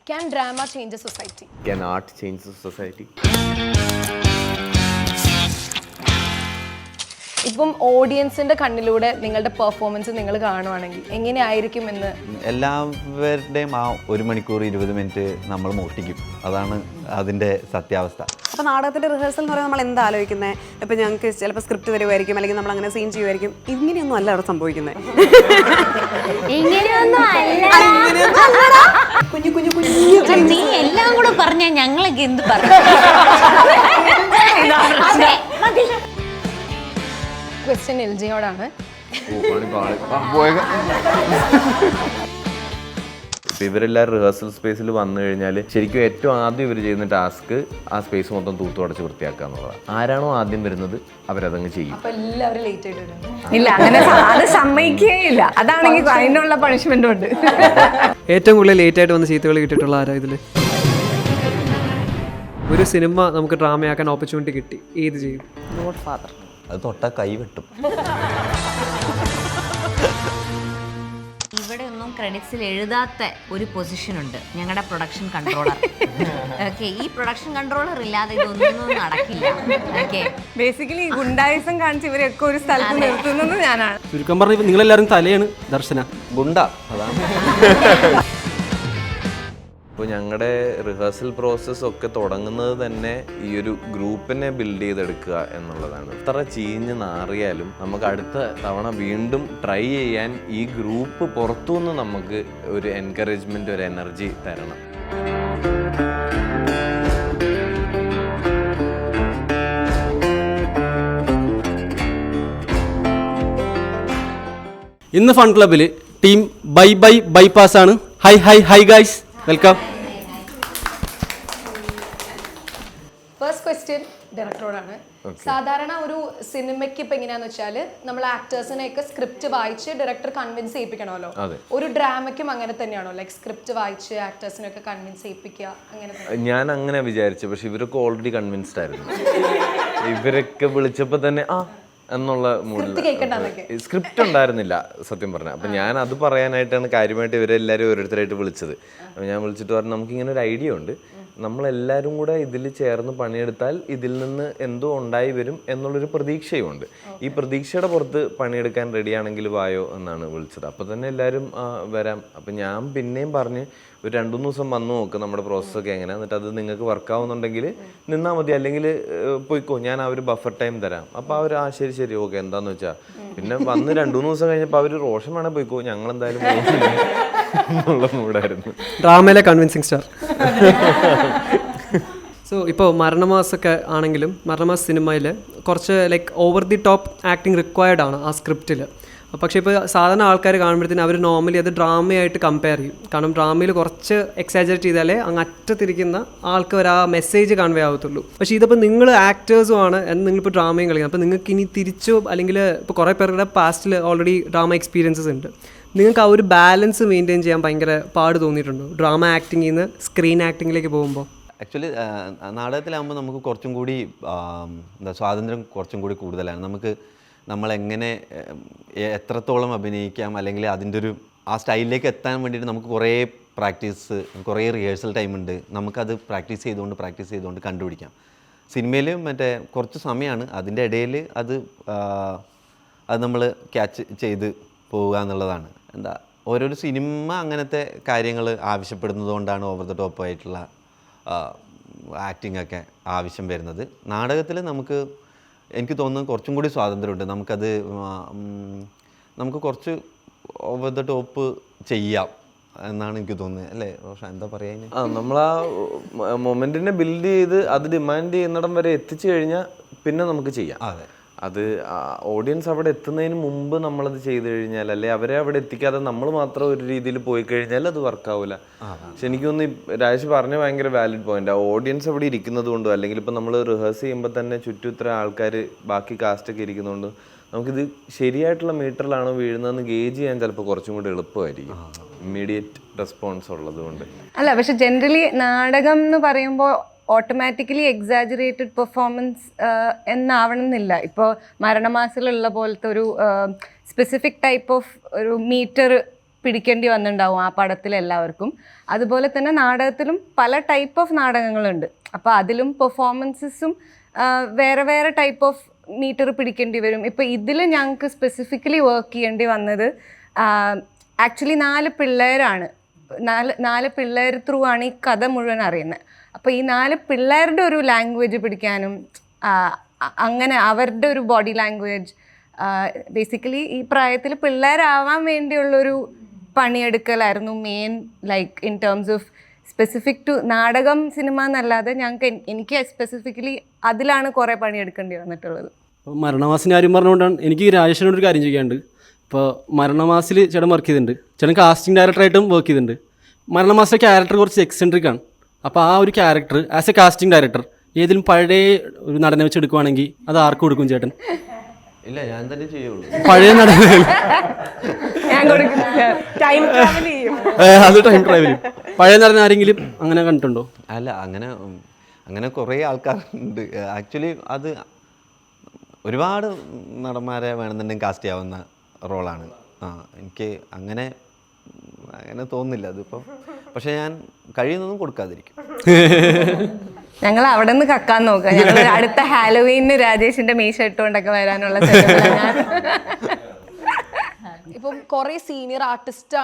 Can drama change a society? Can art change the society? ഇപ്പം ഓഡിയൻസിന്റെ കണ്ണിലൂടെ നിങ്ങളുടെ performance നിങ്ങൾ കാണുവാണെങ്കിൽ എങ്ങനെയായിരിക്കും എന്ന് എല്ലാവരുടെയും ആ 1 മണിക്കൂർ 20 മിനിറ്റ് നമ്മൾ മോഷ്ടിക്കും. അതാണ് അതിൻ്റെ സത്യാവസ്ഥ. അപ്പോൾ നാടകത്തിൻ്റെ റിഹേഴ്സൽ എന്ന് പറയുമ്പോൾ നമ്മൾ എന്താ ആലോചിക്കുന്നത്? ഇപ്പോൾ ഞങ്ങൾക്ക് ചിലപ്പോൾ സ്ക്രിപ്റ്റ് തരുമായിരിക്കും, അല്ലെങ്കിൽ നമ്മൾ അങ്ങനെ സീൻ ചെയ്യുമായിരിക്കും. ഇങ്ങനെയൊന്നും അല്ല അവിടെ സംഭവിക്കുന്നത്. കുഞ്ഞു കുഞ്ഞു കുഞ്ഞു നീ എല്ലാം കൂടെ പറഞ്ഞാൽ ഞങ്ങളൊക്കെ എന്ത് പറഞ്ഞു? ക്വസ്റ്റ്യൻ എൽജിയോടാണ്. ഇവരെല്ലാവരും റിഹേഴ്സൽ സ്പേസിൽ വന്നു കഴിഞ്ഞാൽ ശരിക്കും ഏറ്റവും ആദ്യം ഇവർ ചെയ്യുന്ന ടാസ്ക് ആ സ്പേസ് മൊത്തം തൂത്തുടച്ച് വൃത്തിയാക്കുക എന്നുള്ളതാണ്. ആരാണോ ആദ്യം വരുന്നത് അവരതങ്ങ് ചെയ്യും. അപ്പൊ എല്ലാവരും ലേറ്റ് ആയിട്ട് വരും. ഇല്ല, അങ്ങനെ അത് സമ്മതിക്കുകയില്ല. അതാണെങ്കിൽ അതിനുള്ള പണിഷ്മെന്റും ഉണ്ട്. ഏറ്റവും കൂടുതൽ ലേറ്റ് ആയിട്ട് വന്ന് ചീത്തകൾ കിട്ടിയിട്ടുള്ള ആരാ ഇതിൽ? ഒരു സിനിമ നമുക്ക് ഡ്രാമയാക്കാൻ ഓപ്പർച്യൂണിറ്റി കിട്ടി, ഏത് ചെയ്യും? God father. അത് തൊട്ടാൽ കൈ വെട്ടും. ഇവിടെ ഒന്നും ക്രെഡിറ്റ്സിൽ എഴുതാത്ത ഒരു പൊസിഷൻ ഉണ്ട്, ഞങ്ങളുടെ പ്രൊഡക്ഷൻ കൺട്രോളർ. ഓക്കെ, ഈ പ്രൊഡക്ഷൻ കൺട്രോളർ ഇല്ലാതെ ഇതൊന്നും നടക്കില്ല. ഓക്കെ, ബേസിക്കലി ഗുണ്ടായിസം കാണിച്ച് ഇവരൊക്കെ ഒരു സ്ഥലത്ത് നിർത്തുന്നത് ഞാനാണ്. ചുരുക്കം പറഞ്ഞ നിങ്ങളെല്ലാവരും തലയാണ് ദർശന ഗുണ്ട. അതാണ്. ഇപ്പോൾ ഞങ്ങളുടെ റിഹേഴ്സൽ പ്രോസസ്സ് ഒക്കെ തുടങ്ങുന്നത് തന്നെ ഈ ഒരു ഗ്രൂപ്പിനെ ബിൽഡ് ചെയ്തെടുക്കുക എന്നുള്ളതാണ്. എത്ര ചീഞ്ഞ് നാറിയാലും നമുക്ക് അടുത്ത തവണ വീണ്ടും ട്രൈ ചെയ്യാൻ ഈ ഗ്രൂപ്പ് പുറത്തുനിന്ന് നമുക്ക് ഒരു എൻകറേജ്മെൻറ്റ്, ഒരു എനർജി തരണം. ഇന്ന് ഫൺ ക്ലബിൽ ടീം ബൈ ബൈ ബൈപ്പാസ് ആണ്. Hi hi hi guys, welcome. First question ഡയറക്ടറോടാണ്. സാധാരണ ഒരു സിനിമയ്ക്ക് ഇപ്പൊ എങ്ങനെയാന്ന് വെച്ചാൽ നമ്മൾ ആക്ടേഴ്സിനെയൊക്കെ സ്ക്രിപ്റ്റ് വായിച്ച് ഡയറക്ടർ കൺവിൻസ് ചെയ്യിപ്പിക്കണമല്ലോ. ഒരു ഡ്രാമയ്ക്കും അങ്ങനെ തന്നെയാണോ? ലൈക് സ്ക്രിപ്റ്റ് വായിച്ച് ആക്ടേഴ്സിനൊക്കെ കൺവിൻസ് ചെയ്യിപ്പിക്കുക അങ്ങനെ? ഞാൻ അങ്ങനെ വിചാരിച്ചു, പക്ഷെ ഇവരൊക്കെ ഓൾറെഡി കൺവിൻസ്ഡ് ആയിരുന്നു. ഇവരൊക്കെ വിളിച്ചപ്പോൾ തന്നെ എന്നുള്ള മൂഡിൽ സ്ക്രിപ്റ്റ് ഉണ്ടായിരുന്നില്ല സത്യം പറഞ്ഞാൽ. അപ്പം ഞാൻ അത് പറയാനായിട്ടാണ് കാര്യമായിട്ട് ഇവരെല്ലാവരും ഓരോരുത്തരായിട്ട് വിളിച്ചത്. അപ്പം ഞാൻ വിളിച്ചിട്ട് പറഞ്ഞു, നമുക്കിങ്ങനെ ഒരു ഐഡിയ ഉണ്ട്, നമ്മളെല്ലാവരും കൂടെ ഇതിൽ ചേർന്ന് പണിയെടുത്താൽ ഇതിൽ നിന്ന് എന്തോ ഉണ്ടായി വരും എന്നുള്ളൊരു പ്രതീക്ഷയുമുണ്ട്. ഈ പ്രതീക്ഷയുടെ പുറത്ത് പണിയെടുക്കാൻ റെഡിയാണെങ്കിൽ വായോ എന്നാണ് വിളിച്ചത്. അപ്പോൾ തന്നെ എല്ലാവരും വരാം. അപ്പം ഞാൻ പിന്നെയും പറഞ്ഞ് ഒരു 2-3 ദിവസം വന്നു നോക്ക് നമ്മുടെ പ്രോസസ്സൊക്കെ എങ്ങനെയാണ്, എന്നിട്ട് അത് നിങ്ങൾക്ക് വർക്കാവുന്നുണ്ടെങ്കിൽ നിന്നാൽ മതി, അല്ലെങ്കിൽ പോയിക്കോ, ഞാൻ ആ ഒരു ബഫർ ടൈം തരാം. അപ്പോൾ അവർ ശരി ശരി ഓക്കെ എന്താന്ന് വെച്ചാൽ. പിന്നെ വന്ന് 2-3 ദിവസം കഴിഞ്ഞപ്പോൾ അവർ റോഷൻ വേണേൽ പോയിക്കോ, ഞങ്ങളെന്തായാലും എന്നുള്ള മൂടായിരുന്നു. ഡ്രാമയിലെ കൺവിൻസിങ് സ്റ്റാർ. സോ ഇപ്പോൾ മരണമാസമൊക്കെ ആണെങ്കിലും മരണമാസ സിനിമയിൽ കുറച്ച് like over the top acting required ആണ് ആ സ്ക്രിപ്റ്റിൽ. പക്ഷേ ഇപ്പോൾ സാധാരണ ആൾക്കാർ കാണുമ്പോഴത്തേനും അവർ നോർമലി അത് ഡ്രാമയായിട്ട് കമ്പയർ ചെയ്യും. കാരണം ഡ്രാമയിൽ കുറച്ച് എക്സാജറേറ്റ് ചെയ്താലേ അങ്ങ് അറ്റത്തിരിക്കുന്ന ആൾക്ക് ഒരു ആ മെസ്സേജ് കൺവേ ആവത്തുള്ളൂ. പക്ഷേ ഇതിപ്പോൾ നിങ്ങൾ ആക്ടേഴ്സും ആണ് എന്ന് നിങ്ങളിപ്പോൾ ഡ്രാമയും കളിക്കുന്നത്. അപ്പോൾ നിങ്ങൾക്ക് ഇനി തിരിച്ചോ അല്ലെങ്കിൽ ഇപ്പോൾ കുറേ പേരുടെ പാസ്റ്റിൽ ഓൾറെഡി ഡ്രാമ എക്സ്പീരിയൻസസ് ഉണ്ട്. നിങ്ങൾക്ക് ആ ഒരു ബാലൻസ് മെയിൻറ്റെയിൻ ചെയ്യാൻ ഭയങ്കര പാട് തോന്നിയിട്ടുണ്ടോ ഡ്രാമ ആക്ടിങ്ങിൽ നിന്ന് സ്ക്രീൻ ആക്ടിങ്ങിലേക്ക് പോകുമ്പോൾ? ആക്ച്വലി നാടകത്തിലാകുമ്പോൾ നമുക്ക് കുറച്ചും കൂടി സ്വാതന്ത്ര്യം കുറച്ചും കൂടി കൂടുതലാണ്. നമ്മളെങ്ങനെ എത്രത്തോളം അഭിനയിക്കാം, അല്ലെങ്കിൽ അതിൻ്റെ ഒരു ആ സ്റ്റൈലിലേക്ക് എത്താൻ വേണ്ടിയിട്ട് നമുക്ക് കുറേ പ്രാക്ടീസ്, കുറേ റിഹേഴ്സൽ ടൈമുണ്ട്. നമുക്കത് പ്രാക്ടീസ് ചെയ്തുകൊണ്ട് കണ്ടുപിടിക്കാം. സിനിമയിൽ മറ്റേ കുറച്ച് സമയമാണ്, അതിൻ്റെ ഇടയിൽ അത് നമ്മൾ ക്യാച്ച് ചെയ്ത് പോവുക എന്നുള്ളതാണ്. ഓരോരോ സിനിമ അങ്ങനത്തെ കാര്യങ്ങൾ ആവശ്യപ്പെടുന്നത് കൊണ്ടാണ് ഓവർ ദ ടോപ്പ് ആയിട്ടുള്ള ആക്ടിംഗ് ഒക്കെ ആവശ്യം വരുന്നത്. നാടകത്തിൽ എനിക്ക് തോന്നുന്നു കുറച്ചും കൂടി സ്വാതന്ത്ര്യമുണ്ട്. നമുക്ക് കുറച്ച് ഓവർ ദ ടോപ്പ് ചെയ്യാം എന്നാണ് എനിക്ക് തോന്നുന്നത്, അല്ലേ റോഷൻ? എന്താ പറയുക, നമ്മൾ ആ മൊമെന്റിനെ ബിൽഡ് ചെയ്ത് അത് ഡിമാൻഡ് ചെയ്യുന്നിടം വരെ എത്തിച്ചു കഴിഞ്ഞാൽ പിന്നെ നമുക്ക് ചെയ്യാം. അതെ, അത് ഓഡിയൻസ് അവിടെ എത്തുന്നതിന് മുമ്പ് നമ്മളത് ചെയ്തു കഴിഞ്ഞാൽ, അല്ലെ അവരെ അവിടെ എത്തിക്കാതെ നമ്മൾ മാത്രം ഒരു രീതിയിൽ പോയി കഴിഞ്ഞാൽ അത് വർക്കാവില്ല. പക്ഷെ എനിക്ക് തോന്നുന്നു രാജേഷ് പറഞ്ഞ ഭയങ്കര വാലിഡ് പോയിന്റ്. ആ ഓഡിയൻസ് അവിടെ ഇരിക്കുന്നത് കൊണ്ടും, അല്ലെങ്കിൽ ഇപ്പം നമ്മൾ റിഹേഴ്സ് ചെയ്യുമ്പോൾ തന്നെ ചുറ്റും ഇത്ര ആൾക്കാർ ബാക്കി കാസ്റ്റൊക്കെ ഇരിക്കുന്നതുകൊണ്ട് നമുക്കിത് ശരിയായിട്ടുള്ള മീറ്ററിലാണോ വീഴുന്നതെന്ന് ഗേജ് ചെയ്യാൻ ചിലപ്പോൾ കുറച്ചും കൂടി എളുപ്പമായിരിക്കും, ഇമ്മീഡിയറ്റ് റെസ്പോൺസ് ഉള്ളത് കൊണ്ട്. അല്ല, പക്ഷെ ജനറലി നാടകം എന്ന് പറയുമ്പോൾ ഓട്ടോമാറ്റിക്കലി എക്സാജറേറ്റഡ് പെർഫോമൻസ് എന്നാവണമെന്നില്ല. ഇപ്പോൾ മരണമാസത്തിലുള്ള പോലത്തെ ഒരു സ്പെസിഫിക് ടൈപ്പ് ഓഫ് ഒരു മീറ്റർ പിടിക്കേണ്ടി വന്നിട്ടുണ്ടാവും ആ പടത്തിൽ എല്ലാവർക്കും. അതുപോലെ തന്നെ നാടകത്തിലും പല ടൈപ്പ് ഓഫ് നാടകങ്ങളുണ്ട്. അപ്പോൾ അതിലും പെർഫോമൻസസും വേറെ വേറെ ടൈപ്പ് ഓഫ് മീറ്റർ പിടിക്കേണ്ടി വരും. ഇപ്പോൾ ഇതിൽ ഞങ്ങൾക്ക് സ്പെസിഫിക്കലി വർക്ക് ചെയ്യേണ്ടി വന്നത് ആക്ച്വലി 4 പിള്ളേരാണ്. 4 പിള്ളേർ ത്രൂ ആണ് ഈ കഥ മുഴുവൻ അറിയുന്നത്. അപ്പോൾ ഈ 4 പിള്ളേരുടെ ഒരു ലാംഗ്വേജ് പിടിക്കാനും അങ്ങനെ അവരുടെ ഒരു ബോഡി ലാംഗ്വേജ് ബേസിക്കലി ഈ പ്രായത്തിൽ പിള്ളേരാവാൻ വേണ്ടിയുള്ളൊരു പണിയെടുക്കലായിരുന്നു main, like in terms of specific to നാടകം സിനിമ എന്നല്ലാതെ എനിക്ക് സ്പെസിഫിക്കലി അതിലാണ് കുറേ പണിയെടുക്കേണ്ടി വന്നിട്ടുള്ളത്. ഇപ്പോൾ മരണമാസിൻ്റെ കാര്യം പറഞ്ഞുകൊണ്ടാണ് എനിക്ക് രാജേഷിനോട് ഒരു കാര്യം ചോദിക്കാനുണ്ട്. ഇപ്പോൾ മരണമാസിൽ ചേട്ടൻ വർക്ക് ചെയ്തിട്ടുണ്ട്, ചേട്ടൻ കാസ്റ്റിംഗ് ഡയറക്ടറായിട്ടും വർക്ക് ചെയ്തിട്ടുണ്ട്. മരണമാസിലെ ക്യാരക്ടർ കുറച്ച് എക്സെൻട്രിക് ആണ്. അപ്പോൾ ആ ഒരു character as a casting director ഏതിലും പഴയ ഒരു നടനെ വെച്ച് എടുക്കുവാണെങ്കിൽ അത് ആർക്ക് കൊടുക്കും ചേട്ടൻ? ഇല്ല, ഞാൻ തന്നെ ചെയ്യുള്ളൂ. പഴയ നടൻ ടൈം ട്രാവൽ ചെയ്യും. അത് ടൈം ട്രാവൽ ചെയ്യും. പഴയ നടൻ ആരെങ്കിലും അങ്ങനെ കണ്ടിട്ടുണ്ടോ? അല്ല, അങ്ങനെ കുറേ ആൾക്കാരുണ്ട്. ആക്ച്വലി അത് ഒരുപാട് നടന്മാരെ വേണമെന്നുണ്ടെങ്കിൽ കാസ്റ്റ് ചെയ്യാവുന്ന റോളാണ്. എനിക്ക് അങ്ങനെ തോന്നുന്നില്ല അതിപ്പോൾ. പക്ഷെ ഞാൻ കഴിയുന്നതും കൊടുക്കാതിരിക്കും. ഞങ്ങൾ അവിടെ നിന്ന് കക്കാൻ നോക്കുക. ഞങ്ങൾ അടുത്ത ഹാലോവീനിന് രാജേഷിന്റെ മീശ ഇട്ടുകൊണ്ടൊക്കെ വരാനുള്ള ഇപ്പം കുറേ സീനിയർ ആർട്ടിസ്റ്റ്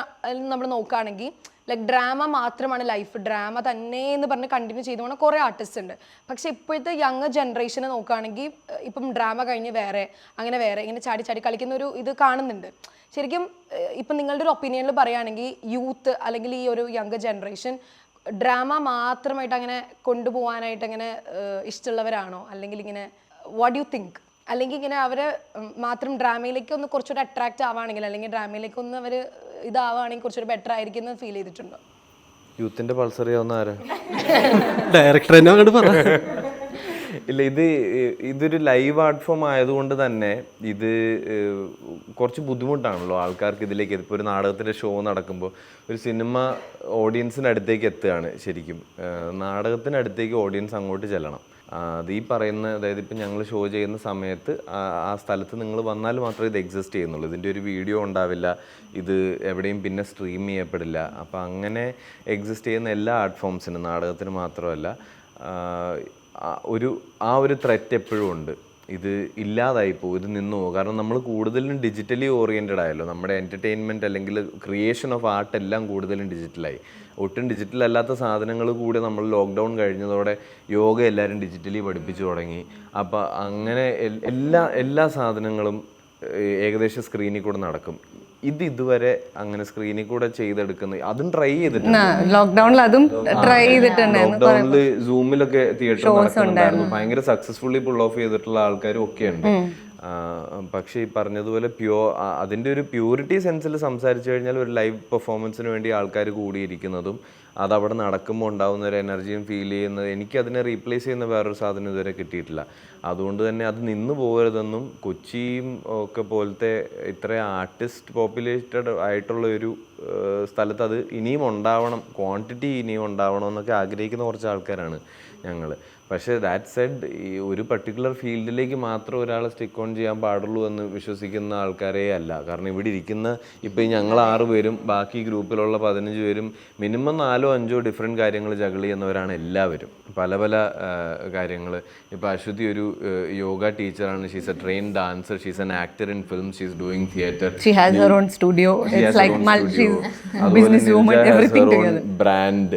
നമ്മൾ നോക്കുകയാണെങ്കിൽ ലൈക്ക് ഡ്രാമ മാത്രമാണ് ലൈഫ്, ഡ്രാമ തന്നെ എന്ന് പറഞ്ഞ് കണ്ടിന്യൂ ചെയ്തു പോകണ കുറേ ആർട്ടിസ്റ്റ് ഉണ്ട്. പക്ഷെ ഇപ്പോഴത്തെ യങ് ജനറേഷനെ നോക്കുകയാണെങ്കിൽ ഇപ്പം ഡ്രാമ കഴിഞ്ഞ് വേറെ അങ്ങനെ വേറെ ഇങ്ങനെ ചാടി ചാടി കളിക്കുന്ന ഒരു ഇത് കാണുന്നുണ്ട്. ശരിക്കും ഇപ്പം നിങ്ങളുടെ ഒരു ഒപ്പീനിയനിൽ പറയുകയാണെങ്കിൽ യൂത്ത് അല്ലെങ്കിൽ ഈ ഒരു യങ് ജനറേഷൻ ഡ്രാമ മാത്രമായിട്ട് അങ്ങനെ കൊണ്ടുപോകാനായിട്ട് അങ്ങനെ ഇഷ്ടമുള്ളവരാണോ? അല്ലെങ്കിൽ ഇങ്ങനെ വാട്ട് യു തിങ്ക്? അല്ലെങ്കിൽ ഇങ്ങനെ അവരെ മാത്രം ഡ്രാമയിലേക്ക് ഒന്ന് കുറച്ചുകൂടെ അട്രാക്റ്റ് ആവുകയാണെങ്കിൽ അല്ലെങ്കിൽ ഡ്രാമയിലേക്ക് ഒന്ന് അവർ ഇതാവുകയാണെങ്കിൽ കുറച്ചുകൂടെ ബെറ്റർ ആയിരിക്കും എന്ന് ഫീൽ ചെയ്തിട്ടുണ്ടോ? യൂത്തിൻ്റെ പൾസർ ചെയ്യാവുന്ന ആരാ? ഡയറക്ടർ തന്നെ അങ്ങോട്ട് പറ. ഇല്ല, ഇതൊരു ലൈവ് ആർട്ട് ഫോം ആയതുകൊണ്ട് തന്നെ ഇത് കുറച്ച് ബുദ്ധിമുട്ടാണല്ലോ ആൾക്കാർക്ക് ഇതിലേക്ക്. ഇപ്പോൾ ഒരു നാടകത്തിൻ്റെ ഷോ നടക്കുമ്പോൾ ഒരു സിനിമ ഓഡിയൻസിൻ്റെ അടുത്തേക്ക് എത്തുകയാണ്. ശരിക്കും നാടകത്തിനടുത്തേക്ക് ഓഡിയൻസ് അങ്ങോട്ട് ചെല്ലണം. അത് ഈ പറയുന്ന, അതായത് ഇപ്പം ഞങ്ങൾ ഷോ ചെയ്യുന്ന സമയത്ത് ആ സ്ഥലത്ത് നിങ്ങൾ വന്നാൽ മാത്രമേ ഇത് എക്സിസ്റ്റ് ചെയ്യുന്നുള്ളൂ. ഇതിൻ്റെ ഒരു വീഡിയോ ഉണ്ടാവില്ല, ഇത് എവിടെയും പിന്നെ സ്ട്രീം ചെയ്യപ്പെടില്ല. അപ്പം അങ്ങനെ എക്സിസ്റ്റ് ചെയ്യുന്ന എല്ലാ ആർട്ട് ഫോംസിനും, നാടകത്തിന് മാത്രമല്ല, ഒരു ത്രെറ്റ് എപ്പോഴും ഉണ്ട്. ഇത് ഇല്ലാതായി പോകും, ഇത് നിന്നു പോകും. കാരണം നമ്മൾ കൂടുതലും ഡിജിറ്റലി ഓറിയൻറ്റഡ് ആയല്ലോ. നമ്മുടെ എൻ്റർടൈൻമെൻറ്റ് അല്ലെങ്കിൽ ക്രിയേഷൻ ഓഫ് ആർട്ട് എല്ലാം കൂടുതലും ഡിജിറ്റലായി. ഒട്ടും ഡിജിറ്റൽ അല്ലാത്ത സാധനങ്ങൾ കൂടി നമ്മൾ ലോക്ക്ഡൗൺ കഴിഞ്ഞതോടെ യോഗ എല്ലാവരും ഡിജിറ്റലി പഠിപ്പിച്ചു തുടങ്ങി. അപ്പം അങ്ങനെ എല്ലാ സാധനങ്ങളും ഏകദേശം സ്ക്രീനിൽ കൂടെ നടക്കും. ഇതുവരെ അങ്ങനെ സ്ക്രീനിൽ കൂടെ ചെയ്തെടുക്കുന്ന അതും ട്രൈ ചെയ്തിട്ടുണ്ട്. ലോക്ക്ഡൌണിൽ അതും ട്രൈ ചെയ്തിട്ടുണ്ട്. ലോക്ക്ഡൌണില് സൂമിലൊക്കെ തിയേറ്റർ നടക്കുന്നുണ്ടായിരുന്നു. ഭയങ്കര സക്സസ്ഫുള്ളി പുൾ ഓഫ് ചെയ്തിട്ടുള്ള ആൾക്കാരും ഒക്കെ ഉണ്ട്. പക്ഷെ ഈ പറഞ്ഞതുപോലെ അതിൻ്റെ ഒരു പ്യൂരിറ്റി സെൻസിൽ സംസാരിച്ചു കഴിഞ്ഞാൽ ഒരു ലൈവ് പെർഫോമൻസിന് വേണ്ടി ആൾക്കാർ കൂടിയിരിക്കുന്നതും അതവിടെ നടക്കുമ്പോൾ ഉണ്ടാകുന്ന ഒരു എനർജിയും ഫീൽ ചെയ്യുന്നത്, എനിക്ക് അതിനെ റീപ്ലേസ് ചെയ്യുന്ന വേറൊരു സാധനം ഇതുവരെ കിട്ടിയിട്ടില്ല. അതുകൊണ്ട് തന്നെ അത് നിന്നു പോകരുതെന്നും കൊച്ചിയും ഒക്കെ പോലത്തെ ഇത്രയും ആർട്ടിസ്റ്റ് പോപ്പുലേറ്റഡ് ആയിട്ടുള്ള ഒരു സ്ഥലത്ത് അത് ഇനിയും ഉണ്ടാവണം, ക്വാണ്ടിറ്റി ഇനിയും ഉണ്ടാവണം എന്നൊക്കെ ആഗ്രഹിക്കുന്ന കുറച്ച് ആൾക്കാരാണ് ഞങ്ങൾ. പക്ഷേ ദാറ്റ് സെഡ്, ഈ ഒരു പർട്ടിക്കുലർ ഫീൽഡിലേക്ക് മാത്രം ഒരാളെ സ്റ്റിക്ക് ഓൺ ചെയ്യാൻ പാടുള്ളൂ എന്ന് വിശ്വസിക്കുന്ന ആൾക്കാരേ അല്ല. കാരണം ഇവിടെ ഇരിക്കുന്ന ഇപ്പോൾ ഞങ്ങൾ 6 പേരും ബാക്കി ഗ്രൂപ്പിലുള്ള 15 പേരും മിനിമം 4-5 ഡിഫറെൻറ്റ് കാര്യങ്ങൾ ജഗിൾ ചെയ്യുന്നവരാണ് എല്ലാവരും. പല പല കാര്യങ്ങൾ. ഇപ്പോൾ അശ്വതി ഒരു യോഗ ടീച്ചറാണ്, she's A train dancer, she's an actor in film, she's doing theatre, she has her own studio, it's like business woman, everything together. Brand.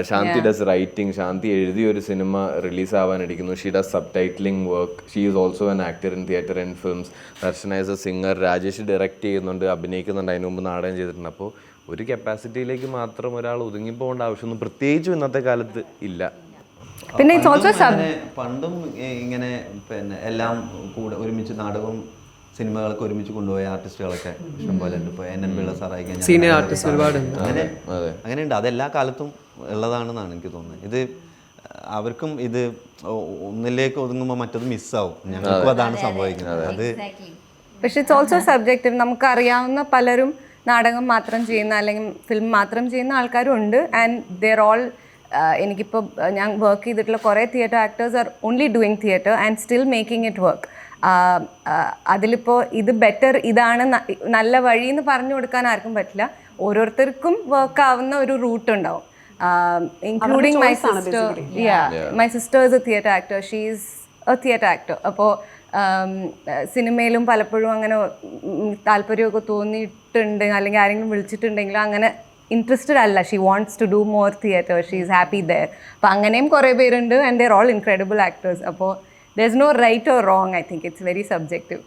Shanthi does writing, Shanthi എഴുതിയ ഒരു സിനിമ റിലീസ് ആവാനിരിക്കുന്നു. She does subtitling work, she is also an actor in theatre and films. Darshana as a singer, Rajesh direct ചെയ്യുന്നുണ്ട്, അഭിനയിക്കുന്നുണ്ട്, അതിന് മുമ്പ് നാടകം ചെയ്തിട്ടുണ്ട്. അപ്പോൾ ഒരു കപ്പാസിറ്റിയിലേക്ക് മാത്രം ഒരാൾ ഒതുങ്ങിപ്പോകേണ്ട ആവശ്യമൊന്നും പ്രത്യേകിച്ചും ഇന്നത്തെ കാലത്ത് ഇല്ല. പിന്നെ പണ്ടും ഇങ്ങനെ പിന്നെ എല്ലാം കൂടെ ഒരുമിച്ച് നാടകവും സിനിമകളൊക്കെ ഒരുമിച്ച് കൊണ്ടുപോയ ആർട്ടിസ്റ്റുകളൊക്കെ ഇഷ്ടംപോലെ ഉണ്ട്. ഇപ്പോൾ NN പിള്ള സാറായി സീനിയർ ആർട്ടിസ്റ്റ് ഒരുപാടുണ്ട്. അങ്ങനെയുണ്ട്. അതെല്ലാ കാലത്തും ഉള്ളതാണെന്നാണ് എനിക്ക് തോന്നുന്നത്. ഇത് അവർക്കും ഇത് ഒന്നിലേക്ക് ഒതുങ്ങുമ്പോൾ മറ്റത് മിസ്സാവും. ഞങ്ങൾക്കും അതാണ് സംഭവിക്കുന്നത്. അത് പക്ഷെ ഇറ്റ്സ് ഓൾസോ സബ്ജക്റ്റീവ്. നമുക്കറിയാവുന്ന പലരും നാടകം മാത്രം ചെയ്യുന്ന അല്ലെങ്കിൽ ഫിലിം മാത്രം ചെയ്യുന്ന ആൾക്കാരും ഉണ്ട്. ആൻഡ് ദർ ഓൾ, എനിക്കിപ്പോൾ ഞാൻ വർക്ക് ചെയ്തിട്ടുള്ള കുറേ theatre actors are only doing theatre and still making it work. അതിലിപ്പോൾ ഇത് ബെറ്റർ, ഇതാണ് നല്ല വഴി എന്ന് പറഞ്ഞു കൊടുക്കാൻ ആർക്കും പറ്റില്ല. ഓരോരുത്തർക്കും വർക്ക് ആവുന്ന ഒരു റൂട്ട് ഉണ്ടാവും, including my sister is A theatre actor, she is A theatre actor. അപ്പോൾ സിനിമയിലും പലപ്പോഴും അങ്ങനെ താല്പര്യമൊക്കെ തോന്നിയിട്ടുണ്ട്, അല്ലെങ്കിൽ ആരെങ്കിലും വിളിച്ചിട്ടുണ്ടെങ്കിലും അങ്ങനെ ഇൻട്രസ്റ്റഡ് അല്ല. She wants to do more theatre, she is happy there. അപ്പോൾ അങ്ങനെയും കുറേ പേരുണ്ട്, and they're all incredible actors. അപ്പോൾ there is no right or wrong, I think it's very subjective.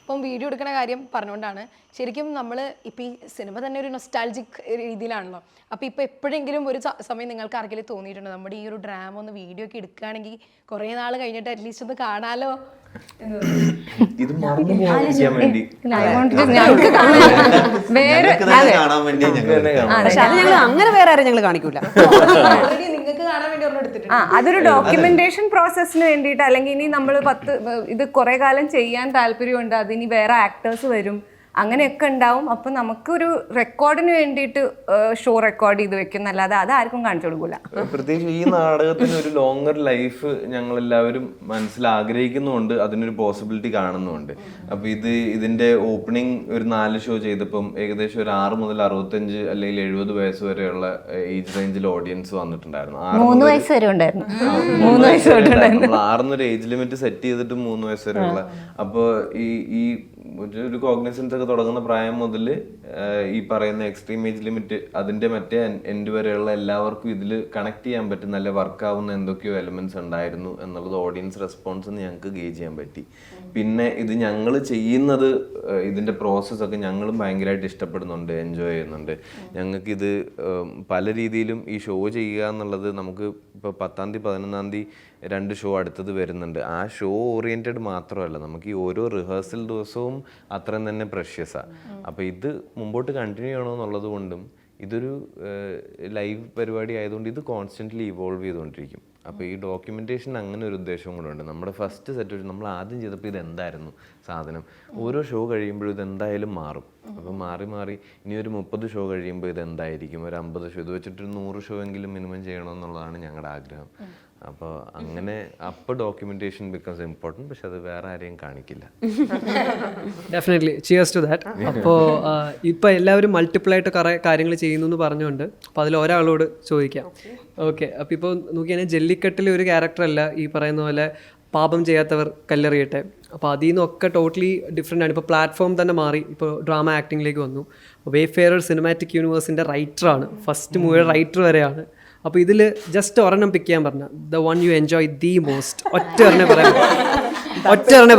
ഇപ്പം വീഡിയോ എടുക്കുന്ന കാര്യം പറഞ്ഞുകൊണ്ടാണ്, ശരിക്കും നമ്മൾ ഇപ്പോൾ ഈ സിനിമ തന്നെ ഒരു നൊസ്റ്റാൾജിക് രീതിയിലാണല്ലോ. അപ്പോൾ ഇപ്പോൾ എപ്പോഴെങ്കിലും ഒരു സമയം നിങ്ങൾക്ക് ആർക്കെങ്കിലും തോന്നിയിട്ടുണ്ടോ നമ്മുടെ ഈ ഒരു ഡ്രാമ ഒന്ന് വീഡിയോ ഒക്കെ എടുക്കുകയാണെങ്കിൽ കുറേ നാൾ കഴിഞ്ഞിട്ട് അറ്റ്ലീസ്റ്റ് ഒന്ന് കാണാലോ? ഇത് മറന്നു പോകാതിരിക്കാൻ വേണ്ടി അങ്ങനെ വേറെ ആരും ഞങ്ങൾ കാണിക്കൂല. നിങ്ങൾക്ക് കാണാൻ വേണ്ടി ഒരെണ്ണം എടുത്തിട്ടുണ്ട്. അതൊരു ഡോക്യുമെന്റേഷൻ പ്രോസസ്സിന് വേണ്ടിയിട്ട്, അല്ലെങ്കിൽ ഇനി നമ്മൾ ഇത് കുറേ കാലം ചെയ്യാൻ താല്പര്യമുണ്ട്, അതിനി വേറെ ആക്ടേഴ്സ് വരും, അങ്ങനെയൊക്കെ ഉണ്ടാവും. അപ്പം നമുക്കൊരു റെക്കോർഡിന് വേണ്ടിയിട്ട് ഷോ റെക്കോർഡ് ചെയ്ത് വെക്കുന്നല്ലാതെ അത് ആർക്കും കാണിച്ചു കൊടുക്കില്ല. പ്രത്യേകിച്ച് ഈ നാടകത്തിന് ഒരു ലോങ്ങർ ലൈഫ് ഞങ്ങളെല്ലാവരും മനസ്സിൽ ആഗ്രഹിക്കുന്നുമുണ്ട്, അതിനൊരു പോസിബിലിറ്റി കാണുന്നുമുണ്ട്. അപ്പോൾ ഇതിന്റെ ഓപ്പണിംഗ് ഒരു 4 ഷോ ചെയ്തപ്പം ഏകദേശം ഒരു 6 മുതൽ 65 അല്ലെങ്കിൽ 70 വയസ്സ് വരെയുള്ള ഏജ് റേഞ്ചിൽ ഓഡിയൻസ് വന്നിട്ടുണ്ടായിരുന്നു. 3 വയസ്സ് വരെ ഉണ്ടായിരുന്നു. 3 വയസ്സ് നമ്മൾ 6 ഏജ് ലിമിറ്റ് സെറ്റ് ചെയ്തിട്ട് 3 വയസ്സ് വരെയുള്ള. അപ്പോൾ ഈ ഒരു കോഗ്നിസൻസ് ഒക്കെ തുടങ്ങുന്ന പ്രായം മുതൽ ഈ പറയുന്ന എക്സ്ട്രീം ഏജ് ലിമിറ്റ് അതിന്റെ മറ്റേ എൻഡ് വരെയുള്ള എല്ലാവർക്കും ഇതിൽ കണക്ട് ചെയ്യാൻ പറ്റും, നല്ല വർക്ക് ആവുന്ന എന്തൊക്കെയോ എലമെന്റ്സ് ഉണ്ടായിരുന്നു എന്നുള്ളത് ഓഡിയൻസ് റെസ്പോൺസ് ഞങ്ങൾക്ക് ഗേജ് ചെയ്യാൻ പറ്റി. പിന്നെ ഇത് ഞങ്ങൾ ചെയ്യുന്നത്, ഇതിന്റെ പ്രോസസ്സൊക്കെ ഞങ്ങളും ഭയങ്കരമായിട്ട് ഇഷ്ടപ്പെടുന്നുണ്ട്, എൻജോയ് ചെയ്യുന്നുണ്ട്. ഞങ്ങൾക്കിത് പല രീതിയിലും ഈ ഷോ ചെയ്യുക എന്നുള്ളത്, നമുക്ക് ഇപ്പോൾ 10-ാം തീയതി 11-ാം തീയതി 2 ഷോ അടുത്തത് വരുന്നുണ്ട്. ആ ഷോ ഓറിയൻറ്റഡ് മാത്രമല്ല, നമുക്ക് ഈ ഓരോ റിഹേഴ്സൽ ദിവസവും അത്രയും തന്നെ പ്രഷ്യസാണ്. അപ്പോൾ ഇത് മുമ്പോട്ട് കണ്ടിന്യൂ ചെയ്യണമെന്നുള്ളത് കൊണ്ടും ഇതൊരു ലൈവ് പരിപാടി ആയതുകൊണ്ട് ഇത് കോൺസ്റ്റൻ്റ്ലി ഇവോൾവ് ചെയ്തുകൊണ്ടിരിക്കും. അപ്പോൾ ഈ ഡോക്യുമെൻറ്റേഷൻ അങ്ങനെ ഒരു ഉദ്ദേശവും കൂടെ ഉണ്ട്. നമ്മുടെ ഫസ്റ്റ് സെറ്റ് നമ്മൾ ആദ്യം ചെയ്തപ്പോൾ ഇതെന്തായിരുന്നു സാധനം, ഓരോ ഷോ കഴിയുമ്പോഴും ഇതെന്തായാലും മാറും. അപ്പോൾ മാറി ഇനി ഒരു 30 ഷോ കഴിയുമ്പോൾ ഇതെന്തായിരിക്കും, ഒരു 50 ഷോ, ഇത് വെച്ചിട്ടൊരു 100 ഷോ എങ്കിലും മിനിമം ചെയ്യണമെന്നുള്ളതാണ് ഞങ്ങളുടെ ആഗ്രഹം. അപ്പോൾ അങ്ങനെ അപ്പോൾ ഡോക്യുമെന്റേഷൻ ബിക്കംസ് ഇമ്പോർട്ടൻറ്റ്, പക്ഷെ അത് വേറെ ആരെയും കാണിക്കില്ല. Definitely cheers to that. അപ്പോൾ ഇപ്പോൾ എല്ലാവരും മൾട്ടിപ്പിൾ ആയിട്ട് കുറേ കാര്യങ്ങൾ ചെയ്യുന്നു എന്ന് പറഞ്ഞുകൊണ്ട് അപ്പോൾ അതിൽ ഒരാളോട് ചോദിക്കാം. ഓക്കെ, അപ്പോൾ ഇപ്പോൾ നോക്കിയാൽ ജല്ലിക്കെട്ടിലെ ഒരു ക്യാരക്ടറല്ല ഈ പറയുന്ന പോലെ പാപം ചെയ്യാത്തവർ കല്ലെറിയട്ടെ. അപ്പോൾ അതിൽ നിന്നൊക്കെ ടോട്ടലി ഡിഫറെൻ്റ് ആണ്. ഇപ്പോൾ പ്ലാറ്റ്ഫോം തന്നെ മാറി, ഇപ്പോൾ ഡ്രാമ ആക്ടിങ്ങിലേക്ക് വന്നു. വേഫെയറർ സിനിമാറ്റിക് യൂണിവേഴ്സിൻ്റെ റൈറ്ററാണ്, ഫസ്റ്റ് മൂവിയുടെ റൈറ്റർ വരെയാണ്. അപ്പോൾ ഇതിൽ ജസ്റ്റ് ഒരെണ്ണം പിക്ക് ചെയ്യാൻ പറഞ്ഞാൽ the one you enjoy the most, ഒറ്റ ഒരെണ്ണേ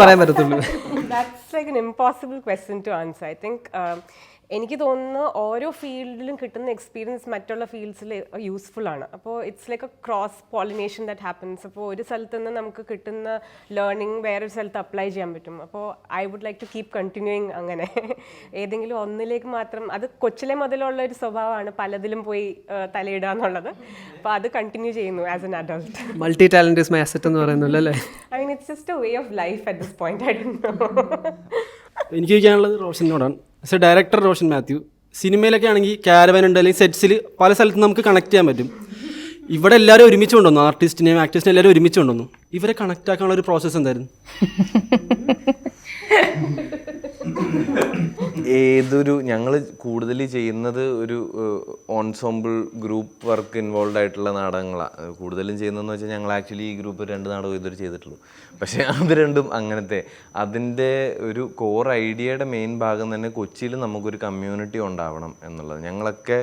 പറയാൻ പറ്റത്തുള്ളൂ. That's like an impossible question to answer. I think എനിക്ക് തോന്നുന്നു ഓരോ ഫീൽഡിലും കിട്ടുന്ന എക്സ്പീരിയൻസ് മറ്റുള്ള ഫീൽഡ്സിൽ യൂസ്ഫുൾ ആണ്. അപ്പോൾ it's like A cross pollination that happens. അപ്പോൾ ഒരു സ്ഥലത്ത് നിന്ന് നമുക്ക് കിട്ടുന്ന ലേണിംഗ് വേറൊരു സ്ഥലത്ത് അപ്ലൈ ചെയ്യാൻ പറ്റും. അപ്പോൾ I would like to keep continuing അങ്ങനെ. ഏതെങ്കിലും ഒന്നിലേക്ക് മാത്രം, അത് കൊച്ചിലെ മുതലുള്ള ഒരു സ്വഭാവമാണ് പലതിലും പോയി തലയിടുക എന്നുള്ളത്. അപ്പോൾ അത് കണ്ടിന്യൂ ചെയ്യുന്നു as an adult. Multi talent is my asset എന്ന് പറയുന്നില്ല അല്ലേ? I mean it's just a way of life at this point. I don't know. എനിക്ക് ചോദിക്കാനുള്ളത് റോഷനോടാണ്. ആസ് എ ഡയറക്ടർ റോഷൻ മാത്യു, സിനിമയിലൊക്കെ ആണെങ്കിൽ ക്യാരവാൻ ഉണ്ട്, അല്ലെങ്കിൽ സെറ്റ്സിൽ പല സ്ഥലത്തും നമുക്ക് കണക്ട് ചെയ്യാൻ പറ്റും. ഇവിടെ എല്ലാവരും ഒരുമിച്ച് കൊണ്ടുവന്നു, ആർട്ടിസ്റ്റിനെയും ആക്ടേഴ്സിനെയും എല്ലാവരും ഒരുമിച്ച് കൊണ്ടുവന്നു. ഇവരെ കണക്ട് ആക്കാനുള്ള ഒരു പ്രോസസ്സ് എന്തായിരുന്നു? ഞങ്ങൾ കൂടുതൽ ചെയ്യുന്നത് ഒരു ഓൺസോമ്പിൾ ഗ്രൂപ്പ് വർക്ക് ഇൻവോൾവ് ആയിട്ടുള്ള നാടകങ്ങളാണ് കൂടുതലും ചെയ്യുന്നതെന്ന് വെച്ചാൽ, ഞങ്ങൾ ആക്ച്വലി ഈ ഗ്രൂപ്പ് 2 നാടകം ഇതുവരെ ചെയ്തിട്ടുള്ളൂ. പക്ഷേ അത് രണ്ടും അങ്ങനത്തെ, അതിൻ്റെ ഒരു കോർ ഐഡിയയുടെ മെയിൻ ഭാഗം തന്നെ കൊച്ചിയിൽ നമുക്കൊരു കമ്മ്യൂണിറ്റി ഉണ്ടാവണം എന്നുള്ളത്. ഞങ്ങളൊക്കെ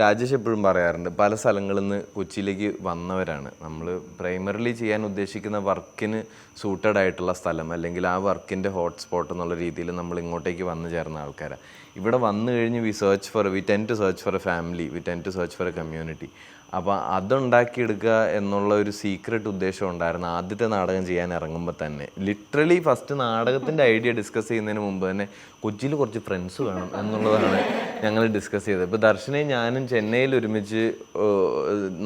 രാജേഷ് എപ്പോഴും പറയാറുണ്ട്, പല സ്ഥലങ്ങളിൽ നിന്ന് കൊച്ചിയിലേക്ക് വന്നവരാണ്. നമ്മൾ പ്രൈമറിലി ചെയ്യാൻ ഉദ്ദേശിക്കുന്ന വർക്കിന് സൂട്ടഡ് ആയിട്ടുള്ള സ്ഥലം, അല്ലെങ്കിൽ ആ വർക്കിൻ്റെ ഹോട്ട്സ്പോട്ട് എന്നുള്ള രീതിയിൽ നമ്മൾ ഇങ്ങോട്ടേക്ക് വന്നു ചേർന്ന ആൾക്കാരാണ്. ഇവിടെ വന്നു കഴിഞ്ഞ് we tend to search for a family, we tend to search for a community. അപ്പോൾ അതുണ്ടാക്കിയെടുക്കുക എന്നുള്ള ഒരു സീക്രട്ട് ഉദ്ദേശം ഉണ്ടായിരുന്നു ആദ്യത്തെ നാടകം ചെയ്യാൻ ഇറങ്ങുമ്പോൾ തന്നെ. ലിറ്ററലി ഫസ്റ്റ് നാടകത്തിൻ്റെ ഐഡിയ ഡിസ്കസ് ചെയ്യുന്നതിന് മുമ്പ് തന്നെ കൊച്ചിയിൽ കുറച്ച് ഫ്രണ്ട്സ് വേണം എന്നുള്ളതാണ് ഞങ്ങൾ ഡിസ്കസ് ചെയ്തത്. ഇപ്പോൾ ദർശനയും ഞാനും ചെന്നൈയിൽ ഒരുമിച്ച്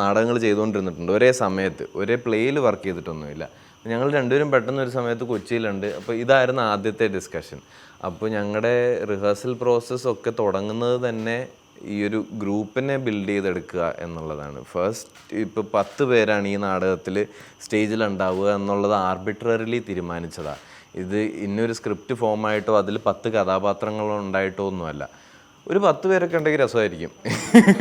നാടകങ്ങൾ ചെയ്തുകൊണ്ടിരുന്നിട്ടുണ്ട് ഒരേ സമയത്ത്, ഒരേ പ്ലേയിൽ വർക്ക് ചെയ്തിട്ടൊന്നുമില്ല. ഞങ്ങൾ രണ്ടുപേരും പെട്ടെന്ന് ഒരു സമയത്ത് കൊച്ചിയിലുണ്ട്. അപ്പോൾ ഇതായിരുന്നു ആദ്യത്തെ ഡിസ്കഷൻ. അപ്പോൾ ഞങ്ങളുടെ റിഹേഴ്സൽ പ്രോസസ്സൊക്കെ തുടങ്ങുന്നത് തന്നെ ഈ ഒരു ഗ്രൂപ്പിനെ ബിൽഡ് ചെയ്തെടുക്കുക എന്നുള്ളതാണ്. ഫസ്റ്റ് ഇപ്പോൾ 10 പേരാണ് ഈ നാടകത്തിൽ സ്റ്റേജിലുണ്ടാവുക എന്നുള്ളത് ആർബിട്രറിലി തീരുമാനിച്ചതാണ്. ഇത് ഇന്നൊരു സ്ക്രിപ്റ്റ് ഫോമായിട്ടോ അതിൽ 10 കഥാപാത്രങ്ങളോ ഉണ്ടായിട്ടോ ഒന്നുമല്ല. ഒരു 10 പേരൊക്കെ ഉണ്ടെങ്കിൽ രസമായിരിക്കും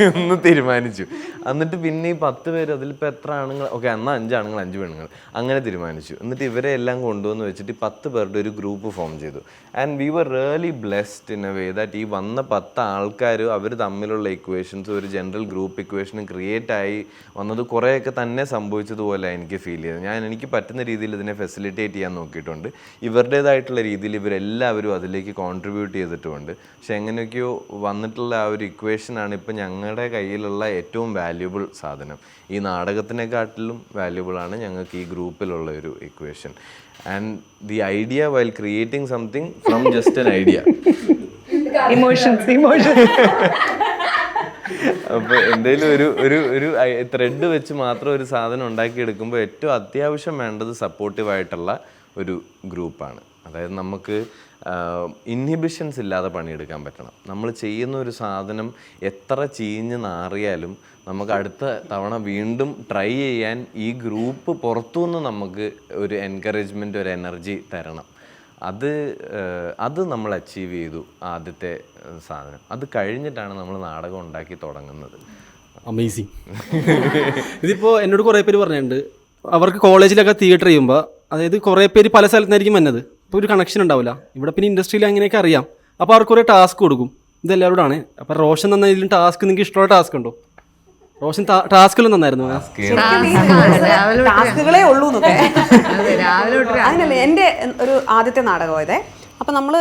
എന്ന് തീരുമാനിച്ചു. എന്നിട്ട് പിന്നെ ഈ 10 പേര് അതിലിപ്പോൾ എത്ര ആണുങ്ങൾ, ഓക്കെ എന്നാൽ 5 ആണുങ്ങൾ 5 പെണ്ണുങ്ങൾ അങ്ങനെ തീരുമാനിച്ചു. എന്നിട്ട് ഇവരെ എല്ലാം കൊണ്ടുവന്ന് വെച്ചിട്ട് 10 പേരുടെ ഒരു ഗ്രൂപ്പ് ഫോം ചെയ്തു. And we were really blessed in a way that ഈ വന്ന 10 ആൾക്കാർ അവർ തമ്മിലുള്ള ഇക്വേഷൻസ് ഒരു ജനറൽ ഗ്രൂപ്പ് ഇക്വേഷനും ക്രിയേറ്റ് ആയി വന്നത് കുറേയൊക്കെ തന്നെ സംഭവിച്ചതുപോലെ എനിക്ക് ഫീൽ ചെയ്തത്. എനിക്ക് പറ്റുന്ന രീതിയിൽ ഇതിനെ ഫെസിലിറ്റേറ്റ് ചെയ്യാൻ നോക്കിയിട്ടുണ്ട്. ഇവരുടേതായിട്ടുള്ള രീതിയിൽ ഇവരെല്ലാവരും അതിലേക്ക് കോൺട്രിബ്യൂട്ട് ചെയ്തിട്ടുമുണ്ട്. പക്ഷെ എങ്ങനെയൊക്കെയോ വന്നിട്ടുള്ള ആ ഒരു ഇക്വേഷനാണ് ഇപ്പം ഞങ്ങളുടെ കയ്യിലുള്ള ഏറ്റവും വാല്യുബിൾ സാധനം. ഈ നാടകത്തിനെക്കാട്ടിലും വാല്യുബിളാണ് ഞങ്ങൾക്ക് ഈ ഗ്രൂപ്പിലുള്ള ഒരു equation. And the idea while creating something from just an idea. അപ്പോൾ എന്തെങ്കിലും ഒരു ത്രെഡ് വെച്ച് മാത്രം ഒരു സാധനം ഉണ്ടാക്കിയെടുക്കുമ്പോൾ ഏറ്റവും അത്യാവശ്യം വേണ്ടത് സപ്പോർട്ടീവായിട്ടുള്ള ഒരു ഗ്രൂപ്പാണ്. അതായത് നമുക്ക് ഇൻഹിബിഷൻസ് ഇല്ലാതെ പണിയെടുക്കാൻ പറ്റണം. നമ്മൾ ചെയ്യുന്ന ഒരു സാധനം എത്ര ചീഞ്ഞ് നാറിയാലും നമുക്ക് അടുത്ത തവണ വീണ്ടും ട്രൈ ചെയ്യാൻ ഈ ഗ്രൂപ്പ് പുറത്തുനിന്ന് നമുക്ക് ഒരു എൻകറേജ്മെൻറ്റ്, ഒരു എനർജി തരണം. അത് നമ്മൾ അച്ചീവ് ചെയ്തു ആദ്യത്തെ സാധനം. അത് കഴിഞ്ഞിട്ടാണ് നമ്മൾ നാടകം ഉണ്ടാക്കി തുടങ്ങുന്നത്. അമേസിങ്. ഇതിപ്പോൾ എന്നോട് കുറേ പേര് പറഞ്ഞിട്ടുണ്ട്, അവർക്ക് കോളേജിലൊക്കെ തിയേറ്റർ ചെയ്യുമ്പോൾ, അതായത് കുറേ പേര് പല സ്ഥലത്തുനിന്നായിരിക്കും വന്നത്, ഇപ്പോൾ ഒരു കണക്ഷൻ ഉണ്ടാവില്ല. ഇവിടെ പിന്നെ ഇൻഡസ്ട്രിയിൽ അങ്ങനെയൊക്കെ അറിയാം. അപ്പോൾ അവർക്ക് കുറേ ടാസ്ക് കൊടുക്കും, ഇതെല്ലാവരോടാണ്. അപ്പോൾ റോഷൻ തന്ന ഇതിലും ടാസ്ക് നിങ്ങൾക്ക് ഇഷ്ടമുള്ള ടാസ്ക് ഉണ്ടോ? റോഷൻ ടാസ്കുകളും നന്നായിരുന്നു. ടാസ്കുകളേ ഉള്ളൂ എന്നൊക്കെ അങ്ങനല്ലേ. എൻ്റെ ഒരു ആദ്യത്തെ നാടകമായതേ. അപ്പോൾ നമ്മൾ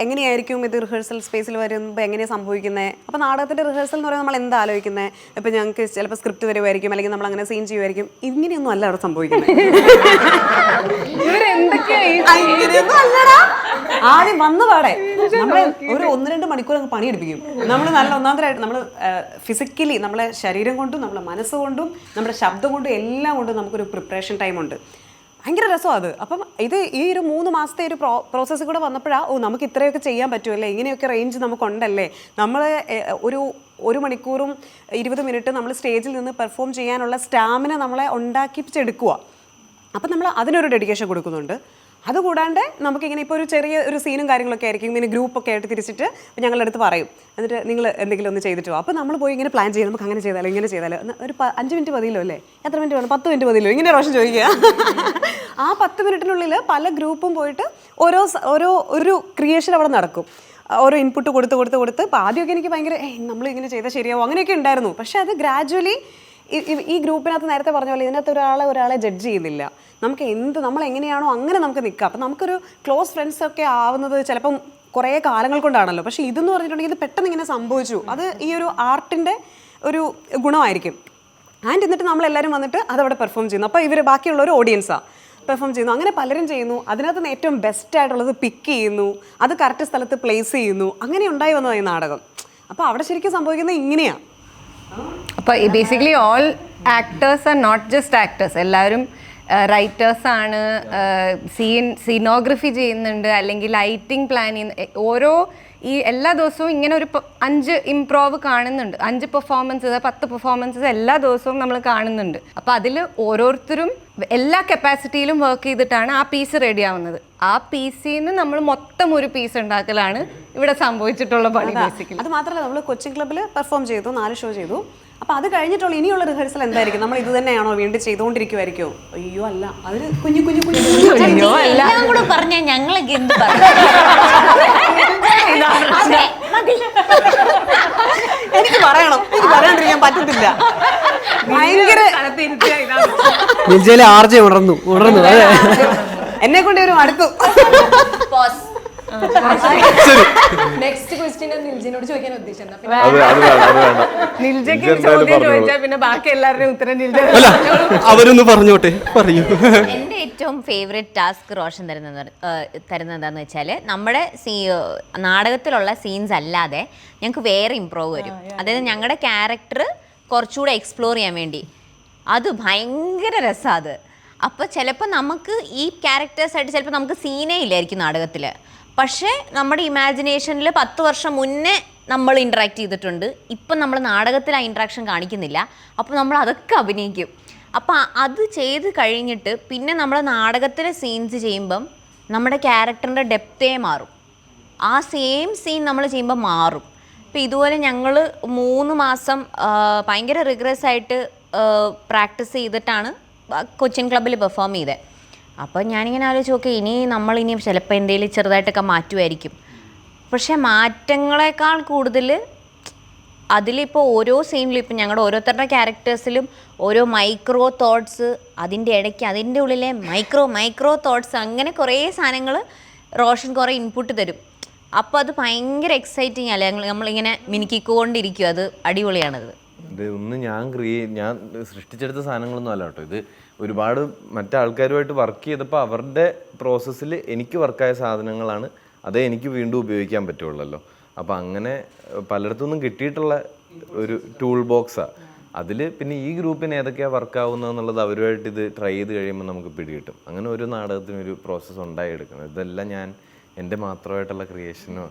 എങ്ങനെയായിരിക്കും ഇത് റിഹേഴ്സൽ സ്പേസിൽ വരുമ്പോൾ എങ്ങനെയാണ് സംഭവിക്കുന്നത്? അപ്പോൾ നാടകത്തിൻ്റെ റിഹേഴ്സൽ എന്ന് പറയുമ്പോൾ നമ്മൾ എന്താ ആലോചിക്കുന്നത്? ഇപ്പോൾ ഞങ്ങൾക്ക് ചിലപ്പോൾ സ്ക്രിപ്റ്റ് വരുമായിരിക്കും, അല്ലെങ്കിൽ നമ്മൾ അങ്ങനെ സീൻ ചെയ്യുമായിരിക്കും. ഇങ്ങനെയൊന്നും അല്ല അവിടെ സംഭവിക്കുന്നത്. അങ്ങനെയൊന്നും അല്ലടാ. ആദ്യം വന്നു പാടെ നമ്മളെ ഒരു 1-2 മണിക്കൂർ അങ്ങ് പണിയെടുപ്പിക്കും. നമ്മൾ നല്ല ഒന്നാമതായിട്ട് നമ്മൾ ഫിസിക്കലി നമ്മളെ ശരീരം കൊണ്ടും നമ്മളെ മനസ്സുകൊണ്ടും നമ്മുടെ ശബ്ദം കൊണ്ടും എല്ലാം കൊണ്ടും നമുക്കൊരു പ്രിപ്പറേഷൻ ടൈമുണ്ട്. ഭയങ്കര രസമാണ് അത്. അപ്പം ഇത് ഈ ഒരു 3 മാസത്തെ ഒരു പ്രോസസ്സ് കൂടെ വന്നപ്പോഴാണ് നമുക്ക് ഇത്രയൊക്കെ ചെയ്യാൻ പറ്റുമല്ലേ, ഇങ്ങനെയൊക്കെ റേഞ്ച് നമുക്കുണ്ടല്ലേ. നമ്മൾ 1 മണിക്കൂറും 20 മിനിറ്റ് നമ്മൾ സ്റ്റേജിൽ നിന്ന് പെർഫോം ചെയ്യാനുള്ള സ്റ്റാമിന നമ്മളെ ഉണ്ടാക്കിപ്പിച്ചെടുക്കുക. അപ്പം നമ്മൾ അതിനൊരു ഡെഡിക്കേഷൻ കൊടുക്കുന്നുണ്ട്. അതുകൂടാണ്ട് നമുക്കിങ്ങനെ ഇപ്പോൾ ഒരു ചെറിയ ഒരു സീനും കാര്യങ്ങളൊക്കെ ആയിരിക്കും, ഇങ്ങനെ ഗ്രൂപ്പൊക്കെ ആയിട്ട് തിരിച്ചിട്ട് ഞങ്ങളുടെ അടുത്ത് പറയും, എന്നിട്ട് നിങ്ങൾ എന്തെങ്കിലും ഒന്ന് ചെയ്തിട്ടോ. അപ്പോൾ നമ്മൾ പോയി ഇങ്ങനെ പ്ലാൻ ചെയ്യും, നമുക്ക് അങ്ങനെ ചെയ്താലോ ഇങ്ങനെ ചെയ്താലോ, ഒരു 5 മിനിറ്റ് മതിയല്ലോ അല്ലേ, എത്ര മിനിറ്റ് വേണം, 10 മിനിറ്റ് മതിയല്ലോ, ഇങ്ങനെ റോഷൻ ചോദിക്കുക. ആ 10 മിനിറ്റിനുള്ളിൽ പല ഗ്രൂപ്പും പോയിട്ട് ഒരു ക്രിയേഷൻ അവിടെ നടക്കും. ഓരോ ഇൻപുട്ട് കൊടുത്ത് ഇപ്പോൾ ആദ്യമൊക്കെ എനിക്ക് ഭയങ്കര നമ്മൾ ഇങ്ങനെ ചെയ്താൽ ശരിയാവും അങ്ങനെയൊക്കെ ഉണ്ടായിരുന്നു. പക്ഷേ അത് ഗ്രാജുവലി ഈ ഗ്രൂപ്പിനകത്ത് നേരത്തെ പറഞ്ഞ പോലെ ഇതിനകത്ത് ഒരാളെ ജഡ്ജ് ചെയ്യുന്നില്ല. നമുക്ക് നമ്മൾ എങ്ങനെയാണോ അങ്ങനെ നമുക്ക് നിൽക്കാം. അപ്പം നമുക്കൊരു ക്ലോസ് ഫ്രണ്ട്സൊക്കെ ആവുന്നത് ചിലപ്പം കുറേ കാലങ്ങൾ കൊണ്ടാണല്ലോ. പക്ഷേ ഇതെന്ന് പറഞ്ഞിട്ടുണ്ടെങ്കിൽ ഇത് പെട്ടെന്ന് ഇങ്ങനെ സംഭവിച്ചു. അത് ഈ ഒരു ആർട്ടിൻ്റെ ഒരു ഗുണമായിരിക്കും. ആൻഡ് എന്നിട്ട് നമ്മളെല്ലാവരും വന്നിട്ട് അതവിടെ പെർഫോം ചെയ്യുന്നു. അപ്പോൾ ഇവർ ബാക്കിയുള്ളൊരു ഓഡിയൻസാണ് പെർഫോം ചെയ്യുന്നു. അങ്ങനെ പലരും ചെയ്യുന്നു. അതിനകത്ത് നിന്ന് ഏറ്റവും ബെസ്റ്റ് ആയിട്ടുള്ളത് പിക്ക് ചെയ്യുന്നു, അത് കറക്റ്റ് സ്ഥലത്ത് പ്ലേസ് ചെയ്യുന്നു. അങ്ങനെ ഉണ്ടായി വന്നതാണ് ഈ നാടകം. അപ്പോൾ അവിടെ ശരിക്കും സംഭവിക്കുന്നത് ഇങ്ങനെയാണ്. അപ്പോൾ basically all actors are not just actors, എല്ലാവരും റൈറ്റേഴ്സാണ്, സീനോഗ്രഫി ചെയ്യുന്നുണ്ട്, അല്ലെങ്കിൽ ലൈറ്റിംഗ് പ്ലാൻ ചെയ്യുന്ന ഓരോ ഈ എല്ലാ ദിവസവും ഇങ്ങനെ ഒരു 5 ഇംപ്രോവ് കാണുന്നുണ്ട്, 5 പെർഫോമൻസസ് 10 പെർഫോമൻസസ് എല്ലാ ദിവസവും നമ്മൾ കാണുന്നുണ്ട്. അപ്പോൾ അതിൽ ഓരോരുത്തരും എല്ലാ കപ്പാസിറ്റിയിലും വർക്ക് ചെയ്തിട്ടാണ് ആ പീസ് റെഡി ആവുന്നത്. ആ പീസിൽ നിന്ന് നമ്മൾ മൊത്തം ഒരു പീസ് ഉണ്ടാക്കലാണ് ഇവിടെ സംഭവിച്ചിട്ടുള്ള പണി. ബേസിക്കലി അത് മാത്രമല്ല, നമ്മൾ കൊച്ചിൻ ക്ലബ്ബിൽ പെർഫോം ചെയ്തു, 4 ഷോ ചെയ്തു. അപ്പോൾ അത് കഴിഞ്ഞിട്ടുള്ള ഇനിയുള്ള റിഹേഴ്സൽ എന്തായിരിക്കും? നമ്മൾ ഇത് തന്നെയാണോ വീണ്ടും ചെയ്തുകൊണ്ടിരിക്കുമായിരിക്കോ? അയ്യോ അല്ല, അതിന് കുഞ്ഞു എല്ലാം കൂടെ പറഞ്ഞ ഞങ്ങളൊക്കെ എന്ത് എനിക്ക് പറയാണ്ടിരിക്കാൻ പറ്റത്തില്ല. ഭയങ്കര ഉണർന്നു എന്നെ കൊണ്ട് ഒരു അടുത്തു. നെക്സ്റ്റ് ക്വസ്റ്റ്യൻ നിൽജിനോട് ചോദിക്കാൻ ഉദ്ദേശിച്ചത്. നിൽജയ്ക്ക് ചോദ്യം ചോദിച്ചാൽ പിന്നെ ബാക്കി എല്ലാവരുടെയും ഉത്തരം നിൽജ അവരൊന്ന് പറഞ്ഞോട്ടെ, പറയൂ. എൻ്റെ ഏറ്റവും ഫേവറേറ്റ് ടാസ്ക് റോഷൻ തരുന്നതെന്ന് വെച്ചാൽ നമ്മുടെ നാടകത്തിലുള്ള സീൻസ് അല്ലാതെ ഞങ്ങൾക്ക് വേറെ ഇംപ്രൂവ് വരും. അതായത് ഞങ്ങളുടെ ക്യാരക്ടർ കുറച്ചുകൂടെ എക്സ്പ്ലോർ ചെയ്യാൻ വേണ്ടി അത് ഭയങ്കര രസമാണ് അത്. അപ്പോൾ ചിലപ്പോൾ നമുക്ക് ഈ ക്യാരക്ടേഴ്സായിട്ട് ചിലപ്പോൾ നമുക്ക് സീനേ ഇല്ലായിരിക്കും നാടകത്തിൽ, പക്ഷേ നമ്മുടെ ഇമാജിനേഷനിൽ 10 വർഷം മുന്നേ നമ്മൾ ഇൻട്രാക്ട് ചെയ്തിട്ടുണ്ട്. ഇപ്പം നമ്മൾ നാടകത്തിൽ ആ ഇൻട്രാക്ഷൻ കാണിക്കുന്നില്ല, അപ്പോൾ നമ്മൾ അതൊക്കെ അഭിനയിക്കും. അപ്പോൾ അത് ചെയ്ത് കഴിഞ്ഞിട്ട് പിന്നെ നമ്മൾ നാടകത്തിലെ സീൻസ് ചെയ്യുമ്പം നമ്മുടെ ക്യാരക്ടറിൻ്റെ ഡെപ്തേ മാറും. ആ സെയിം സീൻ നമ്മൾ ചെയ്യുമ്പോൾ മാറും. ഇപ്പം ഇതുപോലെ ഞങ്ങൾ 3 മാസം ഭയങ്കര റിഗ്രസ് ആയിട്ട് പ്രാക്ടീസ് ചെയ്തിട്ടാണ് കൊച്ചിൻ ക്ലബ്ബിൽ പെർഫോം ചെയ്തത്. അപ്പോൾ ഞാനിങ്ങനെ ആലോചിച്ച് നോക്കി, ഇനി നമ്മളിനി ചിലപ്പോൾ എന്തെങ്കിലും ചെറുതായിട്ടൊക്കെ മാറ്റുമായിരിക്കും. പക്ഷേ മാറ്റങ്ങളെക്കാൾ കൂടുതൽ അതിലിപ്പോൾ ഓരോ സീനിലും ഇപ്പം ഞങ്ങളുടെ ഓരോരുത്തരുടെ ക്യാരക്ടേഴ്സിലും ഓരോ മൈക്രോ തോട്ട്സ്, അതിൻ്റെ ഇടയ്ക്ക് അതിൻ്റെ ഉള്ളിലെ മൈക്രോ തോട്ട്സ്, അങ്ങനെ കുറേ സാധനങ്ങൾ റോഷൻ കുറേ ഇൻപുട്ട് തരും. അപ്പോൾ അത് ഭയങ്കര എക്സൈറ്റിംഗ് അല്ലേ, നമ്മളിങ്ങനെ മിനുക്കിക്കൊണ്ടിരിക്കും. അത് അടിപൊളിയാണത്. ഇത് ഒന്ന് ഞാൻ സൃഷ്ടിച്ചെടുത്ത സാധനങ്ങളൊന്നും അല്ല കേട്ടോ. ഇത് ഒരുപാട് മറ്റാൾക്കാരുമായിട്ട് വർക്ക് ചെയ്തപ്പോൾ അവരുടെ പ്രോസസ്സിൽ എനിക്ക് വർക്കായ സാധനങ്ങളാണ്. അതേ എനിക്ക് വീണ്ടും ഉപയോഗിക്കാൻ പറ്റുള്ളല്ലോ. അപ്പോൾ അങ്ങനെ പലയിടത്തുനിന്നും കിട്ടിയിട്ടുള്ള ഒരു ടൂൾ ബോക്സാണ്. അതിൽ പിന്നെ ഈ ഗ്രൂപ്പിന് ഏതൊക്കെയാണ് വർക്കാവുന്നതെന്നുള്ളത് അവരുമായിട്ട് ഇത് ട്രൈ ചെയ്ത് കഴിയുമ്പോൾ നമുക്ക് പിടികിട്ടും. അങ്ങനെ ഒരു നാടകത്തിനൊരു പ്രോസസ്സ് ഉണ്ടായെടുക്കണം. ഇതെല്ലാം ഞാൻ എൻ്റെ മാത്രമായിട്ടുള്ള ക്രിയേഷനോ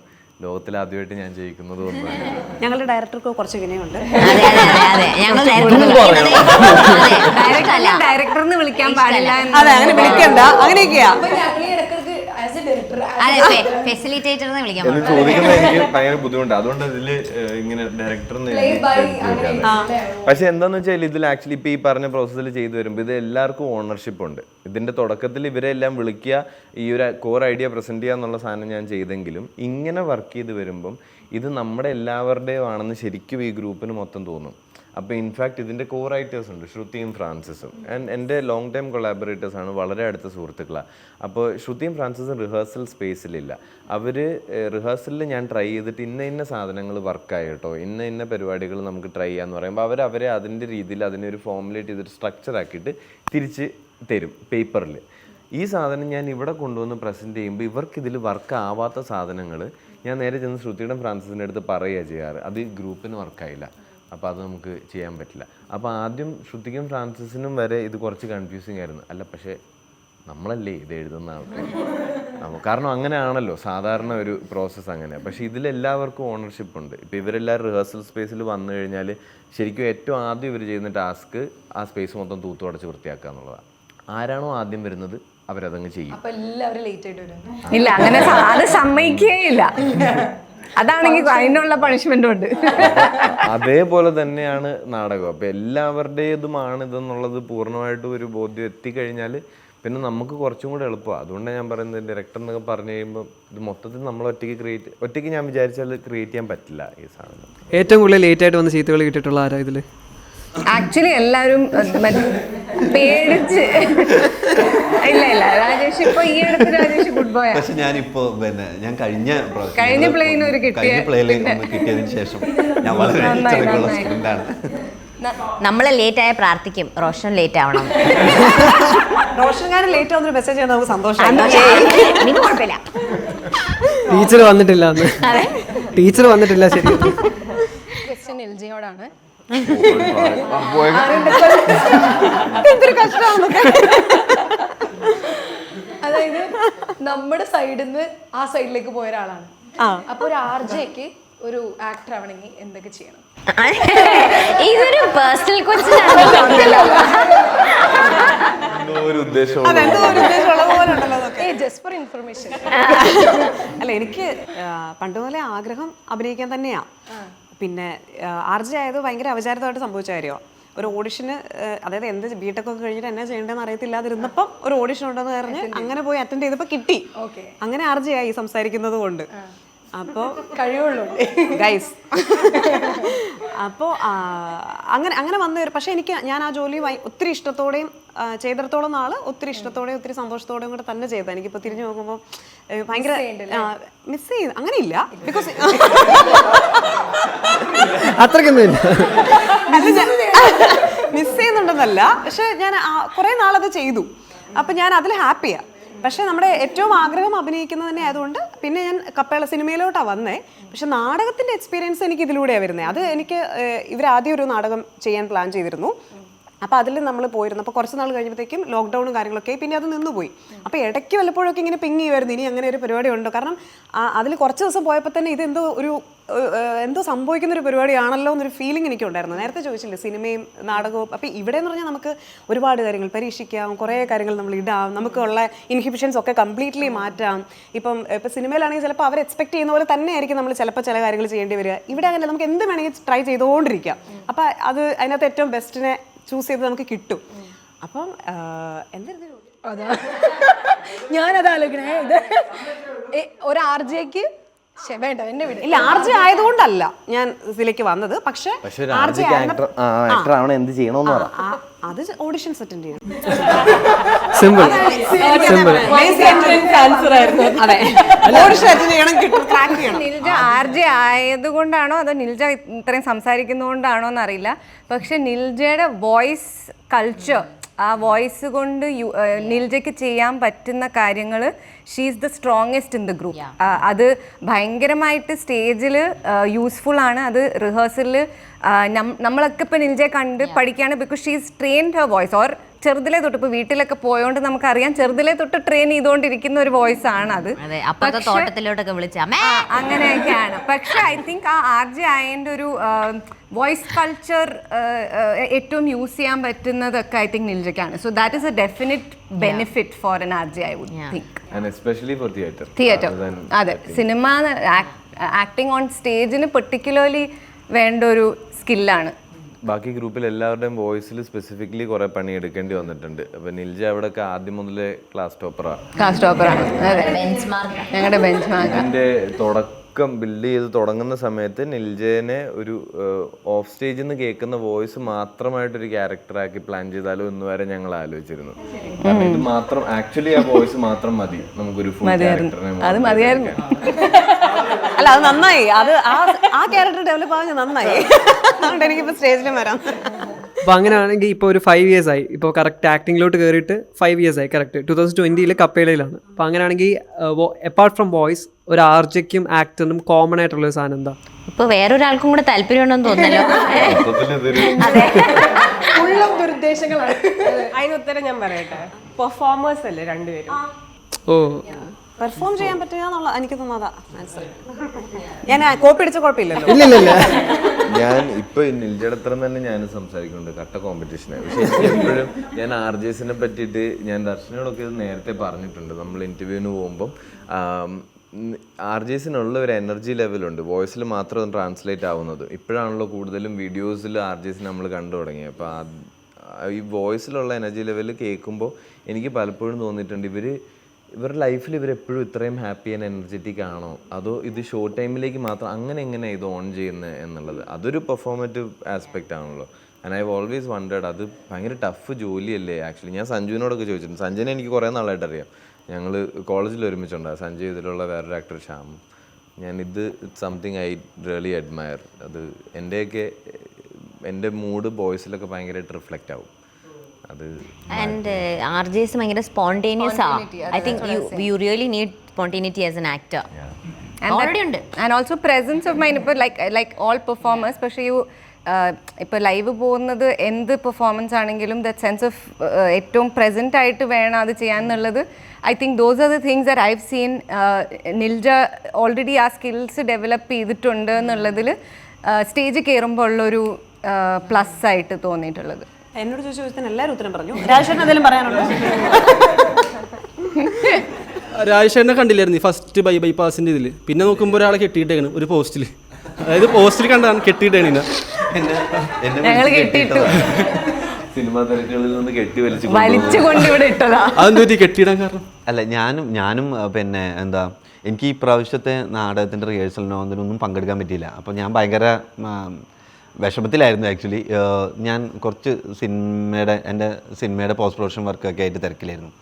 ലോകത്തിൽ ആദ്യമായിട്ട് ഞാൻ ജയിക്കുന്നതും ഒന്നുമല്ല. ഞങ്ങളുടെ ഡയറക്ടർക്ക് കുറച്ച് വിനയുണ്ട്. ഡയറക്ടർ എന്ന് വിളിക്കാൻ പാടില്ല. അതെ, അങ്ങനെ വിളിക്കണ്ട, അങ്ങനെയൊക്കെയാ. ഫെസിലിറ്റേറ്റർ എന്ന് വിളിക്കാൻ എന്ന് ചോദിക്കുന്നത് എനിക്ക് ഭയങ്കര ബുദ്ധിമുട്ടാണ്. അതുകൊണ്ട് ഇതില് ഇങ്ങനെ ഡയറക്ടർ. പക്ഷെ എന്താന്ന് വെച്ചാൽ ഇതിൽ ആക്ച്വലി ഇപ്പൊ ഈ പറഞ്ഞ പ്രോസസ്സിൽ ചെയ്തു വരുമ്പോൾ ഇത് എല്ലാവർക്കും ഓണർഷിപ്പ് ഉണ്ട്. ഇതിന്റെ തുടക്കത്തിൽ ഇവരെല്ലാം വിളിക്കുക, ഈ ഒരു കോർ ഐഡിയ പ്രസന്റ് ചെയ്യുക എന്നുള്ള സാധനം ഞാൻ ചെയ്തെങ്കിലും ഇങ്ങനെ വർക്ക് ചെയ്ത് വരുമ്പം ഇത് നമ്മുടെ എല്ലാവരുടെയും ആണെന്ന് ശരിക്കും ഈ ഗ്രൂപ്പിന് മൊത്തം തോന്നും. അപ്പോൾ ഇൻഫാക്ട് ഇതിൻ്റെ കോ റൈറ്റേഴ്സ് ഉണ്ട്, ശ്രുതിയും ഫ്രാൻസിസും. എൻ്റെ ലോങ് ടൈം കൊളാബറേറ്റേഴ്സാണ്, വളരെ അടുത്ത സുഹൃത്തുക്കളാണ്. അപ്പോൾ ശ്രുതിയും ഫ്രാൻസിസും റിഹേഴ്സൽ സ്പേസിലില്ല. അവർ റിഹേഴ്സലിൽ ഞാൻ ട്രൈ ചെയ്തിട്ട് ഇന്ന സാധനങ്ങൾ വർക്കായി കേട്ടോ, ഇന്ന പരിപാടികൾ നമുക്ക് ട്രൈ ചെയ്യാമെന്ന് പറയുമ്പോൾ അവരെ അതിൻ്റെ രീതിയിൽ അതിനെ ഒരു ഫോമുലേറ്റ് ചെയ്തിട്ട് സ്ട്രക്ചർ ആക്കിയിട്ട് തിരിച്ച് തരും പേപ്പറിൽ. ഈ സാധനം ഞാൻ ഇവിടെ കൊണ്ടുവന്ന് പ്രസൻറ്റ് ചെയ്യുമ്പോൾ ഇവർക്കിതിൽ വർക്ക് ആവാത്ത സാധനങ്ങൾ ഞാൻ നേരെ ചെന്ന് ശ്രുതിയുടെ ഫ്രാൻസിസിൻ്റെ അടുത്ത് പറയുക ചെയ്യാറ്. അത് ഗ്രൂപ്പിന് വർക്കായില്ല, അപ്പോൾ അത് നമുക്ക് ചെയ്യാൻ പറ്റില്ല. അപ്പോൾ ആദ്യം ശ്രുതിക്കും ഫ്രാൻസിസിനും വരെ ഇത് കുറച്ച് കൺഫ്യൂസിങ് ആയിരുന്നു. അല്ല, പക്ഷേ നമ്മളല്ലേ ഇത് എഴുതുന്ന ആൾക്കാർ, കാരണം അങ്ങനെയാണല്ലോ സാധാരണ ഒരു പ്രോസസ്സ് അങ്ങനെ. പക്ഷേ ഇതിലെല്ലാവർക്കും ഓണർഷിപ്പ് ഉണ്ട്. ഇപ്പോൾ ഇവരെല്ലാവരും റിഹേഴ്സൽ സ്പേസിൽ വന്നു കഴിഞ്ഞാൽ ശരിക്കും ഏറ്റവും ആദ്യം ഇവർ ചെയ്യുന്ന ടാസ്ക് ആ സ്പേസ് മൊത്തം തൂത്തുടച്ച് വൃത്തിയാക്കുക എന്നുള്ളതാണ്. ആരാണോ ആദ്യം വരുന്നത് അവരതങ്ങ് ചെയ്യും. ഇല്ല, അങ്ങനെ അത് സമ്മതിക്കുകയില്ല. അതാണെങ്കിൽ അതിനുള്ള പണിഷ്മെന്റും ഉണ്ട്. അതേപോലെ തന്നെയാണ് നാടകം. അപ്പം എല്ലാവരുടേതുമാണ് ഇതെന്നുള്ളത് പൂർണ്ണമായിട്ടും ഒരു ബോധ്യം എത്തിക്കഴിഞ്ഞാൽ പിന്നെ നമുക്ക് കുറച്ചും കൂടെ എളുപ്പമാണ്. അതുകൊണ്ടാണ് ഞാൻ പറയുന്നത്, ഡയറക്ടർ എന്നൊക്കെ പറഞ്ഞു കഴിയുമ്പോൾ ഇത് മൊത്തത്തിൽ നമ്മൾ ഒറ്റയ്ക്ക് ഞാൻ വിചാരിച്ചാൽ ക്രിയേറ്റ് ചെയ്യാൻ പറ്റില്ല ഈ സാധനം. ഏറ്റവും കൂടുതൽ ലേറ്റ് ആയിട്ട് വന്ന് ചീത്തകൾ കിട്ടിയിട്ടുള്ള ആരാ ഇതിൽ? ആക്ച്വലി എല്ലാവരും പേടിച്ച് ഇല്ല രാജേഷ് ഇപ്പൊ ഈ അടുത്ത് രാജേഷ് ഗുഡ് ബോയ്. പക്ഷെ ഞാനിപ്പോ ഞാൻ കഴിഞ്ഞ പ്ലെയിന് ഒരു കിട്ടിയതിന് ശേഷം ഞാൻ വളരെ സ്റ്റുഡന്റാണ്. നമ്മൾ ലേറ്റ് ആയ പ്രാർത്ഥിക്കും റോഷൻ ലേറ്റ് ആവണം. റോഷൻകാരൻ ലേറ്റ് ആവുന്നൊരു മെസ്സേജ് ആണ് നമുക്ക് സന്തോഷം. എനിക്ക് കുഴപ്പമില്ല. ടീച്ചർ വന്നിട്ടില്ല, ടീച്ചർ വന്നിട്ടില്ല. ശരി, ക്വസ്റ്റ്യൻ എൽജിയോടാണ്. അതായത് നമ്മുടെ സൈഡിൽ നിന്ന് ആ സൈഡിലേക്ക് പോയ ഒരാളാണ്. അപ്പൊ ഒരു ആർജെക്ക് ഒരു ആക്ടർ ആവണമെങ്കിൽ എന്തൊക്കെ ചെയ്യണം? ഇതൊരു personal question just for information. അല്ല, എനിക്ക് പണ്ട് മുതലേ ആഗ്രഹം അഭിനയിക്കാൻ തന്നെയാ. പിന്നെ ആർജെ ആയത് ഭയങ്കര അവചാരിതമായിട്ട് സംഭവിച്ച കാര്യമാണ്. ഒരു ഓഡിഷന്, അതായത് എന്ത് ബിടെക് ഒക്കെ കഴിഞ്ഞിട്ട് എന്നാ ചെയ്യേണ്ടതെന്ന് അറിയത്തില്ലാതിരുന്നപ്പം ഒരു ഓഡിഷൻ ഉണ്ടെന്ന് പറഞ്ഞ് അങ്ങനെ പോയി അറ്റൻഡ് ചെയ്തപ്പോൾ കിട്ടി. അങ്ങനെ ആർജെ ആയി സംസാരിക്കുന്നത് കൊണ്ട്. അപ്പോൾ കഴിവുള്ളൂ ഗൈസ്. അപ്പോൾ അങ്ങനെ വന്നു. പക്ഷേ ഞാൻ ആ ജോലി ഒത്തിരി ഇഷ്ടത്തോടെയും ചെയ്തിടത്തോളം നാള് ഒത്തിരി ഇഷ്ടത്തോടെയും ഒത്തിരി സന്തോഷത്തോടെയും കൂടെ തന്നെ ചെയ്തത്. എനിക്കിപ്പോൾ തിരിഞ്ഞു നോക്കുമ്പോൾ ഭയങ്കര മിസ് ചെയ്ത് അങ്ങനെയില്ല. ബിക്കോസ് അത്രയ്ക്കൊന്നുമില്ല, മിസ് ചെയ്യുന്നുണ്ടെന്നല്ല, പക്ഷെ ഞാൻ കുറേ നാളത് ചെയ്തു. അപ്പം ഞാൻ അതിൽ ഹാപ്പിയാണ്. പക്ഷേ നമ്മുടെ ഏറ്റവും ആഗ്രഹം അഭിനയിക്കുന്നത് തന്നെ ആയതുകൊണ്ട് പിന്നെ ഞാൻ കപ്പേള സിനിമയിലോട്ടാണ് വന്നേ. പക്ഷെ നാടകത്തിൻ്റെ എക്സ്പീരിയൻസ് എനിക്ക് ഇതിലൂടെയാണ് വരുന്നത്. അത് എനിക്ക് ഇവരാദ്യം ഒരു നാടകം ചെയ്യാൻ പ്ലാൻ ചെയ്തിരുന്നു. അപ്പോൾ അതിൽ നമ്മൾ പോയിരുന്നു. അപ്പോൾ കുറച്ച് നാൾ കഴിഞ്ഞപ്പോഴത്തേക്കും ലോക്ക്ഡൗണും കാര്യങ്ങളൊക്കെ പിന്നെ അത് നിന്നുപോയി. അപ്പോൾ ഇടയ്ക്ക് വല്ലപ്പോഴൊക്കെ ഇങ്ങനെ പിങ് ചെയ്യുമായിരുന്നു, ഇനി അങ്ങനെ ഒരു പരിപാടി ഉണ്ടോ. കാരണം അതിൽ കുറച്ച് ദിവസം പോയപ്പോൾ തന്നെ ഇത് എന്തോ സംഭവിക്കുന്നൊരു പരിപാടിയാണല്ലോ എന്നൊരു ഫീലിംഗ് എനിക്കുണ്ടായിരുന്നു. നേരത്തെ ചോദിച്ചില്ലേ സിനിമയും നാടകവും. അപ്പോൾ ഇവിടെ എന്ന് പറഞ്ഞാൽ നമുക്ക് ഒരുപാട് കാര്യങ്ങൾ പരീക്ഷിക്കാം, കുറേ കാര്യങ്ങൾ നമ്മൾ ഇടാം, നമുക്കുള്ള ഇൻഹിബിഷൻസ് ഒക്കെ കംപ്ലീറ്റ്ലി മാറ്റാം. ഇപ്പോൾ സിനിമയിലാണെങ്കിൽ ചിലപ്പോൾ അവർ എക്സ്പെക്ട് ചെയ്യുന്ന പോലെ തന്നെ ആയിരിക്കും നമ്മൾ ചിലപ്പോൾ ചില കാര്യങ്ങൾ ചെയ്യേണ്ടി വരിക. ഇവിടെ അങ്ങനെ നമുക്ക് എന്ത് വേണമെങ്കിൽ ട്രൈ ചെയ്തുകൊണ്ടിരിക്കാം. അപ്പോൾ അത് അതിനകത്ത് ഏറ്റവും ബെസ്റ്റിനെ ചൂസ് ചെയ്ത് നമുക്ക് കിട്ടും. അപ്പം എന്തായിരുന്നു അതാ ഞാനത് ആലോചിക്കണേ. ഇത് ഒരു RJ-ക്ക് വേണ്ട എന്നെ വിട്. ഇല്ല, RJ ആയതുകൊണ്ടല്ല ഞാൻ ഇതിലേക്ക് വന്നത്. പക്ഷെ എന്ത് ചെയ്യണമെന്ന് പറ. അത് ഓഡിഷൻസ് അറ്റൻഡ് ചെയ്യണം. സിമ്പിൾ നിൽജ RJ ആയതുകൊണ്ടാണോ അതോ നിൽജ ഇത്രയും സംസാരിക്കുന്നതുകൊണ്ടാണോ എന്നറിയില്ല. പക്ഷെ നിൽജയുടെ വോയിസ് കൾച്ചർ, ആ വോയിസ് കൊണ്ട് നിൽജയ്ക്ക് ചെയ്യാൻ പറ്റുന്ന കാര്യങ്ങൾ she is the strongest in the group. അത് ഭയങ്കരമായിട്ട് സ്റ്റേജിൽ യൂസ്ഫുൾ ആണ്. അത് റിഹേഴ്സലിൽ നമ്മളൊക്കെ ഇപ്പോൾ നിൽജയെ കണ്ട് പഠിക്കുകയാണ്. Because she is trained her voice. Or ചെറുതിലേ തൊട്ട് ഇപ്പോൾ വീട്ടിലൊക്കെ പോയോണ്ട് നമുക്കറിയാം ചെറുതിലേ തൊട്ട് ട്രെയിൻ ചെയ്തുകൊണ്ടിരിക്കുന്ന ഒരു വോയിസ് ആണ് അത്. തോട്ടത്തിലോട്ടൊക്കെ വിളിച്ച അങ്ങനെയൊക്കെയാണ്. പക്ഷെ ഐ തിങ്ക് ആ RJ ആയതിൻ്റെ ഒരു വോയിസ് കൾച്ചർ ഏറ്റവും യൂസ് ചെയ്യാൻ പറ്റുന്നതൊക്കെ ഐ തിങ്ക് നിൽജയ്ക്കാണ്. So that is a definite benefit for an RJ I would think. Theatre അതെ, സിനിമ ആക്ടിങ് ഓൺ സ്റ്റേജിന് പെർട്ടിക്കുലർലി വേണ്ട ഒരു സ്കില്ലാണ്. ബാക്കി ഗ്രൂപ്പിൽ എല്ലാവരുടെയും വോയിസിൽ സ്പെസിഫിക്കലി കുറെ പണി എടുക്കേണ്ടി വന്നിട്ടുണ്ട്. അപ്പൊ നിൽജ അവിടെയൊക്കെ ആദ്യം മുതലേ ക്ലാസ് ടോപ്പറാണ്. ഞങ്ങളുടെ ബെഞ്ച് മാർക്ക്. ഇതിന്റെ തുടക്കം ബിൽഡ് ചെയ്ത് തുടങ്ങുന്ന സമയത്ത് നിൽജനെ ഒരു ഓഫ് സ്റ്റേജിൽ നിന്ന് കേൾക്കുന്ന വോയിസ് മാത്രമായിട്ടൊരു ക്യാരക്ടറാക്കി പ്ലാൻ ചെയ്താലോ എന്ന് വരെ ഞങ്ങൾ ആലോചിച്ചിരുന്നു. കാരണം ഇത് മാത്രം ആക്ച്വലി ആ വോയിസ് മാത്രം മതി നമുക്കൊരു ഫുൾ ക്യാരക്ടറിനെ. അത് മതിയായിരുന്നു. അല്ല, അത് നന്നായി. അത് ആ ക്യാരക്ടർ ഡെവലപ്പ് ആവാൻ നന്നായി. അതുകൊണ്ട് എനിക്കിപ്പോൾ സ്റ്റേജിലും വരാം. അപ്പോൾ അങ്ങനെയാണെങ്കിൽ ഇപ്പോൾ ഒരു 5 years ആയി. ഇപ്പോൾ കറക്റ്റ് ആക്ടിങ്ങിലോട്ട് കയറിയിട്ട് 5 years ആയി. കറക്റ്റ് 2020 കപ്പേളയിലാണ്. അപ്പോൾ അങ്ങനെയാണെങ്കിൽ അപ്പാർട്ട് ഫ്രം വോയിസ് ഒരു RJയ്ക്കും ആക്ടറിനും കോമൺ ആയിട്ടുള്ളൊരു സാധനം എന്താ? ഇപ്പൊ വേറൊരാൾക്കും കൂടെ താല്പര്യമുണ്ടെന്ന് തോന്നല്ലോ. ദുരുദ്ദേശങ്ങളാണ്. അതിന് ഉത്തരം ഞാൻ പറയട്ടെ. പെർഫോമേഴ്സ് അല്ലേ രണ്ടുപേരും. ഓ, പെർഫോം ചെയ്യാൻ പറ്റുക എന്നുള്ള എനിക്ക് തോന്നാതാ ആൻസർ. ഞാൻ കോപ്പി അടിച്ച കുഴപ്പമില്ലല്ലോ. ഞാൻ ഇപ്പൊ നിൽജടത്രം തന്നെ ഞാൻ സംസാരിക്കുന്നുണ്ട്, കട്ട കോമ്പറ്റീഷനാണ്. പക്ഷെ എപ്പോഴും ഞാൻ RJസിനെ പറ്റിയിട്ട് ഞാൻ ദർശനോടൊക്കെ ഇത് നേരത്തെ പറഞ്ഞിട്ടുണ്ട്. നമ്മൾ ഇന്റർവ്യൂവിന് പോകുമ്പം RJസിനുള്ള ഒരു എനർജി ലെവലുണ്ട്, വോയിസിൽ മാത്രം ട്രാൻസ്ലേറ്റ് ആവുന്നത്. ഇപ്പോഴാണല്ലോ കൂടുതലും വീഡിയോസിൽ RJസിനെ നമ്മൾ കണ്ടു തുടങ്ങിയത്. അപ്പോൾ ഈ വോയിസിലുള്ള എനർജി ലെവൽ കേൾക്കുമ്പോൾ എനിക്ക് പലപ്പോഴും തോന്നിയിട്ടുണ്ട് ഇവരുടെ ലൈഫിൽ ഇവരെപ്പോഴും ഇത്രയും ഹാപ്പി ആൻഡ് എനർജറ്റിക് ആണോ, അതോ ഇത് ഷോർട്ട് ടൈമിലേക്ക് മാത്രം എങ്ങനെ ഇത് ഓൺ ചെയ്യുന്നത് എന്നുള്ളത്. അതൊരു പെർഫോമേറ്റീവ് ആസ്പെക്റ്റ് ആണല്ലോ. ആൻഡ് ഐ ഓൾവേസ് വണ്ടേഡ് അത് ഭയങ്കര ടഫ് ജോലിയല്ലേ ആക്ച്വലി. ഞാൻ സഞ്ജുവിനോടൊക്കെ ചോദിച്ചിട്ടുണ്ട്. സഞ്ജുവിനെ എനിക്ക് കുറേ നാളായിട്ട് അറിയാം. ഞങ്ങൾ കോളേജിൽ ഒരുമിച്ചുണ്ടാകും. സഞ്ജു ഇതിലുള്ള വേറൊരു actor Shyam. It's something I really admire. അത് എൻ്റെ മൂഡ് വോയിസിലൊക്കെ ഭയങ്കരമായിട്ട് റിഫ്ലക്റ്റ് ആവും. ആൻഡ് RJs ഭയങ്കര സ്പോണ്ടേനിയസ് ആണ്. I think you really need spontaneity as an actor. Already ഉണ്ട്. And also presence of mind. ഇപ്പോൾ ലൈക്ക് ഓൾ പെർഫോമേഴ്സ്. പക്ഷേ ഇപ്പോൾ ലൈവ് പോകുന്നത് എന്ത് പെർഫോമൻസ് ആണെങ്കിലും ദറ്റ് സെൻസ് ഓഫ് ഏറ്റവും പ്രസൻറ്റ് ആയിട്ട് വേണം അത് ചെയ്യാന്നുള്ളത്. I think those are the things that I have seen Nilja already ആ സ്കിൽസ് ഡെവലപ്പ് ചെയ്തിട്ടുണ്ട് എന്നുള്ളതിൽ സ്റ്റേജ് കയറുമ്പോൾ ഉള്ളൊരു പ്ലസ് ആയിട്ട് തോന്നിയിട്ടുള്ളത്. എന്നോട് ചോദിച്ച ചോദിച്ചാൽ എല്ലാവരും ഉത്തരം പറഞ്ഞു. രാജേഷിന് എന്തെങ്കിലും പറയാനുണ്ടോ? രാജേഷിനെ കണ്ടില്ലായിരുന്നു ഫസ്റ്റ് ബൈപ്പാസിൻ്റെ ഇതിൽ. പിന്നെ നോക്കുമ്പോൾ ഒരാളെ കെട്ടിയിട്ടേണ് ഒരു പോസ്റ്റിൽ. അതായത് പോസ്റ്റിൽ കണ്ടാണ് കെട്ടിയിട്ടേണ്. ഞങ്ങൾ കെട്ടിയിട്ടു. സിനിമാ തിരക്കുകളിൽ നിന്ന് കെട്ടി വലിച്ചുകൊണ്ട് ഇവിടെ ഇട്ടതാ. അതെന്ത് കെട്ടിയിടാൻ കാരണം? അല്ല, ഞാനും പിന്നെ എന്താ, എനിക്ക് ഈ പ്രാവശ്യത്തെ നാടകത്തിൻ്റെ റിഹേഴ്സലിനോ അതിനൊന്നും പങ്കെടുക്കാൻ പറ്റിയില്ല. അപ്പോൾ ഞാൻ ഭയങ്കര വിഷമത്തിലായിരുന്നു ആക്ച്വലി. ഞാൻ കുറച്ച് എൻ്റെ സിനിമയുടെ പോസ്റ്റ് പ്രൊഡക്ഷൻ വർക്കൊക്കെ ആയിട്ട് തിരക്കിലായിരുന്നു.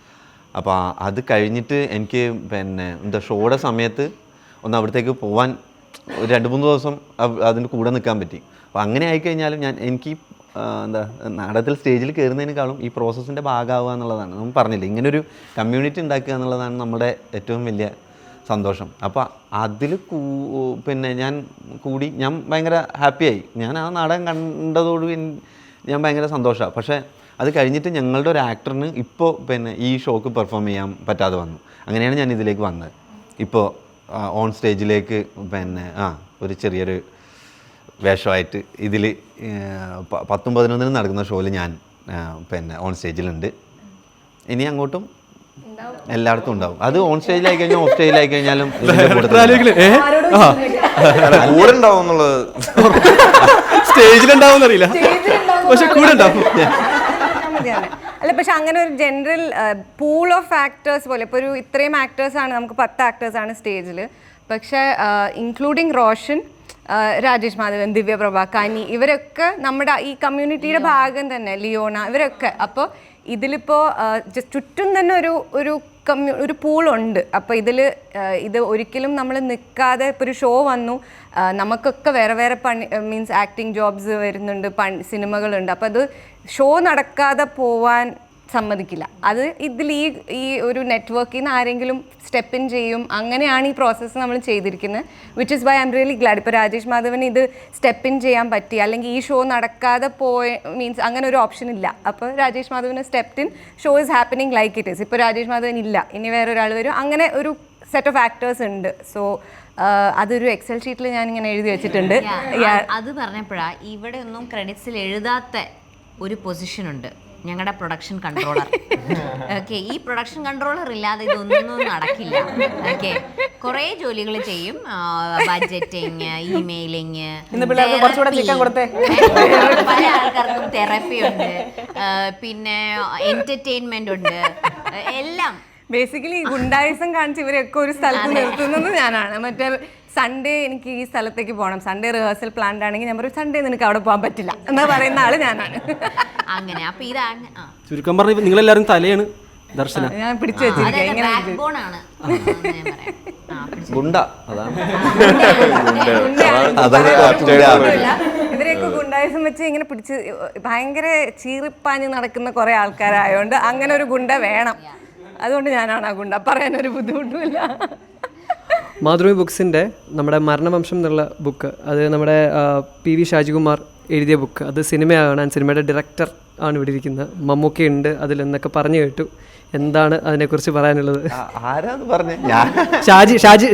അപ്പോൾ അത് കഴിഞ്ഞിട്ട് എനിക്ക് പിന്നെ ഷോയുടെ സമയത്ത് ഒന്ന് അവിടത്തേക്ക് പോകാൻ ഒരു 2-3 ദിവസം അതിൻ്റെ കൂടെ നിൽക്കാൻ പറ്റി. അപ്പോൾ അങ്ങനെ ആയിക്കഴിഞ്ഞാലും എനിക്ക് നാടകത്തിൽ സ്റ്റേജിൽ കയറുന്നതിനേക്കാളും ഈ പ്രോസസ്സിൻ്റെ ഭാഗമാവുക എന്നുള്ളതാണ്. നമ്മൾ പറഞ്ഞില്ല, ഇങ്ങനൊരു കമ്മ്യൂണിറ്റി ഉണ്ടാക്കുക എന്നുള്ളതാണ് നമ്മുടെ ഏറ്റവും വലിയ സന്തോഷം. അപ്പോൾ അതിൽ പിന്നെ ഞാൻ ഭയങ്കര ഹാപ്പിയായി. ഞാൻ ആ നാടകം കണ്ടതോടുകൂടി ഞാൻ ഭയങ്കര സന്തോഷമാണ്. പക്ഷേ അത് കഴിഞ്ഞിട്ട് ഞങ്ങളുടെ ഒരു ആക്ടറിന് ഇപ്പോൾ പിന്നെ ഈ ഷോക്ക് പെർഫോം ചെയ്യാൻ പറ്റാതെ വന്നു. അങ്ങനെയാണ് ഞാൻ ഇതിലേക്ക് വന്നത്. ഇപ്പോൾ ഓൺ സ്റ്റേജിലേക്ക് പിന്നെ ഒരു ചെറിയൊരു വേഷമായിട്ട് ഇതിൽ 10-11 നടക്കുന്ന ഷോയിൽ ഞാൻ പിന്നെ ഓൺ സ്റ്റേജിലുണ്ട്. ഇനി അങ്ങോട്ടും എല്ലായിടത്തും ഉണ്ടാവും. അത് ഓൺ സ്റ്റേജിലായി കഴിഞ്ഞാൽ ഓഫ് സ്റ്റേജിലായി കഴിഞ്ഞാലും കൂടെ ഉണ്ടാവും എന്നുള്ളത് സ്റ്റേജിലുണ്ടാവും അറിയില്ല, പക്ഷെ കൂടെ ഉണ്ടാവും. അല്ല, പക്ഷെ അങ്ങനെ ഒരു ജനറൽ പൂൾ ഓഫ് ആക്ടേഴ്സ് പോലെ ഇപ്പോൾ ഒരു ഇത്രയും ആക്ടേഴ്സാണ്, നമുക്ക് 10 ആക്ടേഴ്സാണ് സ്റ്റേജിൽ. പക്ഷേ ഇൻക്ലൂഡിങ് റോഷൻ, രാജേഷ് മാധവൻ, ദിവ്യപ്രഭ, കനി, ഇവരൊക്കെ നമ്മുടെ ഈ കമ്മ്യൂണിറ്റിയുടെ ഭാഗം തന്നെ, ലിയോണ, ഇവരൊക്കെ. അപ്പോൾ ഇതിലിപ്പോൾ ചുറ്റും തന്നെ ഒരു പൂളുണ്ട്. അപ്പോൾ ഇത് ഒരിക്കലും നമ്മൾ നിൽക്കാതെ ഇപ്പോൾ ഒരു ഷോ വന്നു, നമുക്കൊക്കെ വേറെ വേറെ പണി മീൻസ് ആക്ടിങ് ജോബ്സ് വരുന്നുണ്ട്, സിനിമകളുണ്ട്. അപ്പോൾ അത് ഷോ നടക്കാതെ പോവാൻ സമ്മതിക്കില്ല. അത് ഇതിൽ ഈ ഒരു നെറ്റ്വർക്കിൽ നിന്ന് ആരെങ്കിലും സ്റ്റെപ്പ് ഇൻ ചെയ്യും. അങ്ങനെയാണ് ഈ പ്രോസസ്സ് നമ്മൾ ചെയ്തിരിക്കുന്നത്. Which is why I am really glad. ഇപ്പോൾ രാജേഷ് മാധവന് ഇത് സ്റ്റെപ്പ് ഇൻ ചെയ്യാൻ പറ്റി, അല്ലെങ്കിൽ ഈ ഷോ നടക്കാതെ മീൻസ് അങ്ങനെ ഒരു ഓപ്ഷൻ ഇല്ല. അപ്പോൾ Rajesh Madhavan step in, show is happening like it is. ഇപ്പോൾ രാജേഷ് മാധവൻ ഇല്ല, ഇനി വേറൊരാൾ വരും, അങ്ങനെ ഒരു സെറ്റ് ഓഫ് ആക്ടേഴ്സ് ഉണ്ട്. സോ അതൊരു എക്സൽ ഷീറ്റിൽ ഞാനിങ്ങനെ എഴുതി വെച്ചിട്ടുണ്ട്. അത് പറഞ്ഞപ്പോഴാണ് ഇവിടെ ഒന്നും ക്രെഡിറ്റ്സിൽ എഴുതാത്ത ഒരു പൊസിഷനുണ്ട്, ഞങ്ങളുടെ പ്രൊഡക്ഷൻ കൺട്രോളർ. ഓക്കെ, ഈ പ്രൊഡക്ഷൻ കൺട്രോളർ ഇല്ലാതെ ഇതൊന്നും നടക്കില്ല. ഓക്കെ, കുറേ ജോലികൾ ചെയ്യും. ബഡ്ജറ്റിങ്, ഇമെയിലിങ്, പല ആൾക്കാർക്കും തെറപ്പി ഉണ്ട്, പിന്നെ എന്റർടൈൻമെന്റ് ഉണ്ട്, എല്ലാം. ബേസിക്കലി ഗുണ്ടായിസം കാണിച്ച് ഇവരൊക്കെ ഒരു സ്ഥലത്ത് നിർത്തുന്നത് ഞാനാണ്. മറ്റേ സൺഡേ എനിക്ക് ഈ സ്ഥലത്തേക്ക് പോകണം, സൺഡേ റിഹേഴ്സൽ പ്ലാൻഡ് ആണെങ്കിൽ ഞാൻ പറയും സൺഡേ നിനക്ക് അവിടെ പോകാൻ പറ്റില്ല എന്ന് പറയുന്ന ആള് ഞാനാണ്. അങ്ങനെ അപ്പൊ ചുരുക്കം പറഞ്ഞ നിങ്ങളെല്ലാവരും തലയാണ് ദർശന. ഞാൻ പിടിച്ചു വെച്ചിരിക്കും. ഇവരെയൊക്കെ ഗുണ്ടായിസം വെച്ച് ഇങ്ങനെ പിടിച്ച് ഭയങ്കര ചീറിപ്പാഞ്ഞ് നടക്കുന്ന കുറെ ആൾക്കാരായോണ്ട് അങ്ങനെ ഒരു ഗുണ്ട വേണം. അതുകൊണ്ട് ഞാനാണ് ആ ഗുണ്ട, പറയാനൊരു ബുദ്ധിമുട്ടുമില്ല. മാതൃഭൂമി ബുക്സിൻ്റെ നമ്മുടെ മരണവംശം എന്നുള്ള ബുക്ക്, അത് നമ്മുടെ PV ഷാജികുമാർ എഴുതിയ ബുക്ക്. അത് സിനിമയാണ്, സിനിമയുടെ ഡയറക്ടർ ആണ് ഇവിടെ ഇരിക്കുന്നത്. മമ്മൂക്ക ഉണ്ട് അതിലെന്നൊക്കെ പറഞ്ഞു കേട്ടു. എന്താണ് അതിനെക്കുറിച്ച് പറയാനുള്ളത്? ആരാന്ന് പറഞ്ഞ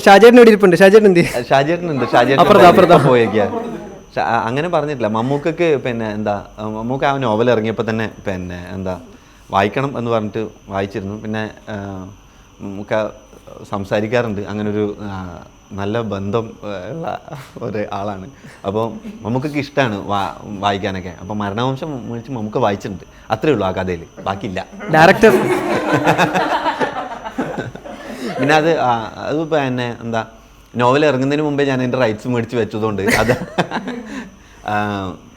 ഷാജേട്ടൻ ഇവിടെ ഇരിപ്പുണ്ട്. ഷാജേട്ടൻ എന്ത്? ഷാജേട്ടനുണ്ട്, അപ്പുറത്താ പോയേക്കാ. അങ്ങനെ പറഞ്ഞിട്ടില്ല. മമ്മൂക്കക്ക് പിന്നെ എന്താ, മമ്മൂക്ക ആ നോവൽ ഇറങ്ങിയപ്പോൾ തന്നെ പിന്നെ എന്താ വായിക്കണം എന്ന് പറഞ്ഞിട്ട് വായിച്ചിരുന്നു. പിന്നെ മമ്മൂക്ക സംസാരിക്കാറുണ്ട്, അങ്ങനൊരു നല്ല ബന്ധം ഉള്ള ഒരു ആളാണ്. അപ്പോൾ മമ്മൂക്കൊക്കെ ഇഷ്ടമാണ് വായിക്കാനൊക്കെ. അപ്പോൾ മരണവംശം മേടിച്ച് മമ്മൂക്ക വായിച്ചിട്ടുണ്ട്, അത്രേ ഉള്ളൂ ആ കഥയിൽ, ബാക്കിയില്ല. ഡയറക്ടർ പിന്നെ അത് പിന്നെ എന്താ നോവൽ ഇറങ്ങുന്നതിന് മുമ്പേ ഞാൻ എൻ്റെ റൈറ്റ്സ് മേടിച്ച് വെച്ചതുകൊണ്ട്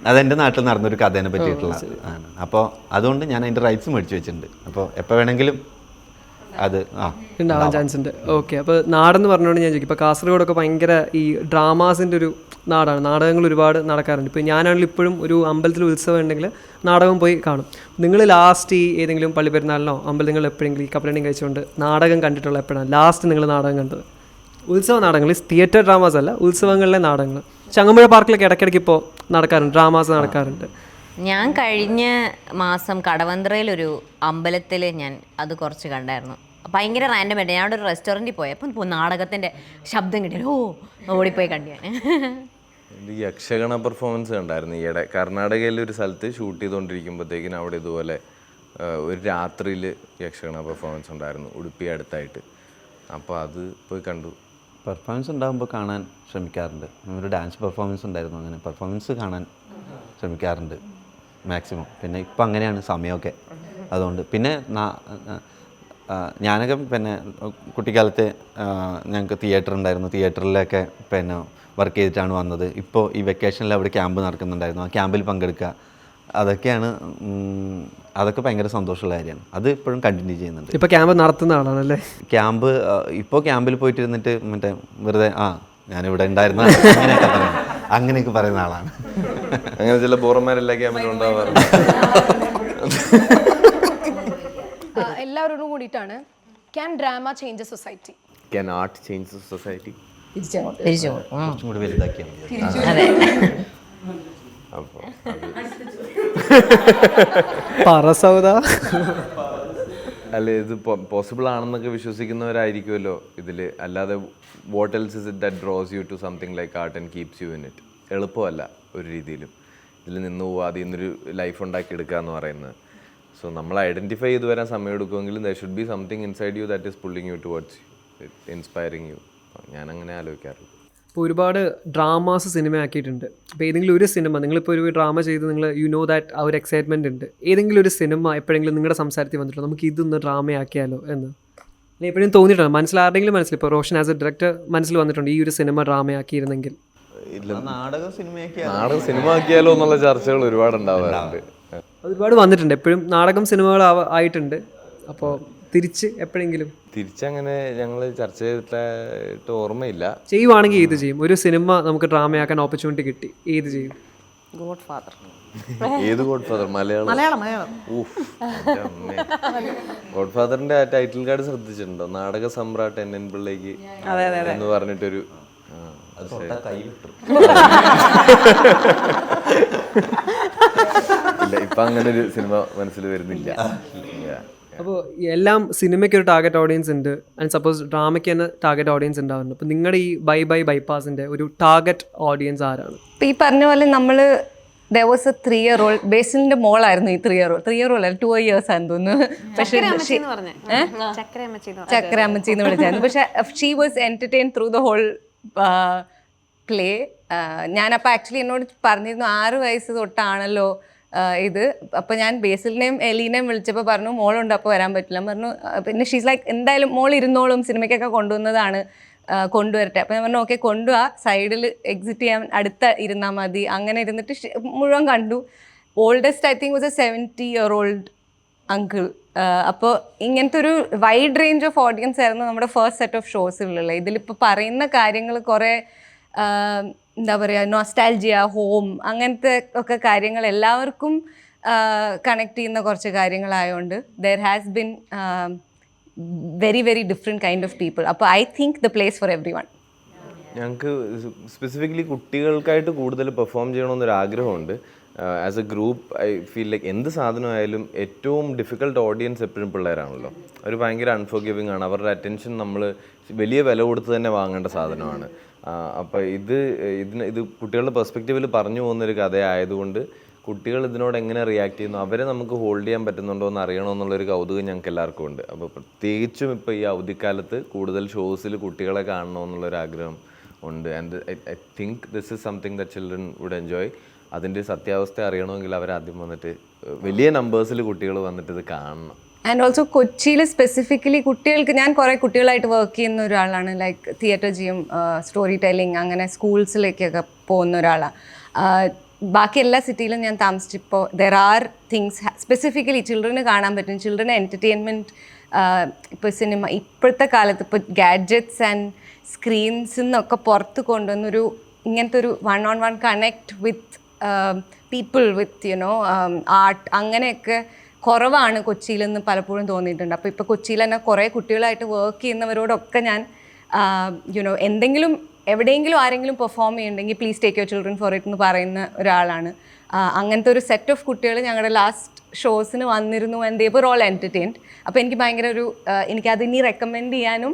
അതെൻ്റെ നാട്ടിൽ നടന്നൊരു കഥേനെ പറ്റിയിട്ടുള്ള ആണ്. അപ്പോൾ അതുകൊണ്ട് ഞാൻ അതിൻ്റെ റൈറ്റ്സ് മേടിച്ച് വെച്ചിട്ടുണ്ട്. അപ്പോൾ എപ്പോൾ വേണമെങ്കിലും അത് ഉണ്ടാവാൻ ചാൻസ് ഉണ്ട്. ഓക്കെ, അപ്പോൾ നാടെന്ന് പറഞ്ഞുകൊണ്ട് ഞാൻ ചോദിക്കും, ഇപ്പോൾ കാസർഗോഡൊക്കെ ഭയങ്കര ഈ ഡ്രാമാസിൻ്റെ ഒരു നാടാണ്, നാടകങ്ങൾ ഒരുപാട് നടക്കാറുണ്ട്. ഇപ്പോൾ ഞാനാണെങ്കിൽ ഇപ്പോഴും ഒരു അമ്പലത്തിൽ ഉത്സവം ഉണ്ടെങ്കിൽ നാടകം പോയി കാണും. നിങ്ങൾ ലാസ്റ്റ് ഈ ഏതെങ്കിലും പള്ളിപ്പെരുന്നാളിനോ അമ്പലങ്ങൾ എപ്പോഴെങ്കിലും ഈ കപ്പലണ്ടി കഴിച്ചുകൊണ്ട് നാടകം കണ്ടിട്ടുള്ള എപ്പോഴാണ് ലാസ്റ്റ് നിങ്ങൾ നാടകം കണ്ടത്? ഉത്സവ നാടകങ്ങൾ, തിയേറ്റർ ഡ്രാമാസ് അല്ല, ഉത്സവങ്ങളിലെ നാടകങ്ങൾ. ചങ്ങമ്പുഴ പാർക്കിലൊക്കെ ഇടയ്ക്കിടയ്ക്ക് ഇപ്പോൾ നടക്കാറുണ്ട്, ഡ്രാമാസ് നടക്കാറുണ്ട്. ഞാൻ കഴിഞ്ഞ മാസം കടവന്ത്രയിലൊരു അമ്പലത്തിൽ ഞാൻ അത് കുറച്ച് കണ്ടായിരുന്നു. ഭയങ്കര റാൻഡം ആയിട്ട് ഞാൻ അവിടെ ഒരു റെസ്റ്റോറൻറ്റിൽ പോയപ്പോൾ നാടകത്തിൻ്റെ ശബ്ദം കിട്ടിയ ഓടിപ്പോയി കണ്ടു ഞാൻ. യക്ഷഗണ പെർഫോമൻസ് കണ്ടായിരുന്നു ഈയിടെ. കർണാടകയിലെ ഒരു സ്ഥലത്ത് ഷൂട്ട് ചെയ്തുകൊണ്ടിരിക്കുമ്പോഴത്തേക്കിനും അവിടെ ഇതുപോലെ ഒരു രാത്രിയിൽ യക്ഷഗണ പെർഫോമൻസ് ഉണ്ടായിരുന്നു, ഉടുപ്പി അടുത്തായിട്ട്. അപ്പോൾ അത് പോയി കണ്ടു. പെർഫോമൻസ് ഉണ്ടാകുമ്പോൾ കാണാൻ ശ്രമിക്കാറുണ്ട്. ഒരു ഡാൻസ് പെർഫോമൻസ് ഉണ്ടായിരുന്നു, അങ്ങനെ പെർഫോമൻസ് കാണാൻ ശ്രമിക്കാറുണ്ട് മാക്സിമം. പിന്നെ ഇപ്പം അങ്ങനെയാണ് സമയമൊക്കെ, അതുകൊണ്ട്. പിന്നെ ഞാനൊക്കെ പിന്നെ കുട്ടിക്കാലത്ത് ഞങ്ങൾക്ക് തിയേറ്റർ ഉണ്ടായിരുന്നു, തിയേറ്ററിലൊക്കെ പിന്നെ വർക്ക് ചെയ്തിട്ടാണ് വന്നത്. ഇപ്പോൾ ഈ വെക്കേഷനിൽ അവിടെ ക്യാമ്പ് നടക്കുന്നുണ്ടായിരുന്നു, ആ ക്യാമ്പിൽ പങ്കെടുക്കുക, അതൊക്കെ ഭയങ്കര സന്തോഷമുള്ള കാര്യമാണ്. അത് ഇപ്പോഴും കണ്ടിന്യൂ ചെയ്യുന്നുണ്ട്. ഇപ്പോൾ ക്യാമ്പ് നടത്തുന്ന ആളാണല്ലേ? ക്യാമ്പ് ഇപ്പോൾ ക്യാമ്പിൽ പോയിട്ടിരുന്നിട്ട് മറ്റേ വെറുതെ ഞാനിവിടെ ഉണ്ടായിരുന്ന അങ്ങനെയൊക്കെ പറയുന്ന ആളാണ്. അങ്ങനെ ചില ബോറന്മാരെല്ലാ ക്യാമ്പിലും ഉണ്ടാവാറുണ്ട്. എല്ലാവരോടും കൂടിയിട്ടാണ്, can drama change society? Can art change society? കുറച്ചും കൂടി വലുതാക്കിയാൽ മതി. അതെ. അപ്പോൾ പറസൗദ അല്ല ഇത് പോസിബിൾ ആണെന്നൊക്കെ വിശ്വസിക്കുന്നവരായിരിക്കുമല്ലോ ഇതിൽ. അല്ലാതെ what else is it that draws you to something like art and keeps you in it. എളുപ്പമല്ല ഒരു രീതിയിലും ഇതിൽ നിന്ന് പോവുക, അതിൽ നിന്നൊരു ലൈഫ് ഉണ്ടാക്കിയെടുക്കുക എന്ന് പറയുന്നത്. സോ നമ്മൾ ഐഡൻറ്റിഫൈ ചെയ്ത് വരാൻ സമയം എടുക്കുമെങ്കിലും there should be something inside you that is pulling you towards inspiring you. ഞാൻ അങ്ങനെ ആലോചിക്കാറുള്ളൂ. ഇപ്പോൾ ഒരുപാട് ഡ്രാമാസ് സിനിമ ആക്കിയിട്ടുണ്ട്. അപ്പോൾ ഏതെങ്കിലും ഒരു സിനിമ നിങ്ങളിപ്പോൾ ഒരു ഡ്രാമ ചെയ്ത് നിങ്ങൾ യു നോ ദാറ്റ് ആ ഒരു എക്സൈറ്റ്മെൻറ്റ് ഉണ്ട്, ഏതെങ്കിലും ഒരു സിനിമ എപ്പോഴെങ്കിലും നിങ്ങളുടെ സംസാരത്തിൽ വന്നിട്ടുണ്ടോ നമുക്ക് ഇതൊന്ന് ഡ്രാമയാക്കിയാലോ എന്ന്? അല്ലെങ്കിൽ എപ്പോഴും തോന്നിയിട്ടുണ്ട് മനസ്സിൽ ആരുടെങ്കിലും മനസ്സിൽ? ഇപ്പോൾ റോഷൻ ആസ് എ ഡയറക്ടർ മനസ്സിൽ വന്നിട്ടുണ്ട് ഈ ഒരു സിനിമ ഡ്രാമയാക്കിയിരുന്നെങ്കിൽ? നാടകം സിനിമ ആക്കിയാലോ എന്നുള്ള ചർച്ചകൾ ഒരുപാട് ഉണ്ടാവാറുണ്ട്. ഒരുപാട് വന്നിട്ടുണ്ട്, എപ്പോഴും നാടകം സിനിമകൾ ആയിട്ടുണ്ട്. അപ്പോൾ തിരിച്ചങ്ങനെ ഞങ്ങൾ ചർച്ച ചെയ്തിട്ട് ഓർമ്മയില്ല. ചെയ്യുവാണെങ്കിൽ ഏത് ചെയ്യും? ഒരു സിനിമ നമുക്ക് ഡ്രാമയാക്കാൻ ഓപ്പർച്യൂണിറ്റി കിട്ടി, ഏത് ചെയ്യും? Godfather. ഏത് ഗോഡ് ഫാദർ? മലയാളം. ഗോഡ് ഫാദറിന്റെ ടൈറ്റിൽ കാർഡ് ശ്രദ്ധിച്ചിട്ടുണ്ടോ? നാടക സമ്രാട്ട് എൻ പിള്ളയ്ക്ക് എന്ന് പറഞ്ഞിട്ടൊരു ഇല്ല, ഇപ്പൊ അങ്ങനെ ഒരു സിനിമ മനസ്സിൽ വരുന്നില്ല. അപ്പോൾ എല്ലാം സിനിമയ്ക്ക് ഒരു ടാർഗറ്റ് ഓഡിയൻസ് ഉണ്ട്, ആൻഡ് സപ്പോസ് ഡ്രാമയ്ക്ക് തന്നെ ടാർഗറ്റ് ഓഡിയൻസ് ഉണ്ടാവുന്നുണ്ട്. അപ്പോൾ നിങ്ങളുടെ ഈ ബൈപ്പാസിൻ്റെ ഒരു ടാർഗറ്റ് ഓഡിയൻസ് ആരാണ്? ഇപ്പം ഈ പറഞ്ഞ പോലെ നമ്മൾ there was a 3-year-old ബേസിലിന്റെ മോളായിരുന്നു ഈ 3-year-old അല്ല 2 years ആണെന്ന് തോന്നുന്നു. പക്ഷേ ചക്രമ്മച്ചി എന്ന് വിളിച്ചായിരുന്നു. പക്ഷെ she was entertain through the whole play. ഞാനപ്പോൾ ആക്ച്വലി എന്നോട് പറഞ്ഞിരുന്നു 6 വയസ്സ് തൊട്ടാണല്ലോ ഇത്. അപ്പോൾ ഞാൻ ബേസിലിനെയും എലീനെയും വിളിച്ചപ്പോൾ പറഞ്ഞു മോളുണ്ട് അപ്പോൾ വരാൻ പറ്റില്ല പറഞ്ഞു. പിന്നെ ഷീസ് ലൈക്ക് എന്തായാലും മോൾ ഇരുന്നോളും, സിനിമയ്ക്കൊക്കെ കൊണ്ടുവന്നതാണ്, കൊണ്ടുവരട്ടെ. അപ്പോൾ ഞാൻ പറഞ്ഞു ഓക്കെ കൊണ്ടുപോവാ, സൈഡിൽ എക്സിറ്റ് ചെയ്യാൻ അടുത്ത ഇരുന്നാൽ മതി. അങ്ങനെ ഇരുന്നിട്ട് മുഴുവൻ കണ്ടു. Oldest I think was A 70-year-old uncle. അപ്പോൾ ഇങ്ങനത്തെ ഒരു വൈഡ് റേഞ്ച് ഓഫ് ഓഡിയൻസ് ആയിരുന്നു നമ്മുടെ ഫസ്റ്റ് സെറ്റ് ഓഫ് ഷോസിലുള്ള. ഇതിലിപ്പോൾ പറയുന്ന കാര്യങ്ങൾ കുറേ എന്താ പറയുക, നൊസ്റ്റാൾജിയ, ഹോം, അങ്ങനത്തെ ഒക്കെ കാര്യങ്ങൾ എല്ലാവർക്കും കണക്ട് ചെയ്യുന്ന കുറച്ച് കാര്യങ്ങളായതുകൊണ്ട് there has been very very different kind of people. അപ്പോൾ I think the place for everyone. ഞങ്ങൾക്ക് സ്പെസിഫിക്കലി കുട്ടികൾക്കായിട്ട് കൂടുതൽ പെർഫോം ചെയ്യണമെന്നൊരു ആഗ്രഹമുണ്ട്. As a group I feel like എന്ത് സാധനമായാലും ഏറ്റവും ഡിഫിക്കൽട്ട് ഓഡിയൻസ് എപ്പോഴും പിള്ളേരാണല്ലോ. അവർ ഭയങ്കര അൺഫോർഗിവിങ് ആണ്. അവരുടെ അറ്റൻഷൻ നമ്മൾ വലിയ വില കൊടുത്ത് തന്നെ വാങ്ങേണ്ട സാധനമാണ്. അപ്പോൾ ഇത് കുട്ടികളുടെ പെർസ്പെക്റ്റീവിൽ പറഞ്ഞു പോകുന്നൊരു കഥയായതുകൊണ്ട് കുട്ടികൾ ഇതിനോട് എങ്ങനെ റിയാക്ട് ചെയ്യുന്നു, അവരെ നമുക്ക് ഹോൾഡ് ചെയ്യാൻ പറ്റുന്നുണ്ടോ എന്ന് അറിയണമെന്നുള്ളൊരു കൗതുകം ഞങ്ങൾക്ക് എല്ലാവർക്കും ഉണ്ട്. അപ്പോൾ പ്രത്യേകിച്ചും ഇപ്പോൾ ഈ അവധിക്കാലത്ത് കൂടുതൽ ഷോസിൽ കുട്ടികളെ കാണണമെന്നുള്ളൊരു ആഗ്രഹം ഉണ്ട്. And I think this is something that children would enjoy. അതിൻ്റെ സത്യാവസ്ഥ അറിയണമെങ്കിൽ അവരാദ്യം വന്നിട്ട് വലിയ നമ്പേഴ്സിൽ കുട്ടികൾ വന്നിട്ട് ഇത് കാണണം. ആൻഡ് ഓൾസോ കൊച്ചിയിൽ സ്പെസിഫിക്കലി കുട്ടികൾക്ക്, ഞാൻ കുറേ കുട്ടികളായിട്ട് വർക്ക് ചെയ്യുന്ന ഒരാളാണ്. ലൈക്ക് തിയേറ്റർ ചെയ്യും, സ്റ്റോറി ടെല്ലിങ്, അങ്ങനെ സ്കൂൾസിലേക്കൊക്കെ പോകുന്ന ഒരാളാണ്. ബാക്കി എല്ലാ സിറ്റിയിലും ഞാൻ താമസിച്ചപ്പോൾ ദർ ആർ തിങ്സ് സ്പെസിഫിക്കലി ചിൽഡ്രന് കാണാൻ പറ്റും. ചിൽഡ്രന് എൻ്റർടൈൻമെൻറ്റ് ഇപ്പോൾ സിനിമ ഇപ്പോഴത്തെ കാലത്ത് ഇപ്പോൾ ഗാഡ്ജറ്റ്സ് ആൻഡ് സ്ക്രീൻസിൽ നിന്നൊക്കെ പുറത്ത് കൊണ്ടുവന്നൊരു ഇങ്ങനത്തെ ഒരു 1-on-1 connect with people, with you know art, അങ്ങനെയൊക്കെ കുറവാണ് കൊച്ചിയിലെന്ന് പലപ്പോഴും തോന്നിയിട്ടുണ്ട്. അപ്പോൾ ഇപ്പോൾ കൊച്ചിയിൽ തന്നെ കുറേ കുട്ടികളായിട്ട് വർക്ക് ചെയ്യുന്നവരോടൊക്കെ ഞാൻ യുനോ എന്തെങ്കിലും എവിടെയെങ്കിലും ആരെങ്കിലും പെർഫോം ചെയ്യുന്നുണ്ടെങ്കിൽ please take your children for it എന്ന് പറയുന്ന ഒരാളാണ്. അങ്ങനത്തെ ഒരു സെറ്റ് ഓഫ് കുട്ടികൾ ഞങ്ങളുടെ ലാസ്റ്റ് ഷോസിന് വന്നിരുന്നു. And they were all entertained. അപ്പോൾ എനിക്ക് ഭയങ്കര ഒരു എനിക്കത് ഇനി റെക്കമെൻഡ് ചെയ്യാനും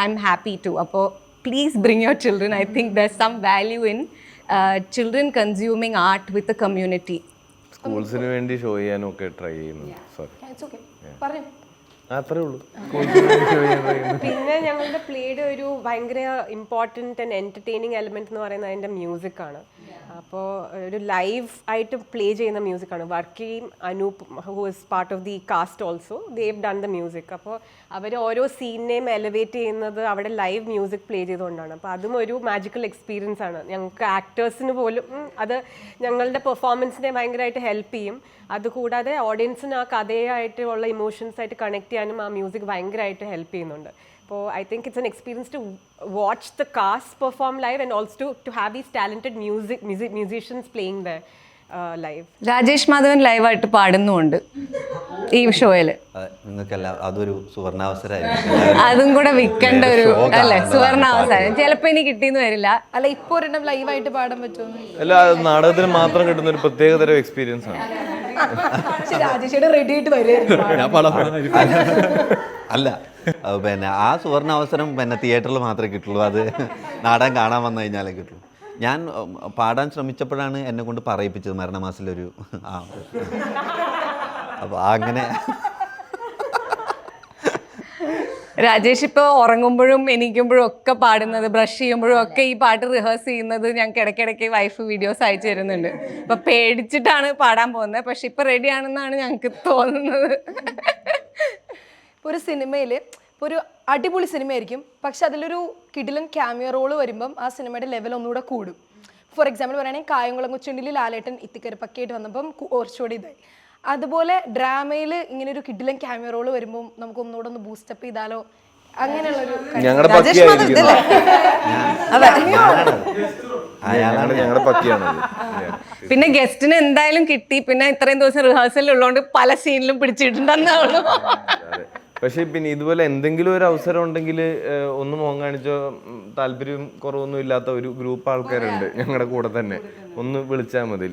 ഐ എം ഹാപ്പി ടു. അപ്പോൾ please bring your children. I think there's some value in children consuming art with a community. സ്കൂൾസിന് വേണ്ടി ഷോ ചെയ്യാനും ഒക്കെ ട്രൈ ചെയ്യുന്നുണ്ട്. സോറി അത്രേ ഉള്ളൂ. പിന്നെ ഞങ്ങളുടെ പ്ലേയുടെ ഒരു ഭയങ്കര ഇമ്പോർട്ടൻറ്റ് ആൻഡ് എൻ്റർടൈനിങ് എലമെൻറ്റ് എന്ന് പറയുന്നത് അതിൻ്റെ മ്യൂസിക്കാണ്. അപ്പോൾ ഒരു ലൈവ് ആയിട്ട് പ്ലേ ചെയ്യുന്ന മ്യൂസിക്കാണ്. വർക്കിയും Anoop who is part of the cast also, they've done the music. അപ്പോൾ അവർ ഓരോ സീനിനെയും എലവേറ്റ് ചെയ്യുന്നത് അവിടെ ലൈവ് മ്യൂസിക് പ്ലേ ചെയ്തുകൊണ്ടാണ്. അപ്പോൾ അതും ഒരു മാജിക്കൽ എക്സ്പീരിയൻസ് ആണ്. ഞങ്ങൾക്ക് ആക്ടേഴ്സിന് പോലും അത് ഞങ്ങളുടെ പെർഫോമൻസിനെ ഭയങ്കരമായിട്ട് ഹെൽപ്പ് ചെയ്യും. അതുകൂടാതെ ഓഡിയൻസിന് ആ കഥയായിട്ടുള്ള ഇമോഷൻസ് ആയിട്ട് കണക്ട് ചെയ്യാനും ആ മ്യൂസിക് ഭയങ്കരമായിട്ട് ഹെൽപ്പ് ചെയ്യുന്നുണ്ട്. അപ്പോൾ I think it's an experience to watch the cast perform live and also to have these talented musicians playing the live. Rajesh Madhavan ലൈവായിട്ട് പാടുന്നുമുണ്ട് ഈ ഷോയിൽ. നിങ്ങൾക്കെല്ലാം അതൊരു സുവർണാവസരമായിരിക്കും. അതും കൂടെ വിൽക്കേണ്ട ഒരു അല്ലേ സുവർണാവസരം. ചിലപ്പോൾ ഇനി കിട്ടിയെന്ന് വരില്ല. അല്ല ഇപ്പോൾ ഒരെണ്ണം ലൈവായിട്ട് പാടാൻ പറ്റുമോ? അല്ല, നാടകത്തിന് മാത്രം കിട്ടുന്ന ഒരു പ്രത്യേകതരം എക്സ്പീരിയൻസ് ആണ്. പക്ഷെ രാജേഷിയുടെ റെഡി ആയിട്ട് വരുമായിരുന്നു. അല്ല പിന്നെ ആ സുവർണ അവസരം പിന്നെ തിയേറ്ററിൽ മാത്രമേ കിട്ടുള്ളൂ. അത് നാടകം കാണാൻ വന്നു കഴിഞ്ഞാലേ കിട്ടുള്ളൂ. ഞാൻ പാടാൻ ശ്രമിച്ചപ്പോഴാണ് എന്നെ കൊണ്ട് പറയിപ്പിച്ചത് മരണമാസത്തിലൊരു അപ്പോൾ അങ്ങനെ രാജേഷ് ഇപ്പോൾ ഉറങ്ങുമ്പോഴും എണീക്കുമ്പോഴും ഒക്കെ പാടുന്നത്, ബ്രഷ് ചെയ്യുമ്പോഴും ഒക്കെ ഈ പാട്ട് റിഹേഴ്സ് ചെയ്യുന്നത് ഞങ്ങൾക്ക് ഇടയ്ക്കിടയ്ക്ക് വൈഫ് വീഡിയോസ് അയച്ചു തരുന്നുണ്ട്. അപ്പൊ പേടിച്ചിട്ടാണ് പാടാൻ പോകുന്നത്, പക്ഷെ ഇപ്പൊ റെഡി ആണെന്നാണ് ഞങ്ങൾക്ക് തോന്നുന്നത്. ഇപ്പോൾ ഒരു സിനിമയിൽ ഇപ്പോൾ ഒരു അടിപൊളി സിനിമയായിരിക്കും, പക്ഷെ അതിലൊരു കിടിലൻ ക്യാമിയോ റോള് വരുമ്പം ആ സിനിമയുടെ ലെവൽ ഒന്നുകൂടെ കൂടും. ഫോർ എക്സാമ്പിൾ പറയുകയാണെങ്കിൽ കായംകുളം കൊച്ചുണ്ടിയിൽ ലാലേട്ടൻ ഇത്തിക്കരപ്പക്കയായിട്ട് വന്നപ്പം കുറച്ചുകൂടി ഇതായി. അതുപോലെ ഡ്രാമയിൽ ഇങ്ങനെ ഒരു കിടിലൻ ക്യാമിയോ റോള് വരുമ്പോൾ നമുക്ക് ഒന്നുകൂടെ ഒന്ന് ബൂസ്റ്റപ്പ് ചെയ്താലോ, അങ്ങനെയുള്ളൊരു ഞങ്ങളുടെ പക്കിയാണ്. പിന്നെ ഗസ്റ്റിന് എന്തായാലും കിട്ടി, പിന്നെ ഇത്രയും ദിവസം റിഹേഴ്സൽ ഉള്ളതുകൊണ്ട് പല സീനിലും പിടിച്ചിട്ടുണ്ടെന്നേ ഉള്ളൂ. പക്ഷെ പിന്നെ ഇതുപോലെ എന്തെങ്കിലും ഒരു അവസരം ഉണ്ടെങ്കിൽ ഒന്ന് മോൻ കാണിച്ചോ താല്പര്യം കുറവൊന്നും ഇല്ലാത്ത ഒരു ഗ്രൂപ്പ് ആൾക്കാരുണ്ട് ഞങ്ങളുടെ കൂടെ തന്നെ. ഒന്ന് വിളിച്ചാൽ മതി.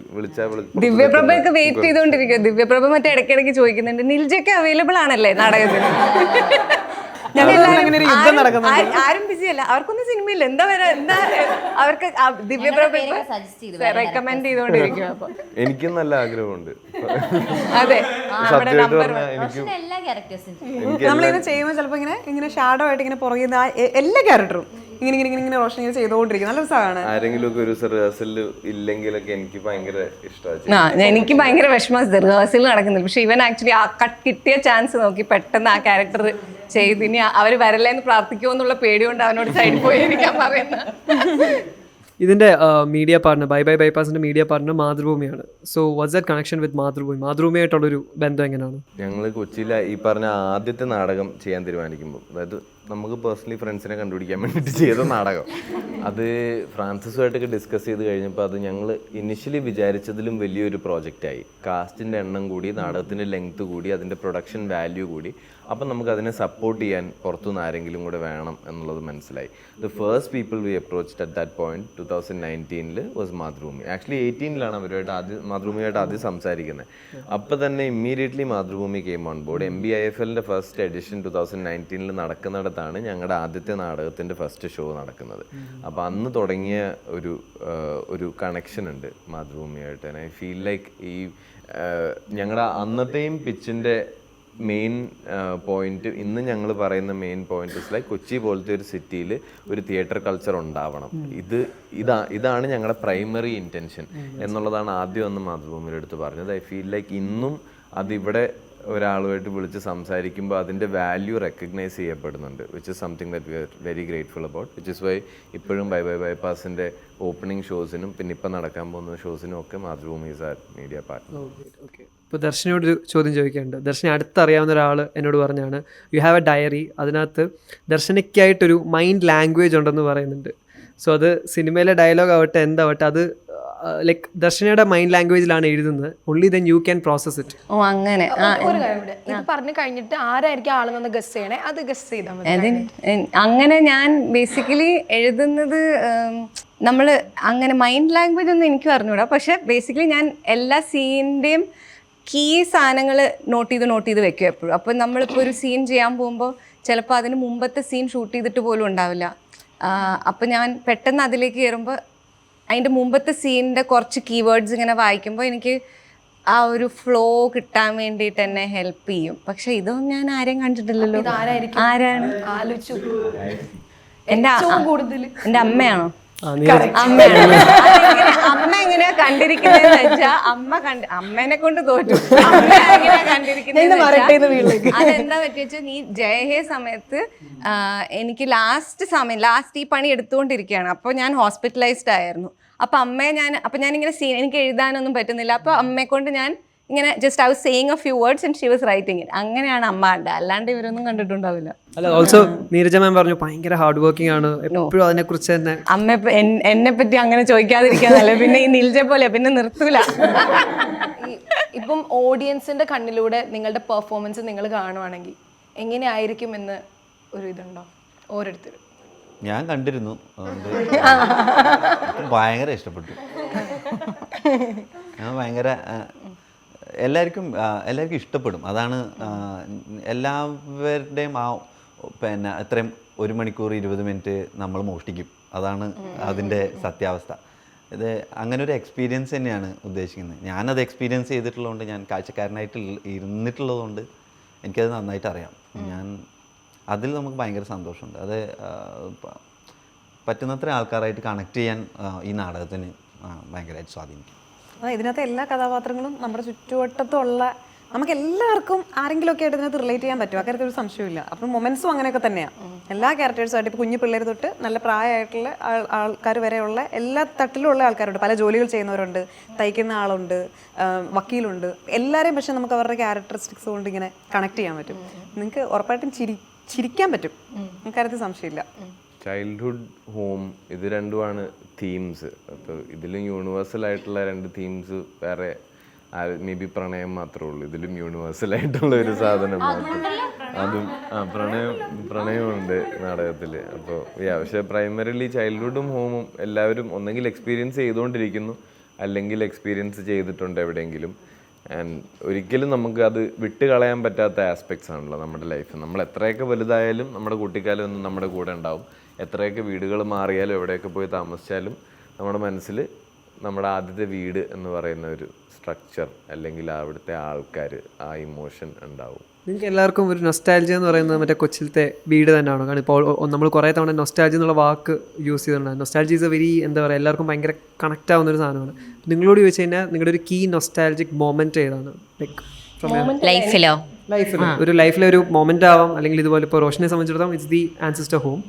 ദിവ്യപ്രഭയൊക്കെ വെയിറ്റ് ചെയ്തോണ്ടിരിക്കുക. ദിവ്യപ്രഭ മറ്റേ ഇടയ്ക്കിടയ്ക്ക് ചോദിക്കുന്നുണ്ട്, നിൽജയ്ക്ക് അവൈലബിൾ ആണല്ലേ നാടകത്തിന്? ആരും ബിസി അല്ല, അവർക്കൊന്നും സിനിമയില്ല. എന്താ അവർക്ക് ദിവ്യപ്രഭ റെക്കമെൻഡ് ചെയ്തോണ്ടിരിക്കും. അപ്പൊ എനിക്കും നല്ല ആഗ്രഹമുണ്ട്. അതെ, എല്ലാ ക്യാരക്ടേഴ്സും നമ്മളിങ്ങനെ ചെയ്യുമ്പോൾ ചിലപ്പോൾ ഇങ്ങനെ ഷാഡോ ആയിട്ട് ഇങ്ങനെ പുറകെ എല്ലാ ക്യാരക്ടറും ഇങ്ങനെ റോഷൻ ഇങ്ങനെ ചെയ്തുകൊണ്ടിരിക്കും. നല്ല രസമാണ്. ആരെങ്കിലും ഒക്കെ ഒരു റിഹേഴ്സൽ ഇല്ലെങ്കിലൊക്കെ എനിക്ക് ഭയങ്കര ഇഷ്ടമാണ്. എനിക്ക് ഭയങ്കര വിഷമം റിഹേഴ്സൽ നടക്കുന്നില്ല. പക്ഷെ ഇവൻ ആക്ച്വലി ആ കിട്ടിയ ചാൻസ് നോക്കി പെട്ടെന്ന് ആ ക്യാരക്ടർ ചെയ്ത് ഇനി അവര് വരല്ലേ എന്ന് പ്രാർത്ഥിക്കുമോ എന്നുള്ള പേടികൊണ്ട് അവനോട് സൈഡിൽ പോയി ഇരിക്കാൻ പറയുന്നത്. ഇതിൻ്റെ മീഡിയ പാർട്ണർ ബൈ ബൈപ്പാസിൻ്റെ മീഡിയ പാർട്ണർ മാതൃഭൂമിയാണ്. So what's that connection with Mathrubhumi? മാതൃഭൂമിയായിട്ടുള്ളൊരു ബന്ധം എങ്ങനെയാണ്? ഞങ്ങൾ കൊച്ചിയിലെ ഈ പറഞ്ഞ ആദ്യത്തെ നാടകം ചെയ്യാൻ തീരുമാനിക്കുമ്പോൾ, അതായത് നമുക്ക് പേഴ്സണലി ഫ്രണ്ട്സിനെ കണ്ടുപിടിക്കാൻ വേണ്ടിയിട്ട് ചെയ്ത നാടകം, അത് ഫ്രാൻസിസുമായിട്ടൊക്കെ ഡിസ്കസ് ചെയ്ത് കഴിഞ്ഞപ്പോൾ അത് ഞങ്ങൾ ഇനിഷ്യലി വിചാരിച്ചതിലും വലിയൊരു പ്രോജക്റ്റായി. കാസ്റ്റിൻ്റെ എണ്ണം കൂടി, നാടകത്തിൻ്റെ ലെങ്ത് കൂടി, അതിൻ്റെ പ്രൊഡക്ഷൻ വാല്യൂ കൂടി. അപ്പം നമുക്ക് അതിനെ സപ്പോർട്ട് ചെയ്യാൻ പുറത്തുനിന്ന് ആരെങ്കിലും കൂടെ വേണം എന്നുള്ളത് മനസ്സിലായി. The first people we approached at that point 2019 was Mathrubhumi. Actually 2018 അവരുമായിട്ട് മാതൃഭൂമിയായിട്ട് ആദ്യം സംസാരിക്കുന്നത്. അപ്പം തന്നെ immediately Mathrubhumi came on board. MBIFLൻ്റെ ഫസ്റ്റ് എഡിഷൻ 2019 നടക്കുന്നിടത്താണ് ഞങ്ങളുടെ ആദ്യത്തെ നാടകത്തിൻ്റെ ഫസ്റ്റ് ഷോ നടക്കുന്നത്. അപ്പോൾ അന്ന് തുടങ്ങിയ ഒരു കണക്ഷൻ ഉണ്ട് മാതൃഭൂമിയായിട്ട്. ഐ ഫീൽ ലൈക്ക് ഈ ഞങ്ങളുടെ അന്നത്തെയും പിച്ചിൻ്റെ മെയിൻ പോയിന്റ്, ഇന്ന് ഞങ്ങൾ പറയുന്ന main point is like Kochi പോലത്തെ ഒരു സിറ്റിയിൽ ഒരു തിയേറ്റർ കൾച്ചർ ഉണ്ടാവണം. ഇതാണ് ഞങ്ങളുടെ പ്രൈമറി ഇൻറ്റൻഷൻ എന്നുള്ളതാണ് ആദ്യം ഒന്ന് മാതൃഭൂമിയുടെ അടുത്ത് പറഞ്ഞത്. ഐ ഫീൽ ലൈക്ക് ഇന്നും അതിവിടെ ഒരാളുമായിട്ട് വിളിച്ച് സംസാരിക്കുമ്പോൾ അതിൻ്റെ വാല്യൂ റെക്കഗ്നൈസ് ചെയ്യപ്പെടുന്നുണ്ട്, which is something that we are very grateful about. Which is why ഇപ്പോഴും ബൈ ബൈപ്പാസിൻ്റെ ഓപ്പണിംഗ് ഷോസിനും പിന്നെ ഇപ്പം നടക്കാൻ പോകുന്ന ഷോസിനും ഒക്കെ Mathrubhumi is our media partner. ഇപ്പോൾ ദർശനോടൊരു ചോദ്യം ചോദിക്കാനുണ്ട്. ദർശനെ അടുത്തറിയാവുന്ന ഒരാൾ എന്നോട് പറഞ്ഞാണ്, യു ഹാവ് എ ഡയറി, അതിനകത്ത് ദർശനയ്ക്കായിട്ടൊരു മൈൻഡ് ലാംഗ്വേജ് ഉണ്ടെന്ന് പറയുന്നുണ്ട്. സോ അത് സിനിമയിലെ ഡയലോഗ് ആവട്ടെ എന്താവട്ടെ, അത് ലൈക്ക് ദർശനയുടെ മൈൻഡ് ലാംഗ്വേജിലാണ് എഴുതുന്നത്. Only then you can process it. ഓ അങ്ങനെ. ഒരു കാര്യം കൂടെ, ഇത് പറഞ്ഞു കഴിഞ്ഞിട്ട് ആരായിരിക്കും ആളെന്ന് ഗസ് ചെയ്യണേ, അത് ഗസ് ചെയ്താൽ മതി. അങ്ങനെ ഞാൻ ബേസിക്കലി എഴുതുന്നത് നമ്മൾ അങ്ങനെ മൈൻഡ് ലാംഗ്വേജ് ഒന്നും എനിക്ക് അറിഞ്ഞൂടാ. പക്ഷെ ബേസിക്കലി ഞാൻ എല്ലാ സീനിൻ്റെയും കീ സാധനങ്ങൾ നോട്ട് ചെയ്ത് വെക്കും എപ്പോഴും. അപ്പോൾ നമ്മളിപ്പോൾ ഒരു സീൻ ചെയ്യാൻ പോകുമ്പോൾ ചിലപ്പോൾ അതിന് മുമ്പത്തെ സീൻ ഷൂട്ട് ചെയ്തിട്ട് പോലും ഉണ്ടാവില്ല. അപ്പോൾ ഞാൻ പെട്ടെന്ന് അതിലേക്ക് കയറുമ്പോൾ അതിൻ്റെ മുമ്പത്തെ സീനിൻ്റെ കുറച്ച് കീവേഡ്സ് ഇങ്ങനെ വായിക്കുമ്പോൾ എനിക്ക് ആ ഒരു ഫ്ലോ കിട്ടാൻ വേണ്ടിയിട്ട് എന്നെ ഹെൽപ്പ് ചെയ്യും. പക്ഷെ ഇതൊന്നും ഞാൻ ആരെയും കണ്ടിട്ടില്ലല്ലോ. ആരാണ് ആലോചിച്ചു? എൻ്റെ അമ്മയാണോ? അമ്മ എങ്ങനെയാ കണ്ടിരിക്കുന്നതെന്ന് വെച്ചാ അമ്മേനെ കൊണ്ട് തോറ്റു. എങ്ങനെയാ കണ്ടിരിക്കുന്നത് അതെന്താ പറ്റിയ നീ ജയഹേ സമയത്ത് എനിക്ക് ലാസ്റ്റ് ഈ പണി എടുത്തുകൊണ്ടിരിക്കുകയാണ്. അപ്പോൾ ഞാൻ ഹോസ്പിറ്റലൈസ്ഡ് ആയിരുന്നു. അപ്പൊ ഞാനിങ്ങനെ എനിക്ക് എഴുതാനൊന്നും പറ്റുന്നില്ല. അപ്പൊ അമ്മയെ കൊണ്ട് ഞാൻ ഇങ്ങനെ just I was saying A few words and she was writing it. അങ്ങനെയാണ് അമ്മ കണ്ടത്, അല്ലാണ്ട് ഇവരൊന്നും കണ്ടിട്ടുണ്ടാവില്ല. അല്ല, ഓൾസോ നീരജ മാം പറഞ്ഞു ഭയങ്കര ഹാർഡ് വർക്കിംഗ് ആണ്, എപ്പോഴും അതിനെ കുറിച്ച് തന്നെ. അമ്മ എന്നെ പറ്റി അങ്ങനെ ചോദിക്കാതിരിക്കാന്നല്ലേ, പിന്നെ ഈ നിൽജ പോലെ പിന്നെ നിർത്തൂല. ഇപ്പം ഓഡിയൻസിന്റെ കണ്ണിലൂടെ നിങ്ങളുടെ പെർഫോമൻസ് നിങ്ങൾ കാണുവാണെങ്കിൽ എങ്ങനെയായിരിക്കും എന്ന് ഒരു ഇതുണ്ടോ ഓരോരുത്തരും? ഞാൻ കണ്ടിരുന്നു, അതുകൊണ്ട് ഭയങ്കര ഇഷ്ടപ്പെട്ടു. ഞാൻ ഭയങ്കര എല്ലാവർക്കും ഇഷ്ടപ്പെടും. അതാണ് എല്ലാവരുടെയും പിന്നെ എത്രയും 1 മണിക്കൂർ 20 മിനിറ്റ് നമ്മൾ മോഷ്ടിക്കും. അതാണ് അതിൻ്റെ സത്യാവസ്ഥ. ഇത് അങ്ങനെ ഒരു എക്സ്പീരിയൻസ് തന്നെയാണ് ഉദ്ദേശിക്കുന്നത്. ഞാനത് എക്സ്പീരിയൻസ് ചെയ്തിട്ടുള്ളതുകൊണ്ട്, ഞാൻ കാഴ്ചക്കാരനായിട്ട് ഇരുന്നിട്ടുള്ളതുകൊണ്ട് എനിക്കത് നന്നായിട്ട് അറിയാം. അതിൽ നമുക്ക് ഭയങ്കര സന്തോഷമുണ്ട്. അത് പറ്റുന്നത്ര ആൾക്കാരായിട്ട് കണക്ട് ചെയ്യാൻ ഈ നാടകത്തിന് ഭയങ്കരമായിട്ട് സ്വാധീനിക്കും. ഇതിനകത്തെ എല്ലാ കഥാപാത്രങ്ങളും നമ്മുടെ ചുറ്റുവട്ടത്തുള്ള നമുക്ക് എല്ലാവർക്കും ആരെങ്കിലുമൊക്കെ ആയിട്ട് ഇതിനകത്ത് റിലേറ്റ് ചെയ്യാൻ പറ്റും. അക്കാര്യത്തിൽ ഒരു സംശയമില്ല. അപ്പം മൊമെന്റ്സും അങ്ങനെയൊക്കെ തന്നെയാണ്. എല്ലാ ക്യാരക്ടേഴ്സുമായിട്ട് ഇപ്പോൾ കുഞ്ഞു പിള്ളേർ തൊട്ട് നല്ല പ്രായമായിട്ടുള്ള ആൾക്കാർ വരെയുള്ള എല്ലാ തട്ടിലുള്ള ആൾക്കാരുണ്ട്. പല ജോലികൾ ചെയ്യുന്നവരുണ്ട്, തയ്ക്കുന്ന ആളുണ്ട്, വക്കീലുണ്ട്. എല്ലാവരെയും പക്ഷെ നമുക്ക് അവരുടെ ക്യാരക്ടറിസ്റ്റിക്സ് കൊണ്ട് ഇങ്ങനെ കണക്ട് ചെയ്യാൻ പറ്റും. നിങ്ങൾക്ക് ഉറപ്പായിട്ടും ചിരിക്കാൻ പറ്റും. അക്കാര്യത്തിൽ സംശയമില്ല. ചൈൽഡ്ഹുഡ്, ഹോം, ഇത് രണ്ടുമാണ് തീംസ്. അപ്പോൾ ഇതിലും യൂണിവേഴ്സൽ ആയിട്ടുള്ള 2 തീംസ് വേറെ മേ ബി പ്രണയം മാത്രമേ ഉള്ളൂ. ഇതിലും യൂണിവേഴ്സൽ ആയിട്ടുള്ള ഒരു സാധനം മാത്രം. അതും പ്രണയമുണ്ട് നാടകത്തിൽ. അപ്പോൾ പക്ഷേ പ്രൈമറിലി ചൈൽഡ്ഹുഡും ഹോമും എല്ലാവരും ഒന്നെങ്കിൽ എക്സ്പീരിയൻസ് ചെയ്തുകൊണ്ടിരിക്കുന്നു, അല്ലെങ്കിൽ എക്സ്പീരിയൻസ് ചെയ്തിട്ടുണ്ട് എവിടെയെങ്കിലും. ആൻഡ് ഒരിക്കലും നമുക്ക് അത് വിട്ട് കളയാൻ പറ്റാത്ത ആസ്പെക്ട്സ് ആണല്ലോ നമ്മുടെ ലൈഫ്. നമ്മൾ എത്രയൊക്കെ വലുതായാലും നമ്മുടെ കുട്ടിക്കാലം ഒന്നും നമ്മുടെ കൂടെ ഉണ്ടാവും. എത്രയൊക്കെ വീടുകൾ മാറിയാലും എവിടെയൊക്കെ പോയി താമസിച്ചാലും നമ്മുടെ മനസ്സിൽ നമ്മുടെ ആദ്യത്തെ വീട് എന്ന് പറയുന്ന ഒരു സ്ട്രക്ചർ, അല്ലെങ്കിൽ അവിടുത്തെ ആൾക്കാർ, ആ ഇമോഷൻ ഉണ്ടാവും. നിങ്ങൾക്ക് എല്ലാവർക്കും ഒരു നൊസ്റ്റാൾജിയ എന്ന് പറയുന്നത് മറ്റേ കൊച്ചിലത്തെ വീട് തന്നെയാണോ? കാരണം ഇപ്പോൾ നമ്മൾ കുറേ തവണ നൊസ്റ്റാൾജി എന്നുള്ള വാക്ക് യൂസ് ചെയ്തിട്ടുണ്ട്. നൊസ്റ്റാൾജി ഈസ് എ വെരി എന്താ പറയുക, എല്ലാവർക്കും ഭയങ്കര കണക്റ്റ് ആവുന്ന ഒരു സാധനമാണ്. നിങ്ങളോട് ചോദിച്ചു കഴിഞ്ഞാൽ നിങ്ങളുടെ ഒരു കീ നൊസ്റ്റാൾജിക് മൊമെൻറ്റ് ഏതാണ്? ലൈഫിലോ? ഒരു ലൈഫിലെ ഒരു മൊമെൻ്റ് ആവാം, അല്ലെങ്കിൽ ഇതുപോലെ ഇപ്പോൾ റോഷനെ സംബന്ധിച്ചിടത്തോളം ഇറ്റ്സ് ദി ആൻസിസ്റ്റർ ഹോം.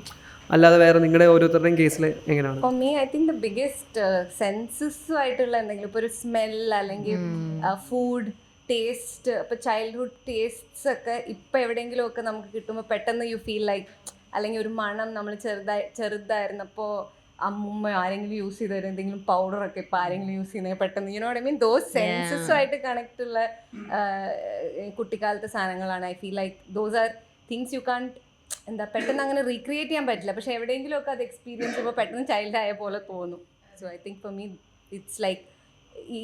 അല്ലാതെ വേറെ നിങ്ങളുടെ ഓരോരുത്തരുടെയും കേസിൽ എങ്ങനെയാണ്? For me I think the biggest സെൻസസുമായിട്ടുള്ള എന്തെങ്കിലും, ഇപ്പോൾ ഒരു സ്മെൽ അല്ലെങ്കിൽ ഫുഡ് ടേസ്റ്റ്, ഇപ്പോൾ ചൈൽഡ്ഹുഡ് ടേസ്റ്റ്സ് ഒക്കെ ഇപ്പോൾ എവിടെയെങ്കിലുമൊക്കെ നമുക്ക് കിട്ടുമ്പോൾ പെട്ടെന്ന് യു ഫീൽ ലൈക്ക്, അല്ലെങ്കിൽ ഒരു മണം നമ്മൾ ചെറുതായിരുന്നപ്പോൾ അമ്മുമ്മ ആരെങ്കിലും യൂസ് ചെയ്ത് തരും എന്തെങ്കിലും പൗഡറൊക്കെ ഇപ്പോൾ ആരെങ്കിലും യൂസ് ചെയ്യുന്നത് പെട്ടെന്ന് you know I mean those സെൻസസുമായിട്ട് കണക്ട് ഉള്ള കുട്ടിക്കാലത്തെ സാധനങ്ങളാണ്. I feel like those are things you can't എന്താ പെട്ടെന്ന് അങ്ങനെ റീക്രിയേറ്റ് ചെയ്യാൻ പറ്റില്ല. പക്ഷെ എവിടെയെങ്കിലുമൊക്കെ അത് എക്സ്പീരിയൻസ് ചെയ്യുമ്പോൾ പെട്ടെന്ന് ചൈൽഡ് ആയ പോലെ തോന്നും. So I think for me it's like ഈ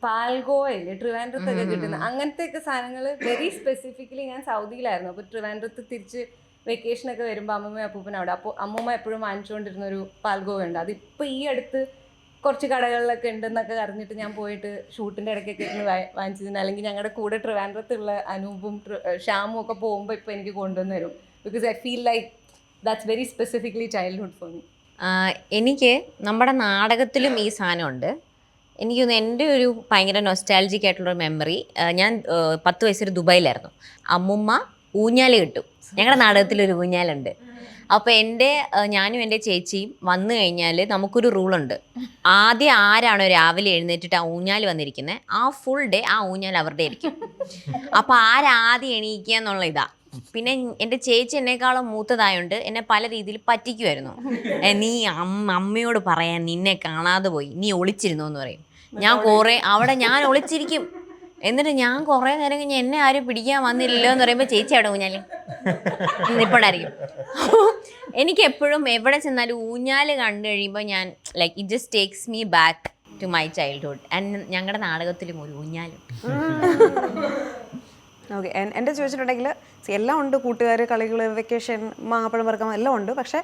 പാൽഗോവയില്ലേ ട്രിവാൻഡ്രത്തൊക്കെ കിട്ടുന്ന അങ്ങനത്തെയൊക്കെ സാധനങ്ങൾ വെരി സ്പെസിഫിക്കലി. ഞാൻ സൗദിയിലായിരുന്നു, അപ്പോൾ ട്രിവാൻഡ്രത്ത് തിരിച്ച് വെക്കേഷനൊക്കെ വരുമ്പോൾ അമ്മമ്മ അപ്പൂപ്പനവിടെ, അപ്പോൾ അമ്മൂമ്മ എപ്പോഴും വാങ്ങിച്ചുകൊണ്ടിരുന്നൊരു പാൽഗോവ ഉണ്ട്. അതിപ്പോൾ ഈ അടുത്ത് കുറച്ച് കടകളിലൊക്കെ ഉണ്ടെന്നൊക്കെ അറിഞ്ഞിട്ട് ഞാൻ പോയിട്ട് ഷൂട്ടിൻ്റെ ഇടയ്ക്കൊക്കെ ഇരുന്ന് വാങ്ങിച്ചിരുന്നു. അല്ലെങ്കിൽ ഞങ്ങളുടെ കൂടെ ട്രിവാൻഡ്രത്തുള്ള അനൂപും ഷ്യാമും ഒക്കെ പോകുമ്പോൾ ഇപ്പോൾ എനിക്ക് കൊണ്ടുവന്ന് തരും. Because I feel like that's very specifically childhood for me. എനിക്ക് നമ്മുടെ നാടകത്തിലും ഈ സാധനമുണ്ട്. എനിക്ക് തോന്നുന്നു എൻ്റെ ഒരു ഭയങ്കര നൊസ്റ്റാൾജിക് ആയിട്ടുള്ളൊരു മെമ്മറി, ഞാൻ 10 വയസ്സിൽ ദുബായിലായിരുന്നു. അമ്മുമ്മ ഊഞ്ഞാൽ കിട്ടും. ഞങ്ങളുടെ നാടകത്തിലൊരു ഊഞ്ഞാലുണ്ട്. അപ്പോൾ ഞാനും എൻ്റെ ചേച്ചിയും വന്നു കഴിഞ്ഞാൽ നമുക്കൊരു റൂളുണ്ട്. ആദ്യം ആരാണോ രാവിലെ എഴുന്നേറ്റിട്ട് ആ ഊഞ്ഞാൽ വന്നിരിക്കുന്നത്, ആ ഫുൾ ഡേ ആ ഊഞ്ഞാൽ അവരുടെ ആയിരിക്കും. അപ്പോൾ ആരാദ്യം എണീക്കുക എന്നുള്ള ഇതാ. പിന്നെ എൻ്റെ ചേച്ചി എന്നെക്കാളും മൂത്തതായോണ്ട് എന്നെ പല രീതിയിൽ പറ്റിക്കുമായിരുന്നു. നീ അമ്മയോട് പറയാൻ നിന്നെ കാണാതെ പോയി, നീ ഒളിച്ചിരുന്നു എന്ന് പറയും. ഞാൻ ഒളിച്ചിരിക്കും. എന്നിട്ട് ഞാൻ കുറേ നേരം കഴിഞ്ഞ് എന്നെ ആരും പിടിക്കാൻ വന്നില്ലല്ലോ എന്ന് പറയുമ്പോൾ ചേച്ചി അവിടെ ഊഞ്ഞാൽ നിൽപ്പുണ്ടായിരിക്കും. എനിക്ക് എപ്പോഴും എവിടെ ചെന്നാലും ഊഞ്ഞാൽ കണ്ടു കഴിയുമ്പോൾ ഞാൻ like it just takes me back to my childhood. And ഞങ്ങളുടെ നാടകത്തിലും ഒരു ഊഞ്ഞാലുണ്ട്. ഓക്കെ, എൻ്റെ ചോദിച്ചിട്ടുണ്ടെങ്കിൽ എല്ലാം ഉണ്ട്. കൂട്ടുകാർ, കളികൾ, വെക്കേഷൻ, മാങ്ങാപ്പഴം വറുക്കാൻ എല്ലാം ഉണ്ട്. പക്ഷേ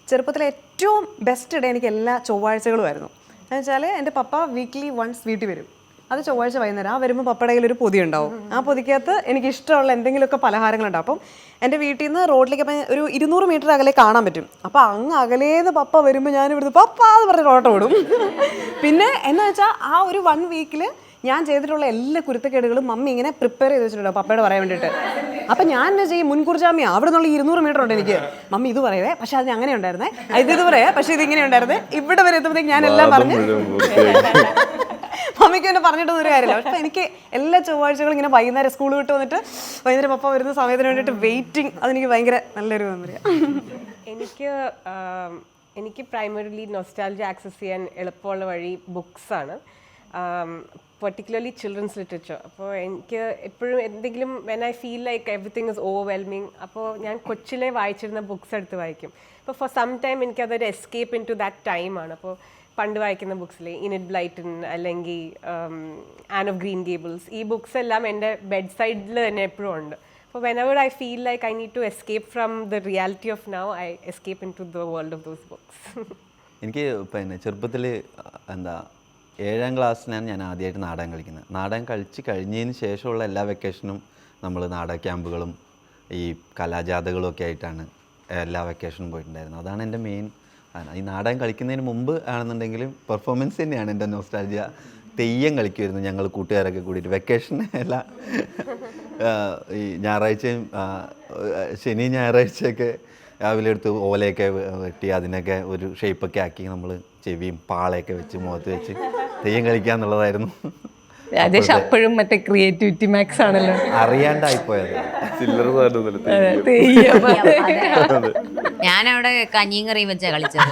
ചെറുപ്പത്തിലെ ഏറ്റവും ബെസ്റ്റ് ഡേ എനിക്ക് എല്ലാ ചൊവ്വാഴ്ചകളുമായിരുന്നു. എന്ന് വെച്ചാൽ എൻ്റെ പപ്പ വീക്ക്ലി വൺസ് വീട്ടിൽ വരും. അത് ചൊവ്വാഴ്ച വൈകുന്നേരം. ആ വരുമ്പോൾ പപ്പയുടെ കയ്യിൽ ഒരു പൊതി ഉണ്ടാവും. ആ പൊതിക്കകത്ത് എനിക്ക് ഇഷ്ടമുള്ള എന്തെങ്കിലുമൊക്കെ പലഹാരങ്ങളുണ്ടാവും. അപ്പം എൻ്റെ വീട്ടിൽ നിന്ന് റോഡിലേക്ക് അപ്പം ഒരു 200 മീറ്റർ അകലെ കാണാൻ പറ്റും. അപ്പോൾ അങ്ങ് അകലേന്ന് പപ്പ വരുമ്പോൾ ഞാനിവിടുന്ന് പപ്പ എന്ന് പറഞ്ഞിട്ട് ഓട്ടം ഓടും. പിന്നെ എന്നാ വെച്ചാൽ ആ ഒരു 1 വീക്കിൽ ഞാൻ ചെയ്തിട്ടുള്ള എല്ലാ കുരുത്തക്കേടുകളും മമ്മി ഇങ്ങനെ പ്രിപ്പയർ ചെയ്ത് വെച്ചിട്ടുണ്ടാവും പപ്പയോട് പറയാൻ വേണ്ടിയിട്ട്. അപ്പം ഞാൻ എന്നാ ചെയ്യും, മുൻകൂർ ജാമ്യം അവിടെ നിന്നുള്ള 200 മീറ്റർ ഉണ്ട് എനിക്ക്. മമ്മി ഇത് പറയവേ, പക്ഷെ അത് അങ്ങനെ ഉണ്ടായിരുന്നേ, ഇത് പറയാ, പക്ഷെ ഇത് ഇങ്ങനെ ഉണ്ടായിരുന്നേ, ഇവിടെ വരെ എത്തുമ്പോഴത്തേക്ക് ഞാൻ എല്ലാം പറഞ്ഞ് മമ്മിക്ക് എന്നെ പറഞ്ഞിട്ടൊന്നും ഒരു കാര്യമില്ല. പക്ഷെ എനിക്ക് എല്ലാ ചൊവ്വാഴ്ചകളും ഇങ്ങനെ വൈകുന്നേരം സ്കൂൾ വിട്ട് വന്നിട്ട് വൈകുന്നേരം പപ്പ വരുന്ന സമയത്തിന് വേണ്ടിയിട്ട് വെയിറ്റിംഗ്, അതെനിക്ക് ഭയങ്കര നല്ലൊരു മെമ്മറിയാണ്. എനിക്ക് പ്രൈമറിലി നൊസ്റ്റാൾജി ആക്സസ് ചെയ്യാൻ എളുപ്പമുള്ള വഴി ബുക്സാണ്, പെർട്ടിക്കുലർലി ചിൽഡ്രൻസ് ലിറ്ററേച്ചർ. അപ്പോൾ എനിക്ക് എപ്പോഴും എന്തെങ്കിലും when I feel like everything is overwhelming, അപ്പോൾ ഞാൻ കൊച്ചിലെ വായിച്ചിരുന്ന ബുക്സ് എടുത്ത് വായിക്കും. അപ്പോൾ ഫോർ സം ടൈം എനിക്കതൊരു എസ്കേപ്പ് ഇൻ ടു ദാറ്റ് ടൈമാണ്. അപ്പോൾ പണ്ട് വായിക്കുന്ന ബുക്സിലെ ഇനിറ്റ് ബ്ലൈറ്റൺ അല്ലെങ്കിൽ ആൻ ഓഫ് ഗ്രീൻ ഗേബിൾസ്, ഈ ബുക്സ് എല്ലാം എൻ്റെ ബെഡ് സൈഡിൽ തന്നെ എപ്പോഴും ഉണ്ട്. അപ്പോൾ whenever I feel like I need to escape from the reality of now, I escape into the world of those books. എനിക്ക് പിന്നെ ചെറുപ്പത്തിൽ എന്താ 7ാം ക്ലാസ്സിലാണ് ഞാൻ ആദ്യമായിട്ട് നാടകം കളിക്കുന്നത്. നാടകം കളിച്ച് കഴിഞ്ഞതിന് ശേഷമുള്ള എല്ലാ വെക്കേഷനും നമ്മൾ നാടക ക്യാമ്പുകളും ഈ കലാജാഥകളും ഒക്കെ ആയിട്ടാണ് എല്ലാ വെക്കേഷനും പോയിട്ടുണ്ടായിരുന്നത്. അതാണ് എൻ്റെ മെയിൻ. ഈ നാടകം കളിക്കുന്നതിന് മുമ്പ് ആണെന്നുണ്ടെങ്കിലും പെർഫോമൻസ് തന്നെയാണ് എൻ്റെ നോസ്റ്റാൾജിയ. തെയ്യം കളിക്കുമായിരുന്നു ഞങ്ങൾ കൂട്ടുകാരൊക്കെ കൂടിയിട്ട് വെക്കേഷൻ അല്ല, ഈ ഞായറാഴ്ചയും ശനി ഞായറാഴ്ചയൊക്കെ രാവിലെ എടുത്ത് ഓലയൊക്കെ വെട്ടി അതിനൊക്കെ ഒരു ഷേപ്പൊക്കെ ആക്കി നമ്മൾ ചെവിയും പാളയൊക്കെ വെച്ച് മുഖത്ത് വെച്ച് തെയ്യം കളിക്കുക എന്നുള്ളതായിരുന്നു. രാജേഷ് അപ്പോഴും മറ്റേ ക്രിയേറ്റിവിറ്റി മാക്സ് ആണല്ലോ, അറിയാണ്ടായിപ്പോയത്. ചില്ലറ ഞാനവിടെ കഞ്ഞിയും കറിയും വെച്ചാ കളിച്ചത്.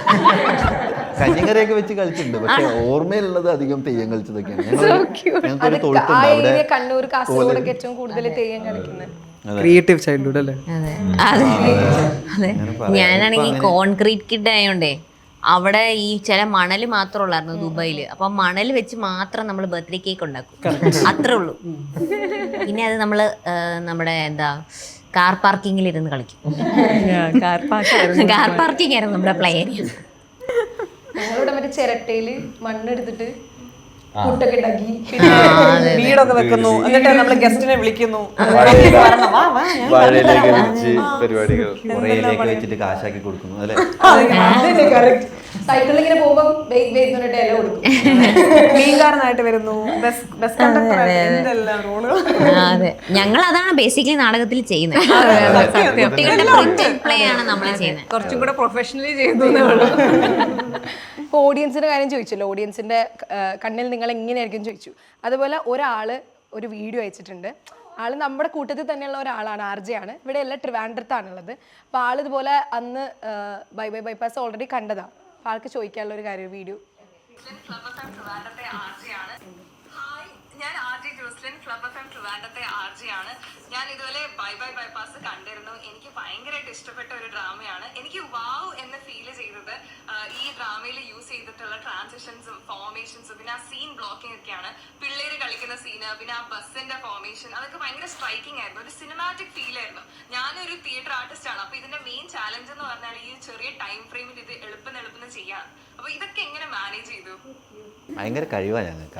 കഞ്ഞിക്കറിയൊക്കെ വെച്ച് കളിച്ചിട്ടുണ്ട്, പക്ഷെ ഓർമ്മയിലുള്ളത് അധികം തെയ്യം കളിച്ചതൊക്കെയാണ്. ഞങ്ങൾക്കൊരു ആ തൊഴുത്തുണ്ട് അവിടെ. ഏരിയ കണ്ണൂർ കാസർഗോഡൊക്കെ ഏറ്റവും കൂടുതൽ തെയ്യം കളിക്കുന്നത്. ക്രിയേറ്റീവ് ചൈൽഡ്ഹുഡ് അല്ലേ? അതെ അതെ. ഞാനാണെങ്കിൽ കോൺക്രീറ്റ് കിഡ് ആയോണ്ടേ അവിടെ ഈ ചില മണൽ മാത്രമേ ഉള്ളായിരുന്നു ദുബായിൽ. അപ്പം മണൽ വെച്ച് മാത്രം നമ്മൾ ബർത്ത്ഡേ കേക്ക് ഉണ്ടാക്കും, അത്രേ ഉള്ളൂ. പിന്നെ അത് നമ്മൾ നമ്മുടെ എന്താ കാർ പാർക്കിങ്ങിൽ ഇരുന്ന് കളിക്കും. കാർ പാർക്കിംഗ് ആയിരുന്നു നമ്മുടെ പ്ലേ ഏരിയ. ഞങ്ങളിവിടെ മറ്റേ ചിരട്ടയില് മണ്ണെടുത്തിട്ട് കൂട്ടൊക്കെ ഉണ്ടാക്കി വീടൊക്കെ വെക്കുന്നു, എന്നിട്ട് നമ്മൾ ഗസ്റ്റിനെ വിളിക്കുന്നു, വാഴയിലേക്ക് വെച്ച് പരിപാടികൾ കുറേയിലേക്ക് വെച്ചിട്ട് കാശാക്കി കൊടുക്കുന്നു അല്ലേ? സൈക്കിളിൽ ഇങ്ങനെ പോകുമ്പോ ഇല കൊടുക്കും. മീൻകാരനായിട്ട് വരുന്നു, ബസ് കണ്ടക്ടർ, എന്തെല്ലാം റോളുകൾ. അതെ, ഞങ്ങൾ അതാണ് ബേസിക്കലി നാടകത്തിൽ ചെയ്യുന്നത്. കുട്ടികളുടെ പ്ലേ ആണ് നമ്മൾ ചെയ്യുന്നത്. കുറച്ചും കൂടെ പ്രൊഫഷണലി ചെയ്യുന്നു. ഇപ്പോൾ ഓഡിയൻസിന്റെ കാര്യം ചോദിച്ചല്ലോ, ഓഡിയൻസിന്റെ കണ്ണിൽ നിങ്ങൾ എങ്ങനെയായിരിക്കും ചോദിച്ചു. അതുപോലെ ഒരാള് ഒരു വീഡിയോ അയച്ചിട്ടുണ്ട്. ആള് നമ്മുടെ കൂട്ടത്തിൽ തന്നെയുള്ള ഒരാളാണ്, RJ ആണ്. ഇവിടെ എല്ലാം ട്രിവാൻഡ്രത്താണുള്ളത്. അപ്പോൾ ആൾ ഇതുപോലെ അന്ന് ബൈ ബൈ ബൈപ്പാസ് ഓൾറെഡി കണ്ടതാണ്. അപ്പോൾ ആൾക്ക് ചോദിക്കാനുള്ള ഒരു കാര്യം വീഡിയോ. ഞാൻ RJ Joslin, club FM ട്രിവാൻഡ്രത്തെ RJ ആണ്. ഞാൻ ഇതുപോലെ ബൈ ബൈ ബൈപ്പാസ് കണ്ടിരുന്നു. എനിക്ക് ഭയങ്കരമായിട്ട് ഇഷ്ടപ്പെട്ട ഒരു ഡ്രാമയാണ്. എനിക്ക് വാവ് എന്ന് ഫീൽ ചെയ്തത് ഈ ഡ്രാമയിൽ യൂസ് ചെയ്തിട്ടുള്ള ട്രാൻസിഷൻസും ഫോർമേഷൻസും പിന്നെ ആ സീൻ ബ്ലോക്കിംഗ് ഒക്കെയാണ്. പിള്ളേര് കളിക്കുന്ന സീന്, പിന്നെ ആ ബസ്സിന്റെ ഫോർമേഷൻ, അതൊക്കെ ഭയങ്കര സ്ട്രൈക്കിംഗ് ആയിരുന്നു. ഒരു സിനിമാറ്റിക് ഫീൽ ആയിരുന്നു. ഞാനൊരു തിയേറ്റർ ആർട്ടിസ്റ്റ് ആണ്. അപ്പൊ ഇതിന്റെ മെയിൻ ചാലഞ്ച് എന്ന് പറഞ്ഞാൽ ഈ ചെറിയ ടൈം ഫ്രെയിമിൽ ഇത് എളുപ്പം ചെയ്യാൻ. അപ്പൊ ഇതൊക്കെ എങ്ങനെ മാനേജ് ചെയ്തു? ഭയങ്കര കഴിവാണ് ഞങ്ങൾക്ക്.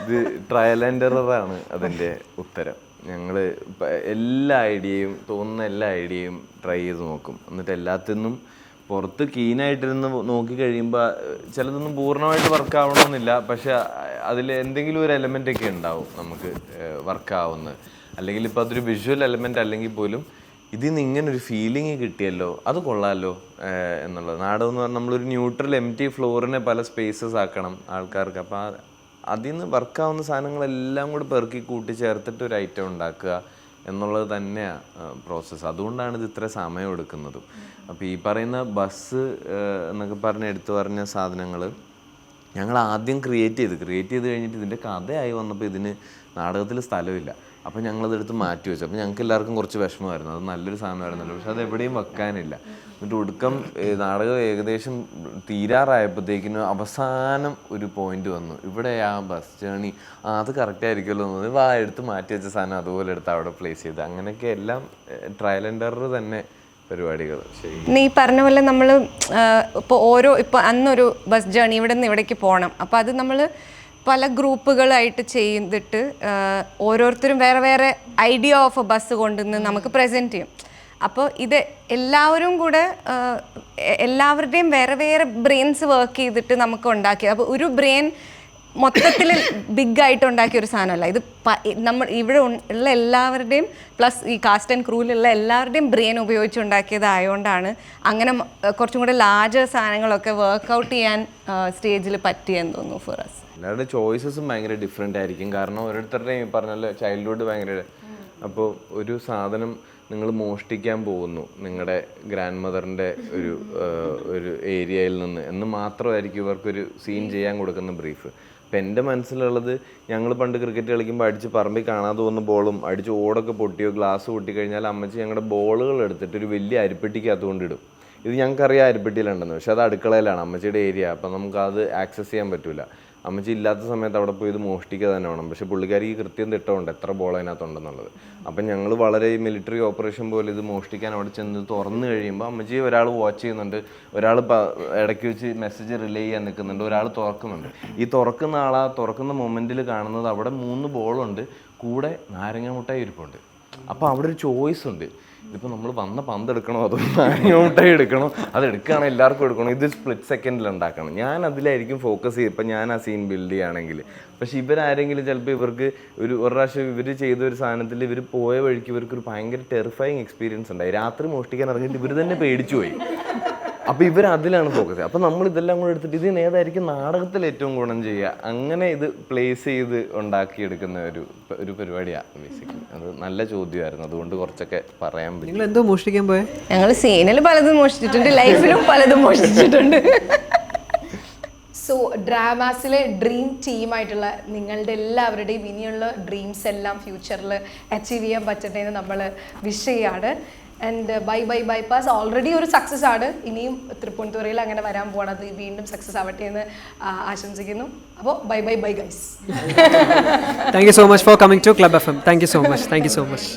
ഇത് ട്രയൽ ആൻഡ് എററാണ് അതിൻ്റെ ഉത്തരം. ഞങ്ങൾ എല്ലാ ഐഡിയയും തോന്നുന്ന എല്ലാ ഐഡിയയും ട്രൈ ചെയ്ത് നോക്കും. എന്നിട്ട് എല്ലാത്തിനും പുറത്ത് കീനായിട്ടിരുന്ന് നോക്കി കഴിയുമ്പോൾ ചിലതൊന്നും പൂർണ്ണമായിട്ട് വർക്ക് ആവണമെന്നില്ല, പക്ഷെ അതിൽ എന്തെങ്കിലും ഒരു എലമെൻ്റ് ഒക്കെ ഉണ്ടാവും നമുക്ക് വർക്കാവുന്നത്. അല്ലെങ്കിൽ ഇപ്പോൾ അതൊരു വിഷ്വൽ എലമെൻ്റ് അല്ലെങ്കിൽ പോലും ഇതിൽ നിന്ന് ഇങ്ങനൊരു ഫീലിംഗ് കിട്ടിയല്ലോ, അത് കൊള്ളാമല്ലോ എന്നുള്ളത്. നാടകം എന്ന് പറഞ്ഞാൽ നമ്മളൊരു ന്യൂട്രൽ എംറ്റി ഫ്ലോറിനെ പല സ്പേസസ് ആക്കണം ആൾക്കാർക്ക്. അപ്പോൾ അതിൽ നിന്ന് വർക്കാവുന്ന സാധനങ്ങളെല്ലാം കൂടി പെറുക്കി കൂട്ടി ചേർത്തിട്ട് ഒരു ഐറ്റം ഉണ്ടാക്കുക എന്നുള്ളത് തന്നെയാണ് പ്രോസസ്സ്. അതുകൊണ്ടാണ് ഇത് ഇത്ര സമയം എടുക്കുന്നതും. അപ്പോൾ ഈ പറയുന്ന ബസ് എന്നൊക്കെ പറഞ്ഞ് എടുത്തു പറഞ്ഞ സാധനങ്ങൾ ഞങ്ങൾ ആദ്യം ക്രിയേറ്റ് ചെയ്ത് കഴിഞ്ഞിട്ട് ഇതിൻ്റെ കഥയായി വന്നപ്പോൾ ഇതിന് നാടകത്തിൽ സ്ഥലമില്ല. അപ്പോൾ ഞങ്ങളതെടുത്ത് മാറ്റി വെച്ചു. അപ്പോൾ ഞങ്ങൾക്ക് എല്ലാവർക്കും കുറച്ച് വിഷമമായിരുന്നു. അത് നല്ലൊരു സാധനമായിരുന്നല്ലോ, പക്ഷെ അത് എവിടെയും വെക്കാനില്ല. എന്നിട്ട് ഒടുക്കം നാടകം ഏകദേശം തീരാറായപ്പോഴത്തേക്കിനും അവസാനം ഒരു പോയിന്റ് വന്നു. ഇവിടെ ആ ബസ് ജേണി അത് കറക്റ്റ് ആയിരിക്കുമല്ലോ എന്ന് എടുത്ത് മാറ്റി വെച്ച സാധനം അതുപോലെ എടുത്ത് അവിടെ പ്ലേസ് ചെയ്ത്, അങ്ങനെയൊക്കെ എല്ലാം ട്രയൽ ആൻഡ് എറർ തന്നെ പരിപാടികൾ. ശരി, നീ പറഞ്ഞ പോലെ നമ്മൾ ഇപ്പോൾ അന്നൊരു ബസ് ജേണി ഇവിടെ നിന്ന് ഇവിടേക്ക് പോകണം. അപ്പോൾ അത് നമ്മൾ പല ഗ്രൂപ്പുകളായിട്ട് ചെയ്തിട്ട് ഓരോരുത്തരും വേറെ വേറെ ഐഡിയ ഓഫ് എ ബസ് കൊണ്ടുവന്ന് നമുക്ക് പ്രസൻറ്റ് ചെയ്യും. അപ്പോൾ ഇത് എല്ലാവരും കൂടെ എല്ലാവരുടെയും വേറെ വേറെ ബ്രെയിൻസ് വർക്ക് ചെയ്തിട്ട് നമുക്ക് ഉണ്ടാക്കിയത്. അപ്പോൾ ഒരു ബ്രെയിൻ മൊത്തത്തിൽ ബിഗ് ആയിട്ട് ഉണ്ടാക്കിയ ഒരു സാധനമല്ല ഇത്. നമ്മൾ ഇവിടെ ഉള്ള എല്ലാവരുടെയും പ്ലസ് ഈ കാസ്റ്റ് ആൻഡ് ക്രൂവിലുള്ള എല്ലാവരുടെയും ബ്രെയിൻ ഉപയോഗിച്ചുണ്ടാക്കിയതായതുകൊണ്ടാണ് അങ്ങനെ കുറച്ചും കൂടെ ലാർജർ സാധനങ്ങളൊക്കെ വർക്കൗട്ട് ചെയ്യാൻ സ്റ്റേജിൽ പറ്റിയെന്ന് തോന്നുന്നു ഫോർ അസ്. എല്ലാവരുടെ ചോയ്സസും ഭയങ്കര ഡിഫറെൻ്റ് ആയിരിക്കും. കാരണം ഓരോരുത്തരുടെയും പറഞ്ഞല്ലോ ചൈൽഡ്ഹുഡ് ഭയങ്കര. അപ്പോൾ ഒരു സാധനം നിങ്ങൾ മോഷ്ടിക്കാൻ പോകുന്നു നിങ്ങളുടെ ഗ്രാൻഡ് മദറിൻ്റെ ഒരു ഏരിയയിൽ നിന്ന് എന്ന് മാത്രമായിരിക്കും ഇവർക്കൊരു സീൻ ചെയ്യാൻ കൊടുക്കുന്ന ബ്രീഫ്. അപ്പം എൻ്റെ മനസ്സിലുള്ളത്, ഞങ്ങൾ പണ്ട് ക്രിക്കറ്റ് കളിക്കുമ്പോൾ അടിച്ച് പറമ്പിൽ കാണാതെ പോകുന്ന ബോളും അടിച്ച് ഓടൊക്കെ പൊട്ടിയോ ഗ്ലാസ് പൊട്ടിക്കഴിഞ്ഞാൽ അമ്മച്ചി ഞങ്ങളുടെ ബോളുകൾ എടുത്തിട്ട് ഒരു വലിയ അരിപ്പെട്ടിക്കകത്ത് കൊണ്ടിടും. ഇത് ഞങ്ങൾക്കറിയാം അരിപ്പെട്ടിയിലുണ്ടെന്ന്, പക്ഷെ അത് അടുക്കളയിലാണ്, അമ്മച്ചിയുടെ ഏരിയ. അപ്പം നമുക്കത് ആക്സസ് ചെയ്യാൻ പറ്റില്ല. അമ്മച്ചി ഇല്ലാത്ത സമയത്ത് അവിടെ പോയി ഇത് മോഷ്ടിക്കുക തന്നെ വേണം. പക്ഷെ പുള്ളിക്കാരിക്ക് കൃത്യം തിട്ടമുണ്ട് എത്ര ബോൾ അതിനകത്തുണ്ടെന്നുള്ളത്. അപ്പം ഞങ്ങൾ വളരെ മിലിറ്ററി ഓപ്പറേഷൻ പോലെ ഇത് മോഷ്ടിക്കാൻ അവിടെ ചെന്ന് തുറന്നു കഴിയുമ്പോൾ അമ്മച്ചി ഒരാൾ വാച്ച് ചെയ്യുന്നുണ്ട്, ഒരാൾ ഇടയ്ക്ക് വെച്ച് മെസ്സേജ് റിലേ ചെയ്യാൻ നിൽക്കുന്നുണ്ട്, ഒരാൾ തുറക്കുന്നുണ്ട്. ഈ തുറക്കുന്ന ആളാ തുറക്കുന്ന മൊമെൻറ്റിൽ കാണുന്നത് അവിടെ 3 ബോളുണ്ട്, കൂടെ നാരങ്ങ മുട്ടായി ഇരിപ്പുണ്ട്. അപ്പോൾ അവിടെ ഒരു ചോയ്സ് ഉണ്ട്. ഇതിപ്പോൾ നമ്മൾ വന്ന പന്ത് എടുക്കണോ അതോ നാരങ്ങ മുട്ടായി എടുക്കണോ, അത് എടുക്കുകയാണെങ്കിൽ എല്ലാവർക്കും എടുക്കണോ, ഇത് സ്പ്ലിറ്റ് സെക്കൻഡിൽ ഉണ്ടാക്കണം. ഞാൻ അതിലായിരിക്കും ഫോക്കസ് ചെയ്ത് ഇപ്പം ഞാൻ ആ സീൻ ബിൽഡ് ചെയ്യുകയാണെങ്കിൽ. പക്ഷെ ഇവരാരെങ്കിലും ചിലപ്പോൾ ഇവർക്ക് ഒരു പ്രാവശ്യം ഇവർ ചെയ്ത ഒരു സാധനത്തിൽ ഇവർ പോയ വഴിക്ക് ഇവർക്കൊരു ഭയങ്കര ടെറിഫയിങ് എക്സ്പീരിയൻസ് ഉണ്ടായി. രാത്രി മോഷ്ടിക്കാൻ ഇറങ്ങിയിട്ട് ഇവർ തന്നെ പേടിച്ചു പോയി. അപ്പോൾ ഇവർ അതിലാണ് ഫോക്കസ് ചെയ്യുക. അപ്പോൾ നമ്മൾ ഇതെല്ലാം കൂടെ എടുത്തിട്ട് ഇതിന് ഏതായിരിക്കും നാടകത്തിൽ ഏറ്റവും ഗുണം ചെയ്യുക, അങ്ങനെ ഇത് പ്ലേസ് ചെയ്ത് ഉണ്ടാക്കിയെടുക്കുന്ന ഒരു പരിപാടിയാണ് ബേസിക്കലി. അത് നല്ല ചോദ്യമായിരുന്നു, അതുകൊണ്ട് കുറച്ചൊക്കെ പറയാൻ പറ്റും. നിങ്ങൾ എന്തോ മോഷ്ടിക്കാൻ പോയെ? ഞങ്ങൾ സീനിൽ പലതും മോഷ്ടിച്ചിട്ടുണ്ട്, ലൈഫിലും പലതും മോഷ്ടിച്ചിട്ടുണ്ട്. സോ ഡ്രാമാസിലെ ഡ്രീം ടീമായിട്ടുള്ള നിങ്ങളുടെ എല്ലാവരുടെയും ഇനിയുള്ള ഡ്രീംസ് എല്ലാം ഫ്യൂച്ചറിൽ അച്ചീവ് ചെയ്യാൻ പറ്റട്ടെ എന്ന് നമ്മൾ വിഷ് ചെയ്യാണ്. ആൻഡ് ബൈ ബൈപ്പാസ് ഓൾറെഡി ഒരു സക്സസ് ആണ്, ഇനിയും തൃപ്പൂണിത്തുറയിൽ അങ്ങനെ വരാൻ പോകണത് വീണ്ടും സക്സസ് ആവട്ടെ എന്ന് ആശംസിക്കുന്നു. അപ്പോൾ bye guys. Thank you so much for coming to club FM. Thank you so much.